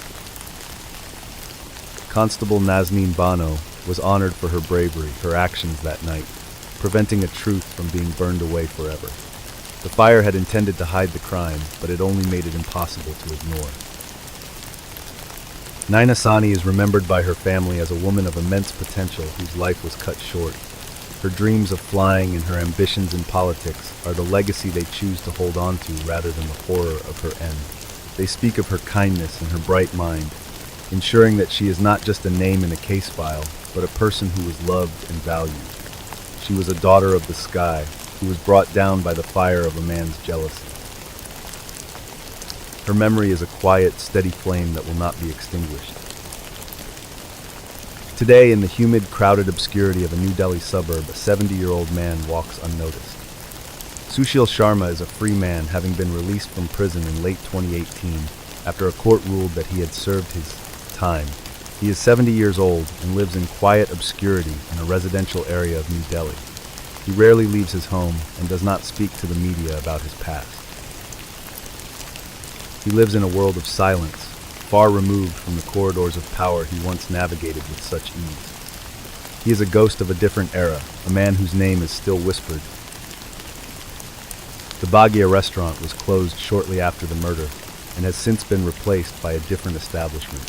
[SPEAKER 1] Constable Nazneen Bano was honored for her bravery, her actions that night, preventing a truth from being burned away forever. The fire had intended to hide the crime, but it only made it impossible to ignore. Naina Sahni is remembered by her family as a woman of immense potential whose life was cut short. Her dreams of flying and her ambitions in politics are the legacy they choose to hold on to rather than the horror of her end. They speak of her kindness and her bright mind, ensuring that she is not just a name in a case file, but a person who was loved and valued. She was a daughter of the sky, who was brought down by the fire of a man's jealousy. Her memory is a quiet, steady flame that will not be extinguished. Today, in the humid, crowded obscurity of a New Delhi suburb, a 70-year-old man walks unnoticed. Sushil Sharma is a free man, having been released from prison in late 2018 after a court ruled that he had served his time. He is 70 years old and lives in quiet obscurity in a residential area of New Delhi. He rarely leaves his home and does not speak to the media about his past. He lives in a world of silence, far removed from the corridors of power he once navigated with such ease. He is a ghost of a different era, a man whose name is still whispered. The Baggia restaurant was closed shortly after the murder and has since been replaced by a different establishment.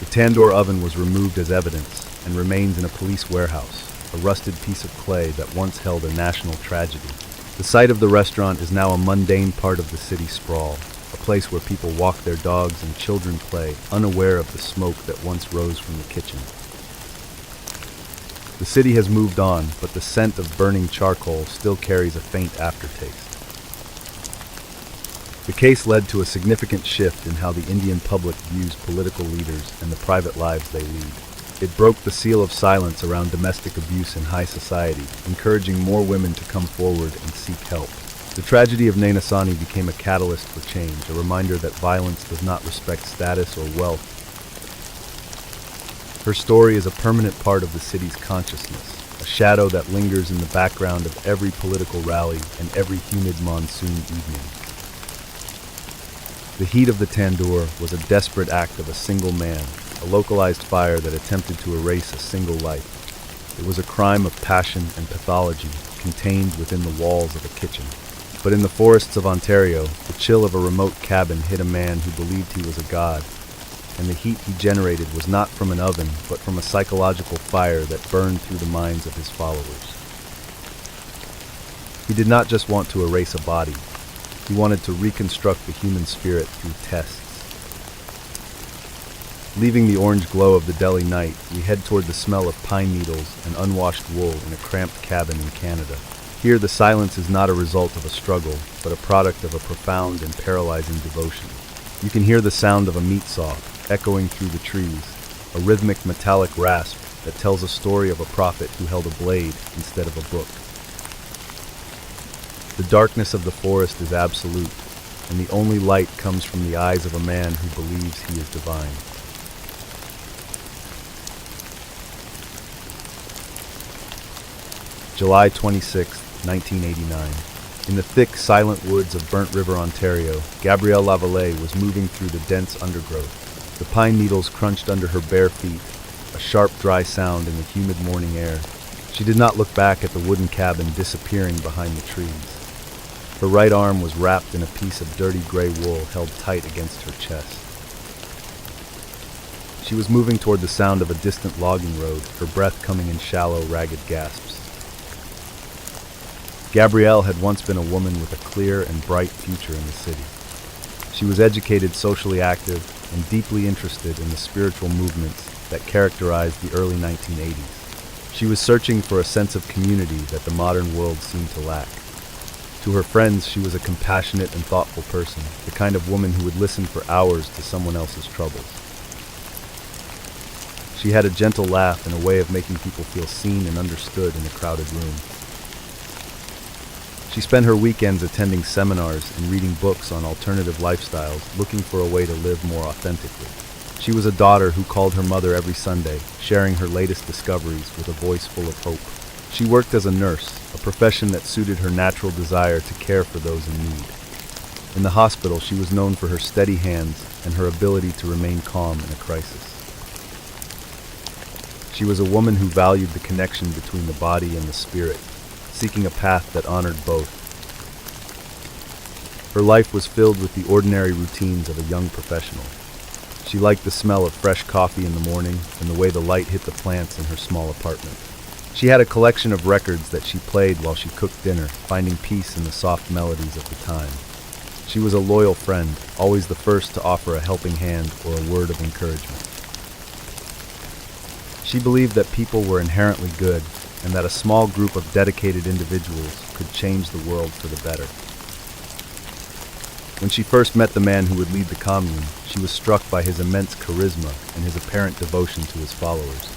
[SPEAKER 1] The Tandoor oven was removed as evidence and remains in a police warehouse, a rusted piece of clay that once held a national tragedy. The site of the restaurant is now a mundane part of the city sprawl, a place where people walk their dogs and children play, unaware of the smoke that once rose from the kitchen. The city has moved on, but the scent of burning charcoal still carries a faint aftertaste. The case led to a significant shift in how the Indian public views political leaders and the private lives they lead. It broke the seal of silence around domestic abuse in high society, encouraging more women to come forward and seek help. The tragedy of Naina Sahni became a catalyst for change, a reminder that violence does not respect status or wealth. Her story is a permanent part of the city's consciousness, a shadow that lingers in the background of every political rally and every humid monsoon evening. The heat of the Tandoor was a desperate act of a single man, a localized fire that attempted to erase a single life. It was a crime of passion and pathology, contained within the walls of a kitchen. But in the forests of Ontario, the chill of a remote cabin hit a man who believed he was a god, and the heat he generated was not from an oven, but from a psychological fire that burned through the minds of his followers. He did not just want to erase a body. He wanted to reconstruct the human spirit through tests. Leaving the orange glow of the Delhi night, we head toward the smell of pine needles and unwashed wool in a cramped cabin in Canada. Here, the silence is not a result of a struggle, but a product of a profound and paralyzing devotion. You can hear the sound of a meat saw echoing through the trees, a rhythmic metallic rasp that tells a story of a prophet who held a blade instead of a book. The darkness of the forest is absolute, and the only light comes from the eyes of a man who believes he is divine. July 26, 1989. In the thick, silent woods of Burnt River, Ontario, Gabrielle Lavallee was moving through the dense undergrowth. The pine needles crunched under her bare feet, a sharp, dry sound in the humid morning air. She did not look back at the wooden cabin disappearing behind the trees. Her right arm was wrapped in a piece of dirty gray wool held tight against her chest. She was moving toward the sound of a distant logging road, her breath coming in shallow, ragged gasps. Gabrielle had once been a woman with a clear and bright future in the city. She was educated, socially active, and deeply interested in the spiritual movements that characterized the early 1980s. She was searching for a sense of community that the modern world seemed to lack. To her friends, she was a compassionate and thoughtful person, the kind of woman who would listen for hours to someone else's troubles. She had a gentle laugh and a way of making people feel seen and understood in a crowded room. She spent her weekends attending seminars and reading books on alternative lifestyles, looking for a way to live more authentically. She was a daughter who called her mother every Sunday, sharing her latest discoveries with a voice full of hope. She worked as a nurse, a profession that suited her natural desire to care for those in need. In the hospital, she was known for her steady hands and her ability to remain calm in a crisis. She was a woman who valued the connection between the body and the spirit, seeking a path that honored both. Her life was filled with the ordinary routines of a young professional. She liked the smell of fresh coffee in the morning and the way the light hit the plants in her small apartment. She had a collection of records that she played while she cooked dinner, finding peace in the soft melodies of the time. She was a loyal friend, always the first to offer a helping hand or a word of encouragement. She believed that people were inherently good and that a small group of dedicated individuals could change the world for the better. When she first met the man who would lead the commune, she was struck by his immense charisma and his apparent devotion to his followers.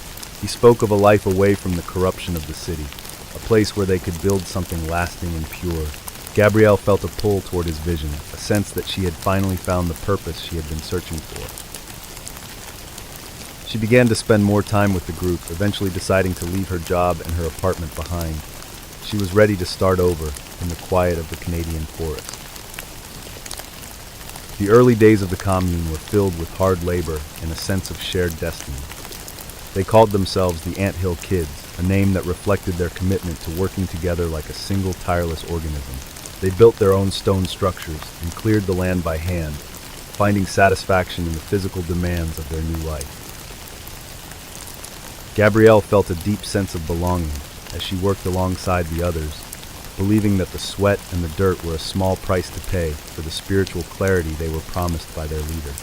[SPEAKER 1] He spoke of a life away from the corruption of the city, a place where they could build something lasting and pure. Gabrielle felt a pull toward his vision, a sense that she had finally found the purpose she had been searching for. She began to spend more time with the group, eventually deciding to leave her job and her apartment behind. She was ready to start over in the quiet of the Canadian forest. The early days of the commune were filled with hard labor and a sense of shared destiny. They called themselves the Anthill Kids, a name that reflected their commitment to working together like a single tireless organism. They built their own stone structures and cleared the land by hand, finding satisfaction in the physical demands of their new life. Gabrielle felt a deep sense of belonging as she worked alongside the others, believing that the sweat and the dirt were a small price to pay for the spiritual clarity they were promised by their leader.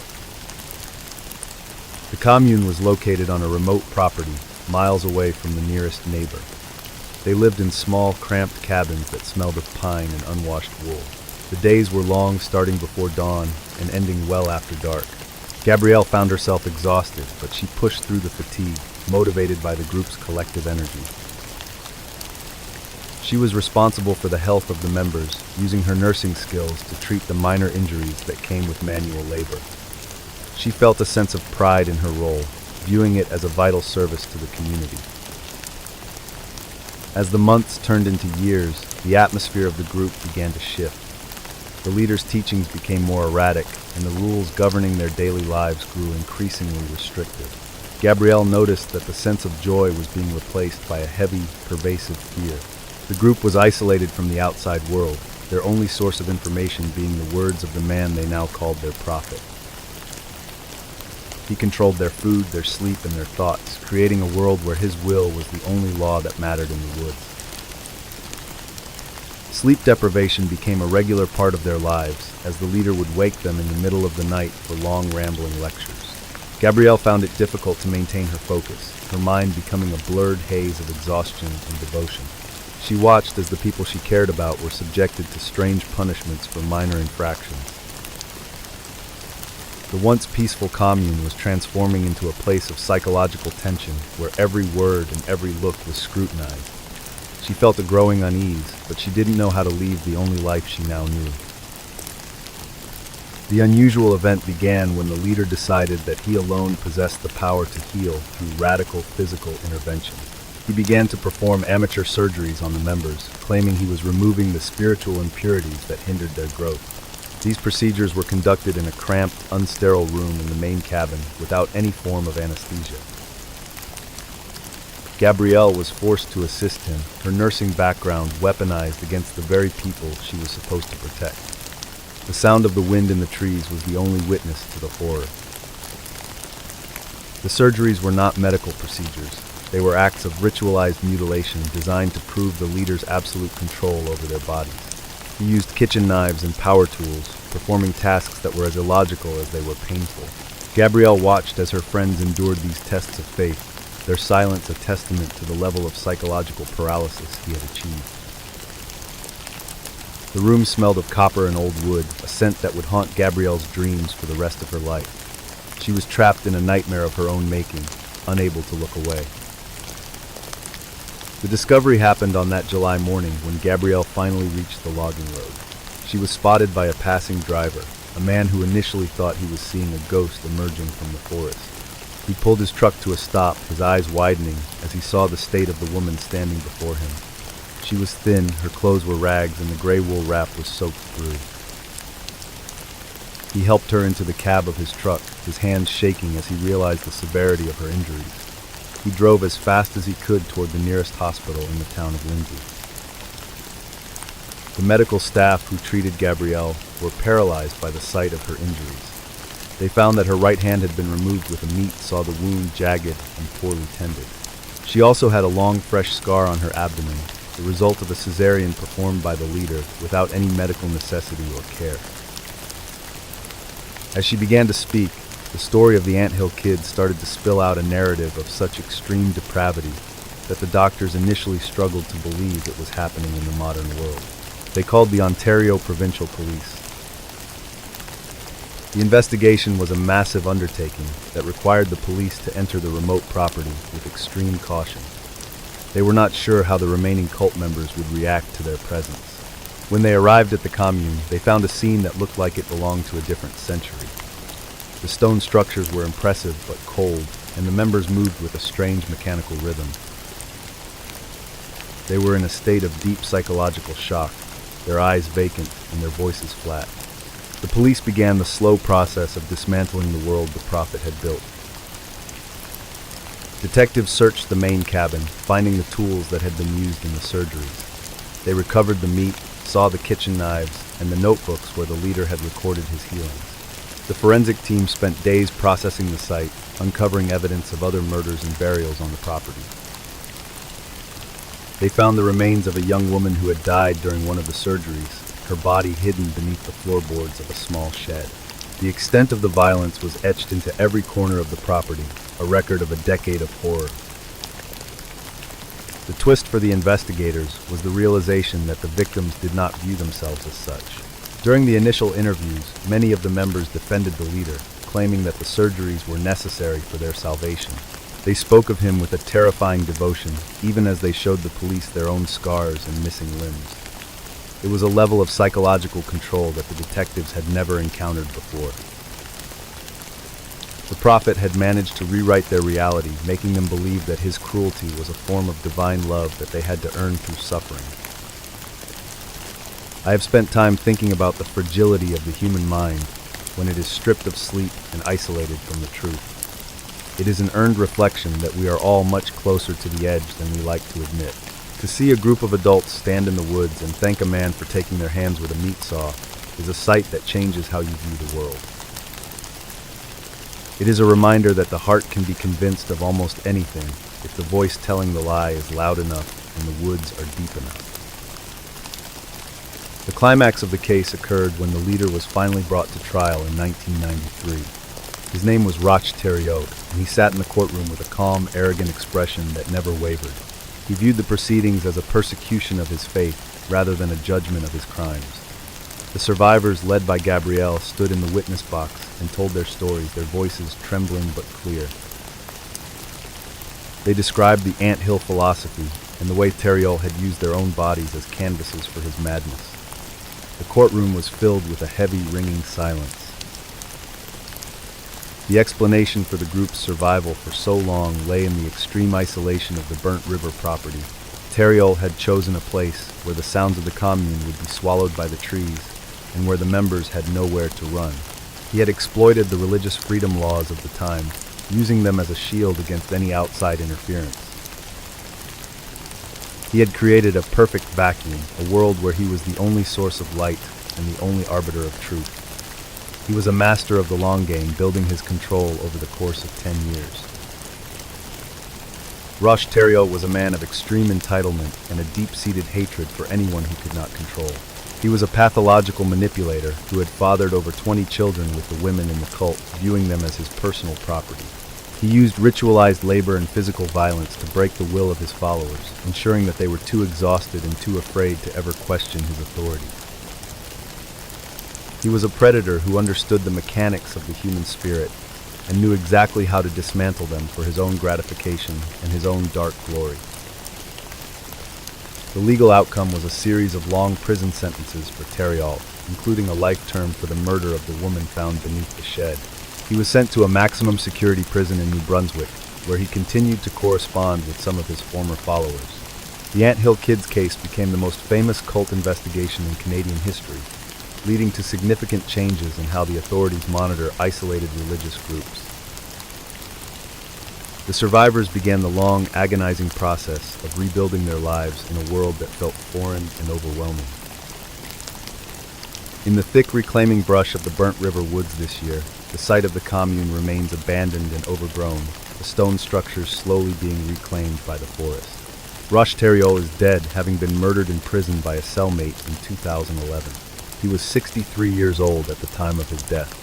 [SPEAKER 1] The commune was located on a remote property, miles away from the nearest neighbor. They lived in small, cramped cabins that smelled of pine and unwashed wool. The days were long, starting before dawn and ending well after dark. Gabrielle found herself exhausted, but she pushed through the fatigue, motivated by the group's collective energy. She was responsible for the health of the members, using her nursing skills to treat the minor injuries that came with manual labor. She felt a sense of pride in her role, viewing it as a vital service to the community. As the months turned into years, the atmosphere of the group began to shift. The leaders' teachings became more erratic, and the rules governing their daily lives grew increasingly restrictive. Gabrielle noticed that the sense of joy was being replaced by a heavy, pervasive fear. The group was isolated from the outside world, their only source of information being the words of the man they now called their prophet. He controlled their food, their sleep, and their thoughts, creating a world where his will was the only law that mattered in the woods. Sleep deprivation became a regular part of their lives, as the leader would wake them in the middle of the night for long, rambling lectures. Gabrielle found it difficult to maintain her focus, her mind becoming a blurred haze of exhaustion and devotion. She watched as the people she cared about were subjected to strange punishments for minor infractions. The once peaceful commune was transforming into a place of psychological tension where every word and every look was scrutinized. She felt a growing unease, but she didn't know how to leave the only life she now knew. The unusual event began when the leader decided that he alone possessed the power to heal through radical physical intervention. He began to perform amateur surgeries on the members, claiming he was removing the spiritual impurities that hindered their growth. These procedures were conducted in a cramped, unsterile room in the main cabin without any form of anesthesia. Gabrielle was forced to assist him, her nursing background weaponized against the very people she was supposed to protect. The sound of the wind in the trees was the only witness to the horror. The surgeries were not medical procedures. They were acts of ritualized mutilation designed to prove the leader's absolute control over their bodies. He used kitchen knives and power tools, performing tasks that were as illogical as they were painful. Gabrielle watched as her friends endured these tests of faith, their silence a testament to the level of psychological paralysis he had achieved. The room smelled of copper and old wood, a scent that would haunt Gabrielle's dreams for the rest of her life. She was trapped in a nightmare of her own making, unable to look away. The discovery happened on that July morning when Gabrielle finally reached the logging road. She was spotted by a passing driver, a man who initially thought he was seeing a ghost emerging from the forest. He pulled his truck to a stop, his eyes widening as he saw the state of the woman standing before him. She was thin, her clothes were rags, and the gray wool wrap was soaked through. He helped her into the cab of his truck, his hands shaking as he realized the severity of her injuries. He drove as fast as he could toward the nearest hospital in the town of Lindsay. The medical staff who treated Gabrielle were paralyzed by the sight of her injuries. They found that her right hand had been removed with a meat, saw the wound jagged and poorly tended. She also had a long, fresh scar on her abdomen, the result of a cesarean performed by the leader without any medical necessity or care. As she began to speak, the story of the Anthill Kid started to spill out a narrative of such extreme depravity that the doctors initially struggled to believe it was happening in the modern world. They called the Ontario Provincial Police. The investigation was a massive undertaking that required the police to enter the remote property with extreme caution. They were not sure how the remaining cult members would react to their presence. When they arrived at the commune, they found a scene that looked like it belonged to a different century. The stone structures were impressive but cold, and the members moved with a strange mechanical rhythm. They were in a state of deep psychological shock, their eyes vacant and their voices flat. The police began the slow process of dismantling the world the prophet had built. Detectives searched the main cabin, finding the tools that had been used in the surgeries. They recovered the meat, saw the kitchen knives, and the notebooks where the leader had recorded his healings. The forensic team spent days processing the site, uncovering evidence of other murders and burials on the property. They found the remains of a young woman who had died during one of the surgeries, her body hidden beneath the floorboards of a small shed. The extent of the violence was etched into every corner of the property, a record of a decade of horror. The twist for the investigators was the realization that the victims did not view themselves as such. During the initial interviews, many of the members defended the leader, claiming that the surgeries were necessary for their salvation. They spoke of him with a terrifying devotion, even as they showed the police their own scars and missing limbs. It was a level of psychological control that the detectives had never encountered before. The prophet had managed to rewrite their reality, making them believe that his cruelty was a form of divine love that they had to earn through suffering. I have spent time thinking about the fragility of the human mind when it is stripped of sleep and isolated from the truth. It is an earned reflection that we are all much closer to the edge than we like to admit. To see a group of adults stand in the woods and thank a man for taking their hands with a meat saw is a sight that changes how you view the world. It is a reminder that the heart can be convinced of almost anything if the voice telling the lie is loud enough and the woods are deep enough. The climax of the case occurred when the leader was finally brought to trial in 1993. His name was Rostel, and he sat in the courtroom with a calm, arrogant expression that never wavered. He viewed the proceedings as a persecution of his faith rather than a judgment of his crimes. The survivors, led by Gabrielle, stood in the witness box and told their stories, their voices trembling but clear. They described the anthill philosophy and the way Theriot had used their own bodies as canvases for his madness. The courtroom was filled with a heavy, ringing silence. The explanation for the group's survival for so long lay in the extreme isolation of the burnt river property. Theriot had chosen a place where the sounds of the commune would be swallowed by the trees and where the members had nowhere to run. He had exploited the religious freedom laws of the time, using them as a shield against any outside interference. He had created a perfect vacuum, a world where he was the only source of light and the only arbiter of truth. He was a master of the long game, building his control over the course of 10 years. Rostel was a man of extreme entitlement and a deep-seated hatred for anyone he could not control. He was a pathological manipulator who had fathered over 20 children with the women in the cult, viewing them as his personal property. He used ritualized labor and physical violence to break the will of his followers, ensuring that they were too exhausted and too afraid to ever question his authority. He was a predator who understood the mechanics of the human spirit and knew exactly how to dismantle them for his own gratification and his own dark glory. The legal outcome was a series of long prison sentences for Terial, including a life term for the murder of the woman found beneath the shed. He was sent to a maximum security prison in New Brunswick, where he continued to correspond with some of his former followers. The Ant Hill Kids case became the most famous cult investigation in Canadian history, leading to significant changes in how the authorities monitor isolated religious groups. The survivors began the long, agonizing process of rebuilding their lives in a world that felt foreign and overwhelming. In the thick reclaiming brush of the Burnt River woods this year, the site of the commune remains abandoned and overgrown, the stone structures slowly being reclaimed by the forest. Rostel is dead, having been murdered in prison by a cellmate in 2011. He was 63 years old at the time of his death.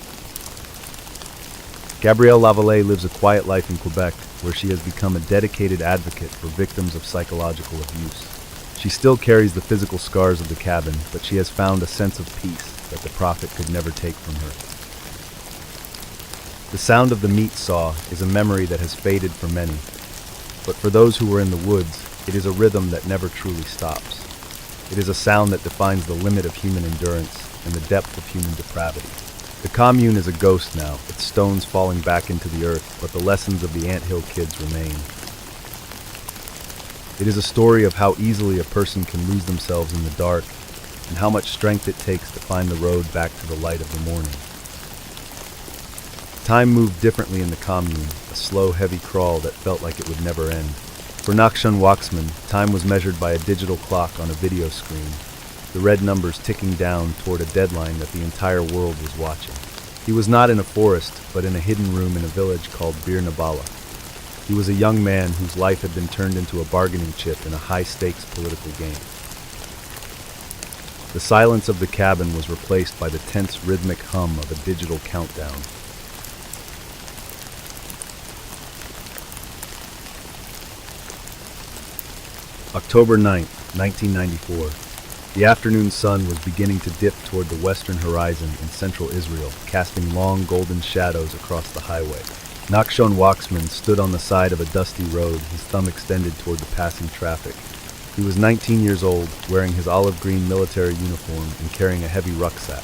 [SPEAKER 1] Gabrielle Lavallee lives a quiet life in Quebec, where she has become a dedicated advocate for victims of psychological abuse. She still carries the physical scars of the cabin, but she has found a sense of peace that the prophet could never take from her. The sound of the meat saw is a memory that has faded for many, but for those who were in the woods, it is a rhythm that never truly stops. It is a sound that defines the limit of human endurance and the depth of human depravity. The commune is a ghost now, its stones falling back into the earth, but the lessons of the Ant Hill Kids remain. It is a story of how easily a person can lose themselves in the dark, and how much strength it takes to find the road back to the light of the morning. Time moved differently in the commune, a slow, heavy crawl that felt like it would never end. For Nachshon Wachsman, time was measured by a digital clock on a video screen, the red numbers ticking down toward a deadline that the entire world was watching. He was not in a forest, but in a hidden room in a village called Bir Nabala. He was a young man whose life had been turned into a bargaining chip in a high-stakes political game. The silence of the cabin was replaced by the tense rhythmic hum of a digital countdown. October 9th, 1994. The afternoon sun was beginning to dip toward the western horizon in central Israel, casting long golden shadows across the highway. Nachshon Wachsman stood on the side of a dusty road, his thumb extended toward the passing traffic. He was 19 years old, wearing his olive-green military uniform and carrying a heavy rucksack.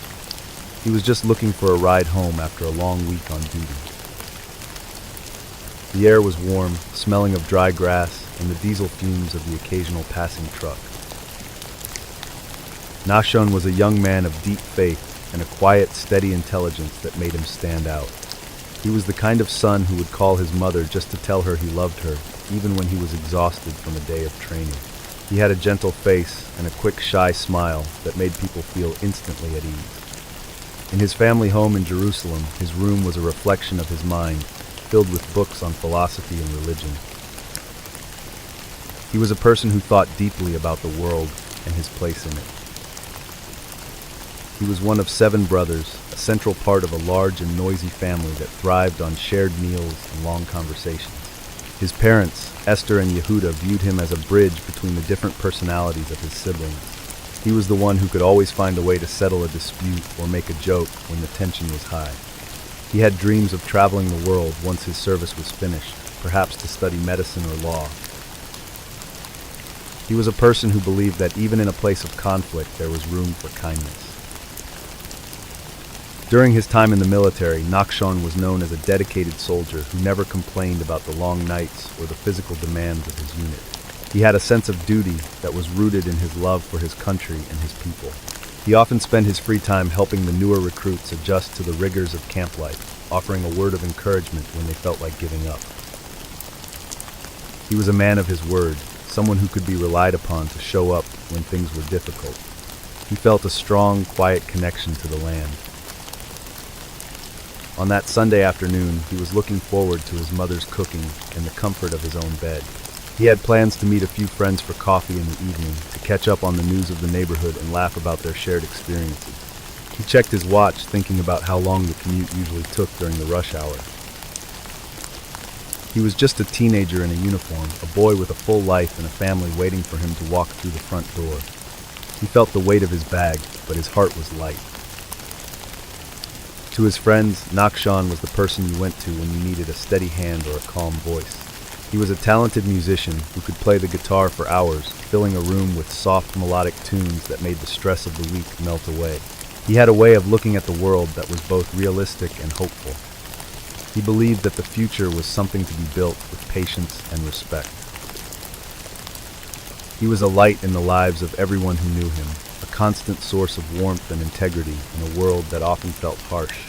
[SPEAKER 1] He was just looking for a ride home after a long week on duty. The air was warm, smelling of dry grass and the diesel fumes of the occasional passing truck. Nachshon was a young man of deep faith and a quiet, steady intelligence that made him stand out. He was the kind of son who would call his mother just to tell her he loved her, even when he was exhausted from a day of training. He had a gentle face and a quick, shy smile that made people feel instantly at ease. In his family home in Jerusalem, his room was a reflection of his mind, filled with books on philosophy and religion. He was a person who thought deeply about the world and his place in it. He was one of 7 brothers, a central part of a large and noisy family that thrived on shared meals and long conversations. His parents, Esther and Yehuda, viewed him as a bridge between the different personalities of his siblings. He was the one who could always find a way to settle a dispute or make a joke when the tension was high. He had dreams of traveling the world once his service was finished, perhaps to study medicine or law. He was a person who believed that even in a place of conflict, there was room for kindness. During his time in the military, Nachshon was known as a dedicated soldier who never complained about the long nights or the physical demands of his unit. He had a sense of duty that was rooted in his love for his country and his people. He often spent his free time helping the newer recruits adjust to the rigors of camp life, offering a word of encouragement when they felt like giving up. He was a man of his word, someone who could be relied upon to show up when things were difficult. He felt a strong, quiet connection to the land. On that Sunday afternoon, he was looking forward to his mother's cooking and the comfort of his own bed. He had plans to meet a few friends for coffee in the evening, to catch up on the news of the neighborhood and laugh about their shared experiences. He checked his watch, thinking about how long the commute usually took during the rush hour. He was just a teenager in a uniform, a boy with a full life and a family waiting for him to walk through the front door. He felt the weight of his bag, but his heart was light. To his friends, Nachshon was the person you went to when you needed a steady hand or a calm voice. He was a talented musician who could play the guitar for hours, filling a room with soft melodic tunes that made the stress of the week melt away. He had a way of looking at the world that was both realistic and hopeful. He believed that the future was something to be built with patience and respect. He was a light in the lives of everyone who knew him, a constant source of warmth and integrity in a world that often felt harsh.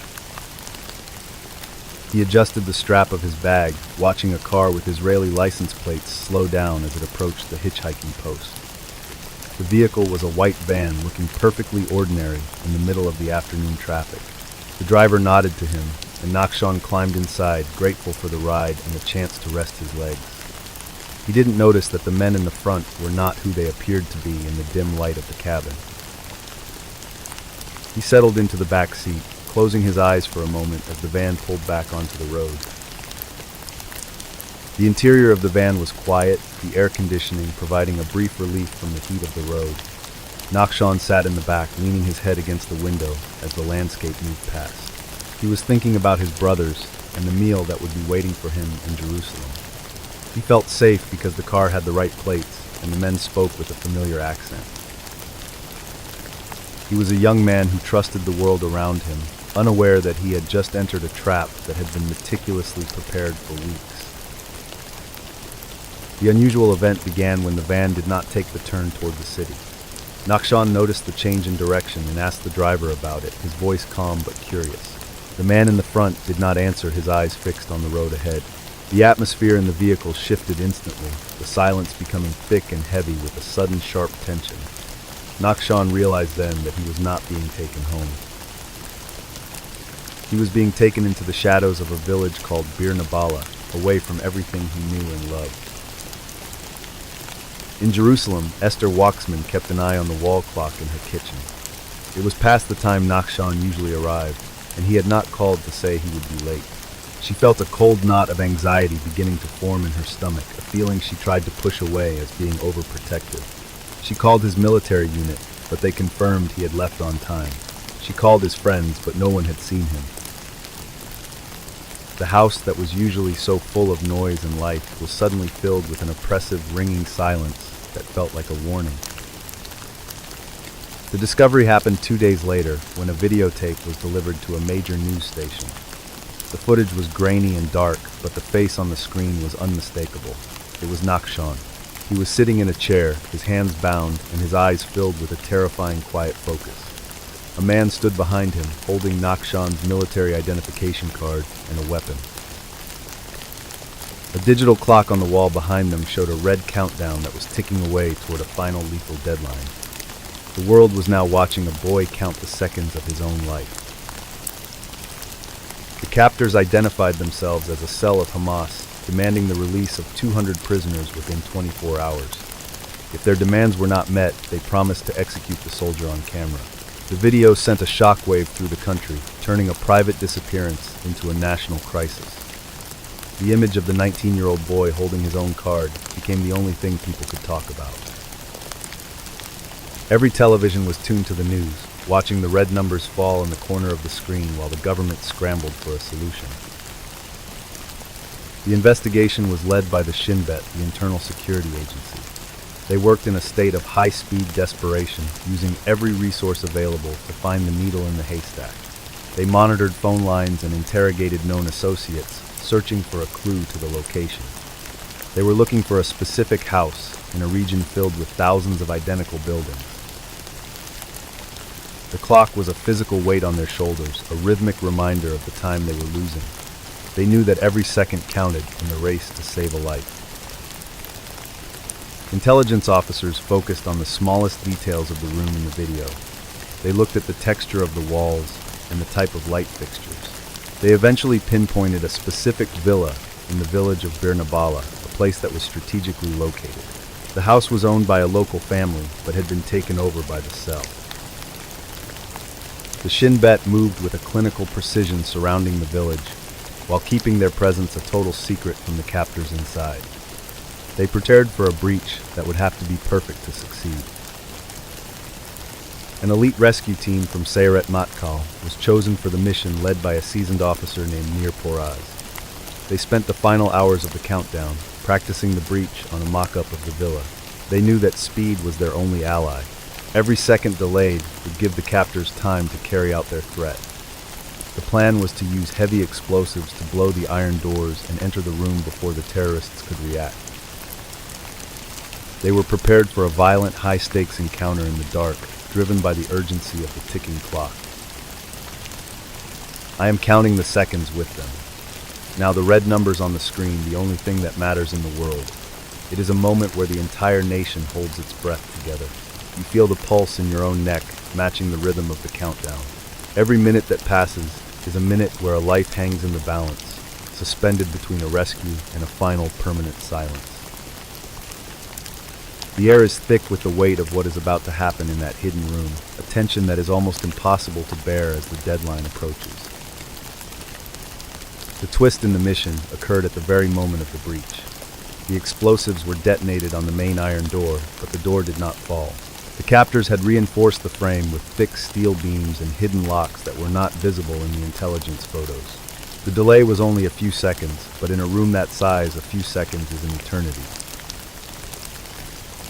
[SPEAKER 1] He adjusted the strap of his bag, watching a car with Israeli license plates slow down as it approached the hitchhiking post. The vehicle was a white van looking perfectly ordinary in the middle of the afternoon traffic. The driver nodded to him, and Nachshon climbed inside, grateful for the ride and the chance to rest his legs. He didn't notice that the men in the front were not who they appeared to be in the dim light of the cabin. He settled into the back seat, closing his eyes for a moment as the van pulled back onto the road. The interior of the van was quiet, the air conditioning providing a brief relief from the heat of the road. Nachshon sat in the back, leaning his head against the window as the landscape moved past. He was thinking about his brothers and the meal that would be waiting for him in Jerusalem. He felt safe because the car had the right plates and the men spoke with a familiar accent. He was a young man who trusted the world around him, unaware that he had just entered a trap that had been meticulously prepared for weeks. The unusual event began when the van did not take the turn toward the city. Nachshon noticed the change in direction and asked the driver about it, his voice calm but curious. The man in the front did not answer, his eyes fixed on the road ahead. The atmosphere in the vehicle shifted instantly, the silence becoming thick and heavy with a sudden sharp tension. Nachshon realized then that he was not being taken home. He was being taken into the shadows of a village called Bir Nabala, away from everything he knew and loved. In Jerusalem, Esther Wachsman kept an eye on the wall clock in her kitchen. It was past the time Nachshon usually arrived, and he had not called to say he would be late. She felt a cold knot of anxiety beginning to form in her stomach, a feeling she tried to push away as being overprotective. She called his military unit, but they confirmed he had left on time. She called his friends, but no one had seen him. The house that was usually so full of noise and life was suddenly filled with an oppressive, ringing silence that felt like a warning. The discovery happened 2 days later when a videotape was delivered to a major news station. The footage was grainy and dark, but the face on the screen was unmistakable. It was Nachshon. He was sitting in a chair, his hands bound, and his eyes filled with a terrifying quiet focus. A man stood behind him, holding Nachshon's military identification card and a weapon. A digital clock on the wall behind them showed a red countdown that was ticking away toward a final lethal deadline. The world was now watching a boy count the seconds of his own life. The captors identified themselves as a cell of Hamas, demanding the release of 200 prisoners within 24 hours. If their demands were not met, they promised to execute the soldier on camera. The video sent a shockwave through the country, turning a private disappearance into a national crisis. The image of the 19-year-old boy holding his own card became the only thing people could talk about. Every television was tuned to the news, watching the red numbers fall in the corner of the screen while the government scrambled for a solution. The investigation was led by the Shin Bet, the Internal Security Agency. They worked in a state of high-speed desperation, using every resource available to find the needle in the haystack. They monitored phone lines and interrogated known associates, searching for a clue to the location. They were looking for a specific house in a region filled with thousands of identical buildings. The clock was a physical weight on their shoulders, a rhythmic reminder of the time they were losing. They knew that every second counted in the race to save a life. Intelligence officers focused on the smallest details of the room in the video. They looked at the texture of the walls and the type of light fixtures. They eventually pinpointed a specific villa in the village of Bir Nabala, a place that was strategically located. The house was owned by a local family, but had been taken over by the cell. The Shin Bet moved with a clinical precision surrounding the village, while keeping their presence a total secret from the captors inside. They prepared for a breach that would have to be perfect to succeed. An elite rescue team from Sayeret Matkal was chosen for the mission, led by a seasoned officer named Nir Poraz. They spent the final hours of the countdown, practicing the breach on a mock-up of the villa. They knew that speed was their only ally. Every second delayed would give the captors time to carry out their threat. The plan was to use heavy explosives to blow the iron doors and enter the room before the terrorists could react. They were prepared for a violent, high-stakes encounter in the dark, driven by the urgency of the ticking clock. I am counting the seconds with them. Now the red numbers on the screen, the only thing that matters in the world. It is a moment where the entire nation holds its breath together. You feel the pulse in your own neck, matching the rhythm of the countdown. Every minute that passes is a minute where a life hangs in the balance, suspended between a rescue and a final permanent silence. The air is thick with the weight of what is about to happen in that hidden room, a tension that is almost impossible to bear as the deadline approaches. The twist in the mission occurred at the very moment of the breach. The explosives were detonated on the main iron door, but the door did not fall. The captors had reinforced the frame with thick steel beams and hidden locks that were not visible in the intelligence photos. The delay was only a few seconds, but in a room that size, a few seconds is an eternity.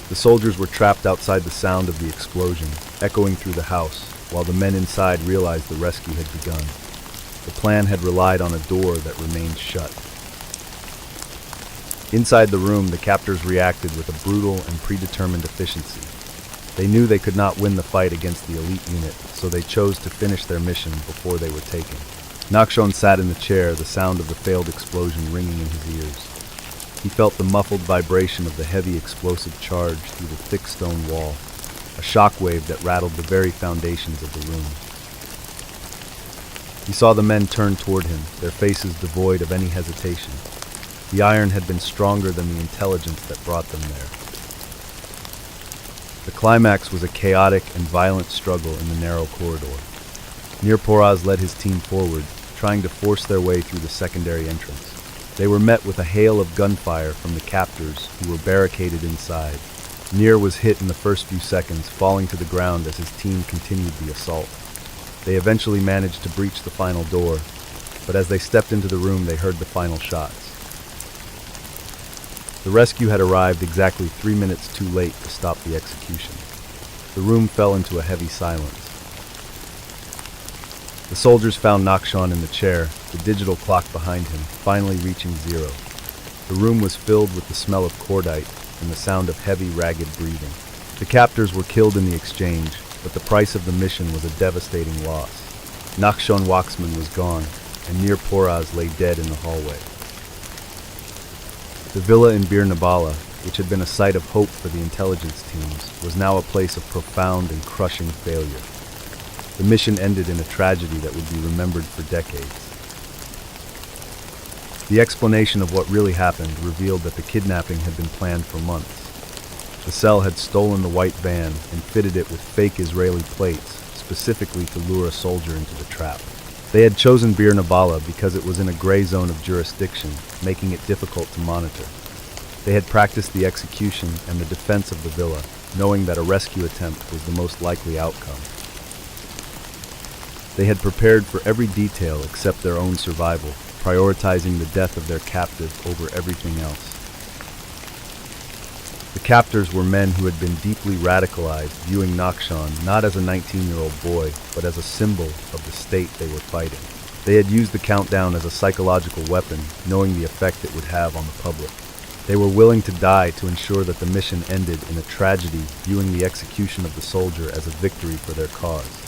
[SPEAKER 1] The soldiers were trapped outside the sound of the explosion, echoing through the house, while the men inside realized the rescue had begun. The plan had relied on a door that remained shut. Inside the room, the captors reacted with a brutal and predetermined efficiency. They knew they could not win the fight against the elite unit, so they chose to finish their mission before they were taken. Nachshon sat in the chair, the sound of the failed explosion ringing in his ears. He felt the muffled vibration of the heavy explosive charge through the thick stone wall, a shockwave that rattled the very foundations of the room. He saw the men turn toward him, their faces devoid of any hesitation. The iron had been stronger than the intelligence that brought them there. The climax was a chaotic and violent struggle in the narrow corridor. Nir Poraz led his team forward, trying to force their way through the secondary entrance. They were met with a hail of gunfire from the captors, who were barricaded inside. Nir was hit in the first few seconds, falling to the ground as his team continued the assault. They eventually managed to breach the final door, but as they stepped into the room, they heard the final shots. The rescue had arrived exactly 3 minutes too late to stop the execution. The room fell into a heavy silence. The soldiers found Nachshon in the chair, the digital clock behind him, finally reaching zero. The room was filled with the smell of cordite and the sound of heavy, ragged breathing. The captors were killed in the exchange, but the price of the mission was a devastating loss. Nachshon Wachsman was gone, and Nir Poraz lay dead in the hallway. The villa in Bir Nabala, which had been a site of hope for the intelligence teams, was now a place of profound and crushing failure. The mission ended in a tragedy that would be remembered for decades. The explanation of what really happened revealed that the kidnapping had been planned for months. The cell had stolen the white van and fitted it with fake Israeli plates, specifically to lure a soldier into the trap. They had chosen Bir Nabala because it was in a gray zone of jurisdiction, making it difficult to monitor. They had practiced the execution and the defense of the villa, knowing that a rescue attempt was the most likely outcome. They had prepared for every detail except their own survival, prioritizing the death of their captive over everything else. The captors were men who had been deeply radicalized, viewing Nachshon not as a 19-year-old boy, but as a symbol of the state they were fighting. They had used the countdown as a psychological weapon, knowing the effect it would have on the public. They were willing to die to ensure that the mission ended in a tragedy, viewing the execution of the soldier as a victory for their cause.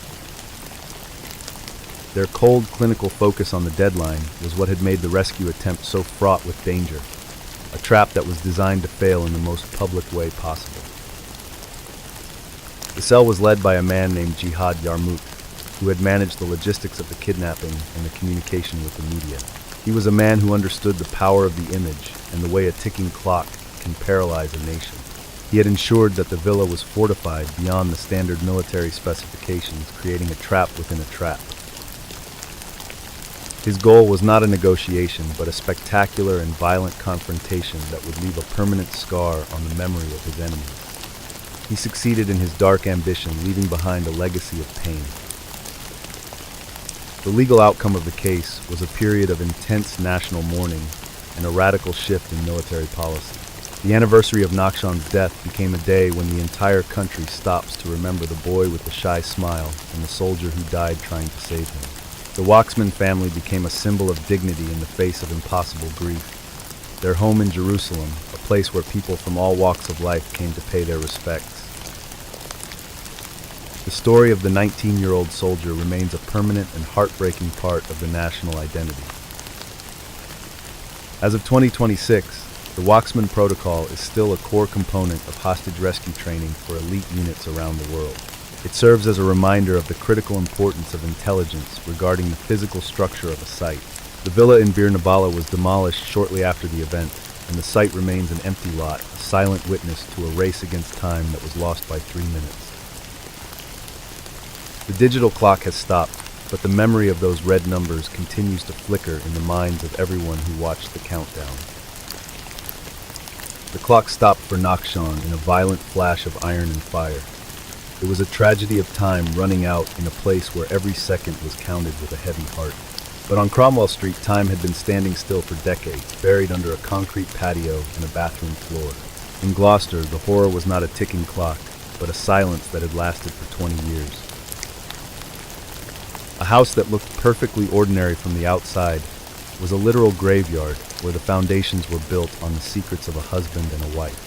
[SPEAKER 1] Their cold, clinical focus on the deadline was what had made the rescue attempt so fraught with danger, a trap that was designed to fail in the most public way possible. The cell was led by a man named Jihad Yarmouk, who had managed the logistics of the kidnapping and the communication with the media. He was a man who understood the power of the image and the way a ticking clock can paralyze a nation. He had ensured that the villa was fortified beyond the standard military specifications, creating a trap within a trap. His goal was not a negotiation, but a spectacular and violent confrontation that would leave a permanent scar on the memory of his enemies. He succeeded in his dark ambition, leaving behind a legacy of pain. The legal outcome of the case was a period of intense national mourning and a radical shift in military policy. The anniversary of Nachshon's death became a day when the entire country stops to remember the boy with the shy smile and the soldier who died trying to save him. The Wachsman family became a symbol of dignity in the face of impossible grief. Their home in Jerusalem, a place where people from all walks of life came to pay their respects. The story of the 19-year-old soldier remains a permanent and heartbreaking part of the national identity. As of 2026, the Wachsman Protocol is still a core component of hostage rescue training for elite units around the world. It serves as a reminder of the critical importance of intelligence regarding the physical structure of a site. The villa in Bir Nabala was demolished shortly after the event, and the site remains an empty lot, a silent witness to a race against time that was lost by 3 minutes. The digital clock has stopped, but the memory of those red numbers continues to flicker in the minds of everyone who watched the countdown. The clock stopped for Nachshon in a violent flash of iron and fire. It was a tragedy of time running out in a place where every second was counted with a heavy heart. But on Cromwell Street, time had been standing still for decades, buried under a concrete patio and a bathroom floor. In Gloucester, the horror was not a ticking clock, but a silence that had lasted for 20 years. A house that looked perfectly ordinary from the outside was a literal graveyard where the foundations were built on the secrets of a husband and a wife.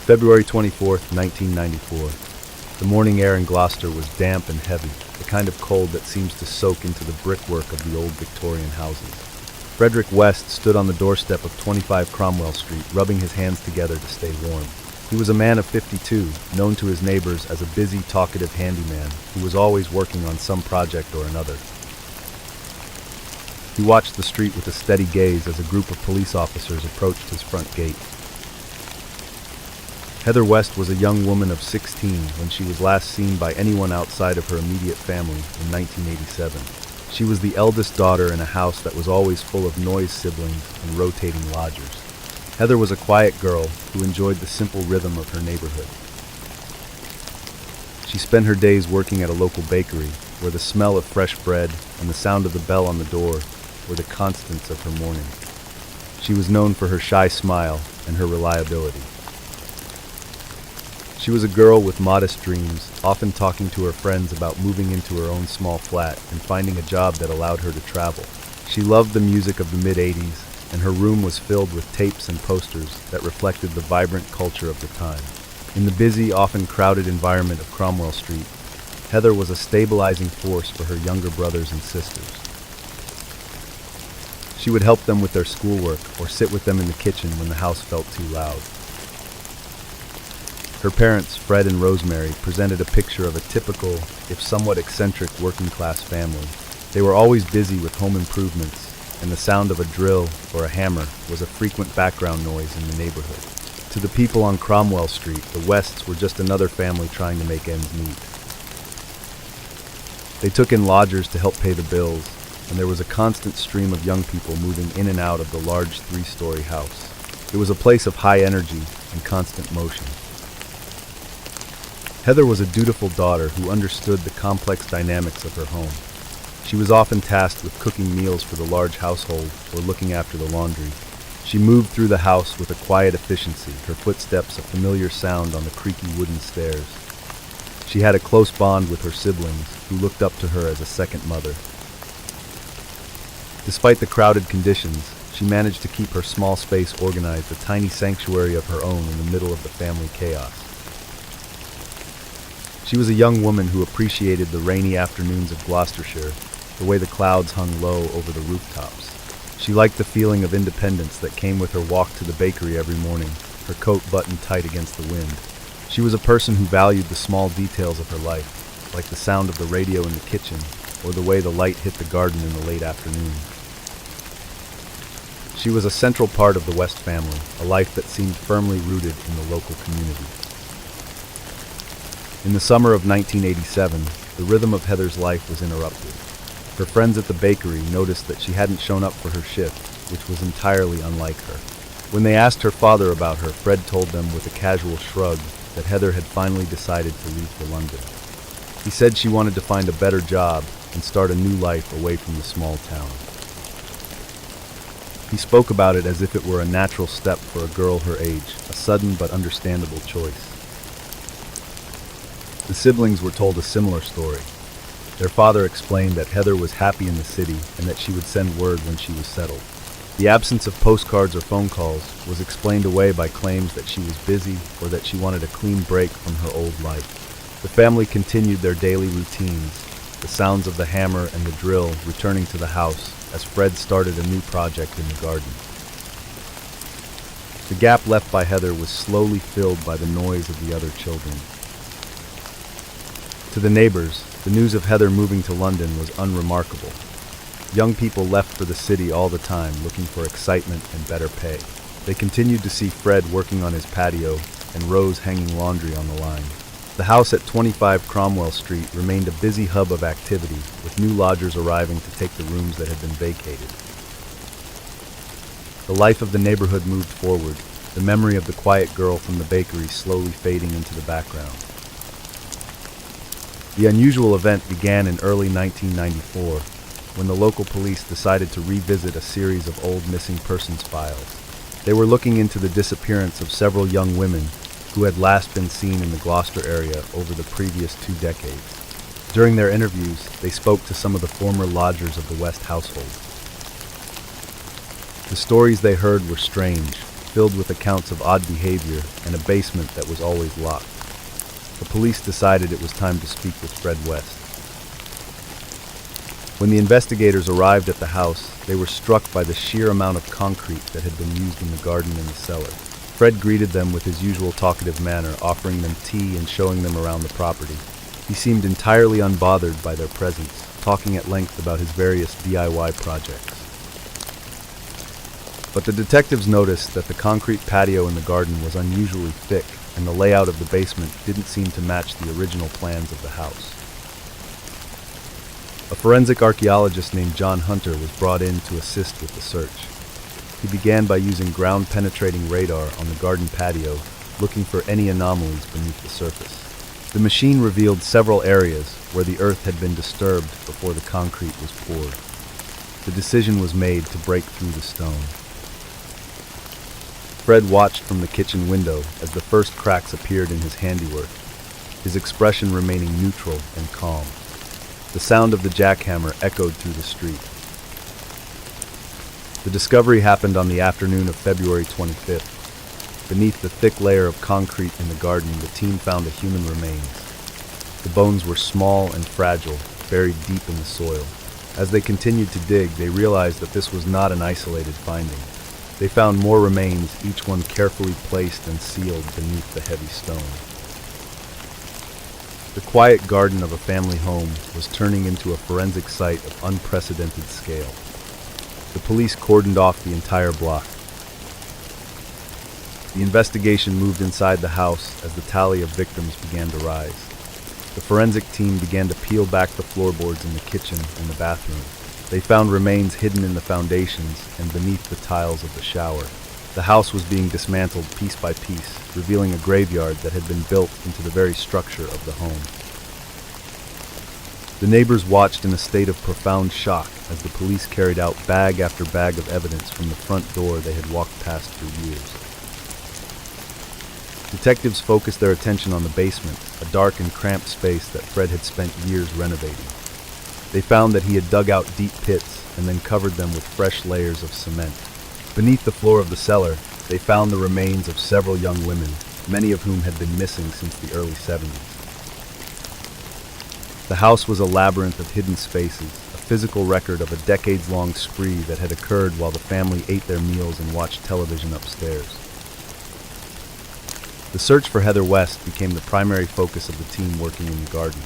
[SPEAKER 1] February 24th, 1994. The morning air in Gloucester was damp and heavy, the kind of cold that seems to soak into the brickwork of the old Victorian houses. Frederick West stood on the doorstep of 25 Cromwell Street, rubbing his hands together to stay warm. He was a man of 52, known to his neighbors as a busy, talkative handyman who was always working on some project or another. He watched the street with a steady gaze as a group of police officers approached his front gate. Heather West was a young woman of 16 when she was last seen by anyone outside of her immediate family in 1987. She was the eldest daughter in a house that was always full of noise siblings and rotating lodgers. Heather was a quiet girl who enjoyed the simple rhythm of her neighborhood. She spent her days working at a local bakery, where the smell of fresh bread and the sound of the bell on the door were the constants of her morning. She was known for her shy smile and her reliability. She was a girl with modest dreams, often talking to her friends about moving into her own small flat and finding a job that allowed her to travel. She loved the music of the mid-'80s, and her room was filled with tapes and posters that reflected the vibrant culture of the time. In the busy, often crowded environment of Cromwell Street, Heather was a stabilizing force for her younger brothers and sisters. She would help them with their schoolwork or sit with them in the kitchen when the house felt too loud. Her parents, Fred and Rosemary, presented a picture of a typical, if somewhat eccentric, working-class family. They were always busy with home improvements, and the sound of a drill or a hammer was a frequent background noise in the neighborhood. To the people on Cromwell Street, the Wests were just another family trying to make ends meet. They took in lodgers to help pay the bills, and there was a constant stream of young people moving in and out of the large 3-story house. It was a place of high energy and constant motion. Heather was a dutiful daughter who understood the complex dynamics of her home. She was often tasked with cooking meals for the large household or looking after the laundry. She moved through the house with a quiet efficiency, her footsteps a familiar sound on the creaky wooden stairs. She had a close bond with her siblings, who looked up to her as a second mother. Despite the crowded conditions, she managed to keep her small space organized, a tiny sanctuary of her own in the middle of the family chaos. She was a young woman who appreciated the rainy afternoons of Gloucestershire, the way the clouds hung low over the rooftops. She liked the feeling of independence that came with her walk to the bakery every morning, her coat buttoned tight against the wind. She was a person who valued the small details of her life, like the sound of the radio in the kitchen or the way the light hit the garden in the late afternoon. She was a central part of the West family, a life that seemed firmly rooted in the local community. In the summer of 1987, the rhythm of Heather's life was interrupted. Her friends at the bakery noticed that she hadn't shown up for her shift, which was entirely unlike her. When they asked her father about her, Fred told them with a casual shrug that Heather had finally decided to leave for London. He said she wanted to find a better job and start a new life away from the small town. He spoke about it as if it were a natural step for a girl her age, a sudden but understandable choice. The siblings were told a similar story. Their father explained that Heather was happy in the city and that she would send word when she was settled. The absence of postcards or phone calls was explained away by claims that she was busy or that she wanted a clean break from her old life. The family continued their daily routines, the sounds of the hammer and the drill returning to the house as Fred started a new project in the garden. The gap left by Heather was slowly filled by the noise of the other children. To the neighbors, the news of Heather moving to London was unremarkable. Young people left for the city all the time looking for excitement and better pay. They continued to see Fred working on his patio and Rose hanging laundry on the line. The house at 25 Cromwell Street remained a busy hub of activity, with new lodgers arriving to take the rooms that had been vacated. The life of the neighborhood moved forward, the memory of the quiet girl from the bakery slowly fading into the background. The unusual event began in early 1994, when the local police decided to revisit a series of old missing persons files. They were looking into the disappearance of several young women who had last been seen in the Gloucester area over the previous 2 decades. During their interviews, they spoke to some of the former lodgers of the West household. The stories they heard were strange, filled with accounts of odd behavior and a basement that was always locked. The police decided it was time to speak with Fred West. When the investigators arrived at the house, they were struck by the sheer amount of concrete that had been used in the garden and the cellar. Fred greeted them with his usual talkative manner, offering them tea and showing them around the property. He seemed entirely unbothered by their presence, talking at length about his various DIY projects. But the detectives noticed that the concrete patio in the garden was unusually thick, and the layout of the basement didn't seem to match the original plans of the house. A forensic archaeologist named John Hunter was brought in to assist with the search. He began by using ground-penetrating radar on the garden patio, looking for any anomalies beneath the surface. The machine revealed several areas where the earth had been disturbed before the concrete was poured. The decision was made to break through the stone. Fred watched from the kitchen window as the first cracks appeared in his handiwork, his expression remaining neutral and calm. The sound of the jackhammer echoed through the street. The discovery happened on the afternoon of February 25th. Beneath the thick layer of concrete in the garden, the team found a human remains. The bones were small and fragile, buried deep in the soil. As they continued to dig, they realized that this was not an isolated finding. They found more remains, each one carefully placed and sealed beneath the heavy stone. The quiet garden of a family home was turning into a forensic site of unprecedented scale. The police cordoned off the entire block. The investigation moved inside the house as the tally of victims began to rise. The forensic team began to peel back the floorboards in the kitchen and the bathroom. They found remains hidden in the foundations and beneath the tiles of the shower. The house was being dismantled piece by piece, revealing a graveyard that had been built into the very structure of the home. The neighbors watched in a state of profound shock as the police carried out bag after bag of evidence from the front door they had walked past for years. Detectives focused their attention on the basement, a dark and cramped space that Fred had spent years renovating. They found that he had dug out deep pits and then covered them with fresh layers of cement. Beneath the floor of the cellar, they found the remains of several young women, many of whom had been missing since the early 70s. The house was a labyrinth of hidden spaces, a physical record of a decades-long spree that had occurred while the family ate their meals and watched television upstairs. The search for Heather West became the primary focus of the team working in the garden.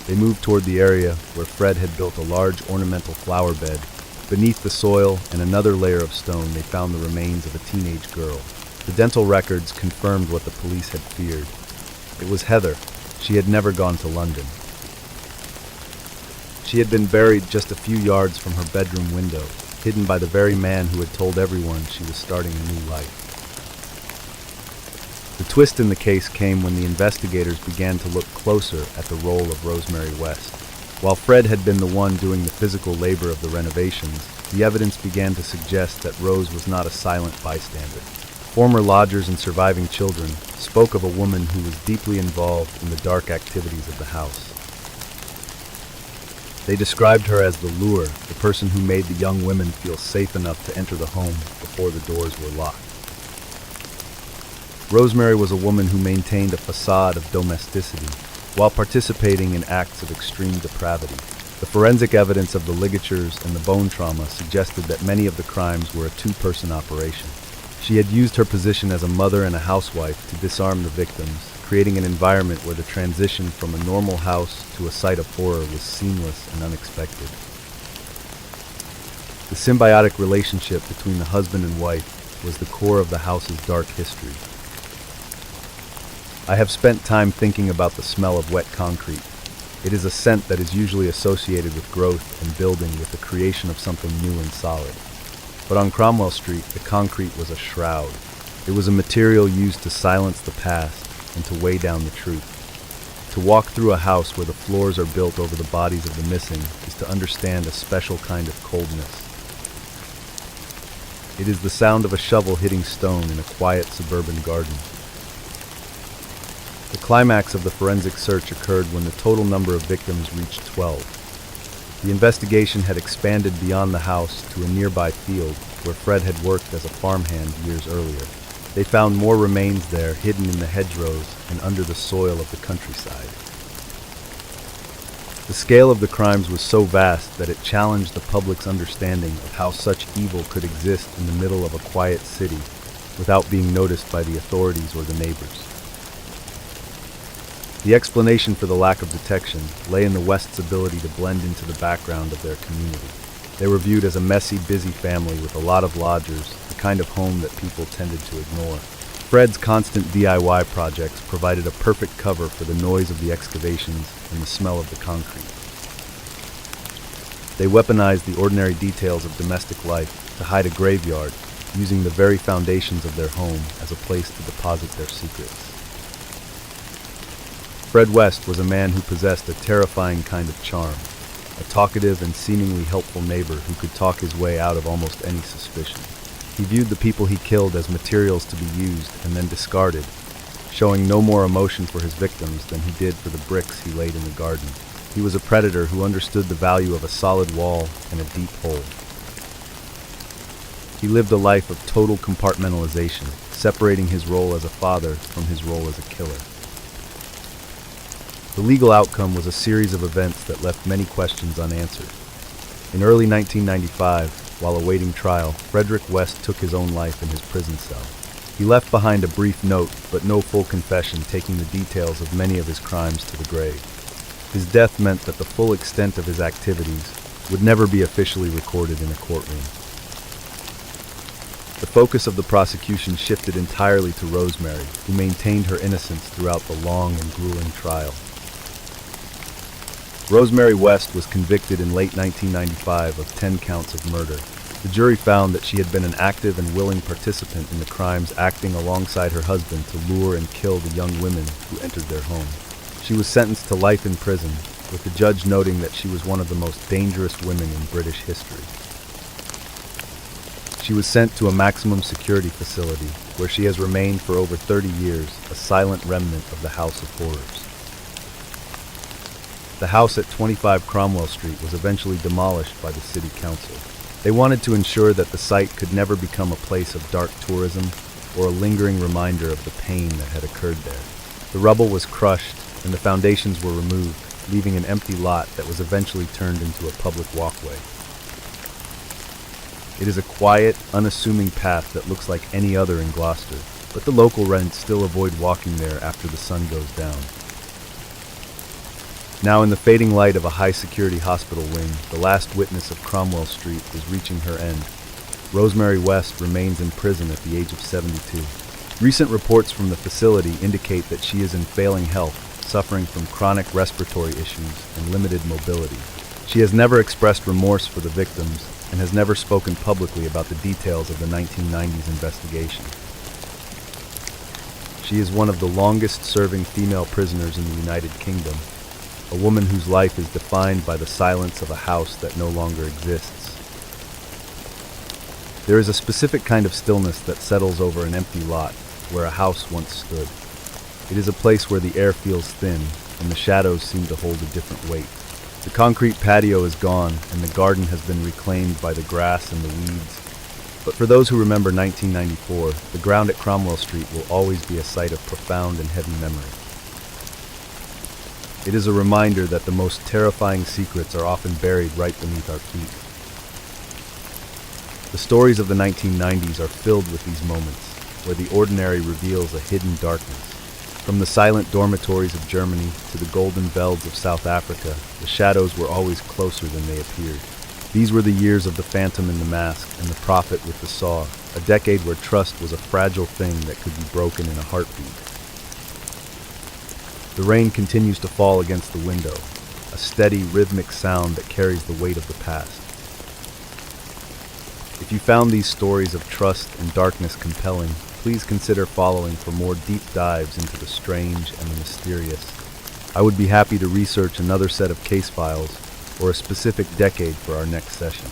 [SPEAKER 1] They moved toward the area where Fred had built a large ornamental flower bed. Beneath the soil and another layer of stone, they found the remains of a teenage girl. The dental records confirmed what the police had feared. It was Heather. She had never gone to London. She had been buried just a few yards from her bedroom window, hidden by the very man who had told everyone she was starting a new life. The twist in the case came when the investigators began to look closer at the role of Rosemary West. While Fred had been the one doing the physical labor of the renovations, the evidence began to suggest that Rose was not a silent bystander. Former lodgers and surviving children spoke of a woman who was deeply involved in the dark activities of the house. They described her as the lure, the person who made the young women feel safe enough to enter the home before the doors were locked. Rosemary was a woman who maintained a facade of domesticity while participating in acts of extreme depravity. The forensic evidence of the ligatures and the bone trauma suggested that many of the crimes were a two-person operation. She had used her position as a mother and a housewife to disarm the victims, creating an environment where the transition from a normal house to a site of horror was seamless and unexpected. The symbiotic relationship between the husband and wife was the core of the house's dark history. I have spent time thinking about the smell of wet concrete. It is a scent that is usually associated with growth and building, with the creation of something new and solid. But on Cromwell Street, the concrete was a shroud. It was a material used to silence the past and to weigh down the truth. To walk through a house where the floors are built over the bodies of the missing is to understand a special kind of coldness. It is the sound of a shovel hitting stone in a quiet suburban garden. The climax of the forensic search occurred when the total number of victims reached 12. The investigation had expanded beyond the house to a nearby field where Fred had worked as a farmhand years earlier. They found more remains there, hidden in the hedgerows and under the soil of the countryside. The scale of the crimes was so vast that it challenged the public's understanding of how such evil could exist in the middle of a quiet city without being noticed by the authorities or the neighbors. The explanation for the lack of detection lay in the West's ability to blend into the background of their community. They were viewed as a messy, busy family with a lot of lodgers, the kind of home that people tended to ignore. Fred's constant DIY projects provided a perfect cover for the noise of the excavations and the smell of the concrete. They weaponized the ordinary details of domestic life to hide a graveyard, using the very foundations of their home as a place to deposit their secrets. Fred West was a man who possessed a terrifying kind of charm, a talkative and seemingly helpful neighbor who could talk his way out of almost any suspicion. He viewed the people he killed as materials to be used and then discarded, showing no more emotion for his victims than he did for the bricks he laid in the garden. He was a predator who understood the value of a solid wall and a deep hole. He lived a life of total compartmentalization, separating his role as a father from his role as a killer. The legal outcome was a series of events that left many questions unanswered. In early 1995, while awaiting trial, Frederick West took his own life in his prison cell. He left behind a brief note, but no full confession, taking the details of many of his crimes to the grave. His death meant that the full extent of his activities would never be officially recorded in a courtroom. The focus of the prosecution shifted entirely to Rosemary, who maintained her innocence throughout the long and grueling trial. Rosemary West was convicted in late 1995 of 10 counts of murder. The jury found that she had been an active and willing participant in the crimes, acting alongside her husband to lure and kill the young women who entered their home. She was sentenced to life in prison, with the judge noting that she was one of the most dangerous women in British history. She was sent to a maximum security facility, where she has remained for over 30 years, a silent remnant of the House of Horrors. The house at 25 Cromwell Street was eventually demolished by the city council. They wanted to ensure that the site could never become a place of dark tourism or a lingering reminder of the pain that had occurred there. The rubble was crushed and the foundations were removed, leaving an empty lot that was eventually turned into a public walkway. It is a quiet, unassuming path that looks like any other in Gloucester, but the local residents still avoid walking there after the sun goes down. Now, in the fading light of a high-security hospital wing, the last witness of Cromwell Street is reaching her end. Rosemary West remains in prison at the age of 72. Recent reports from the facility indicate that she is in failing health, suffering from chronic respiratory issues and limited mobility. She has never expressed remorse for the victims and has never spoken publicly about the details of the 1990s investigation. She is one of the longest-serving female prisoners in the United Kingdom, a woman whose life is defined by the silence of a house that no longer exists. There is a specific kind of stillness that settles over an empty lot where a house once stood. It is a place where the air feels thin and the shadows seem to hold a different weight. The concrete patio is gone and the garden has been reclaimed by the grass and the weeds. But for those who remember 1994, the ground at Cromwell Street will always be a site of profound and heavy memory. It is a reminder that the most terrifying secrets are often buried right beneath our feet. The stories of the 1990s are filled with these moments, where the ordinary reveals a hidden darkness. From the silent dormitories of Germany to the golden Velds of South Africa, the shadows were always closer than they appeared. These were the years of the Phantom in the Mask and the Prophet with the Saw, a decade where trust was a fragile thing that could be broken in a heartbeat. The rain continues to fall against the window, a steady, rhythmic sound that carries the weight of the past. If you found these stories of trust and darkness compelling, please consider following for more deep dives into the strange and the mysterious. I would be happy to research another set of case files or a specific decade for our next session.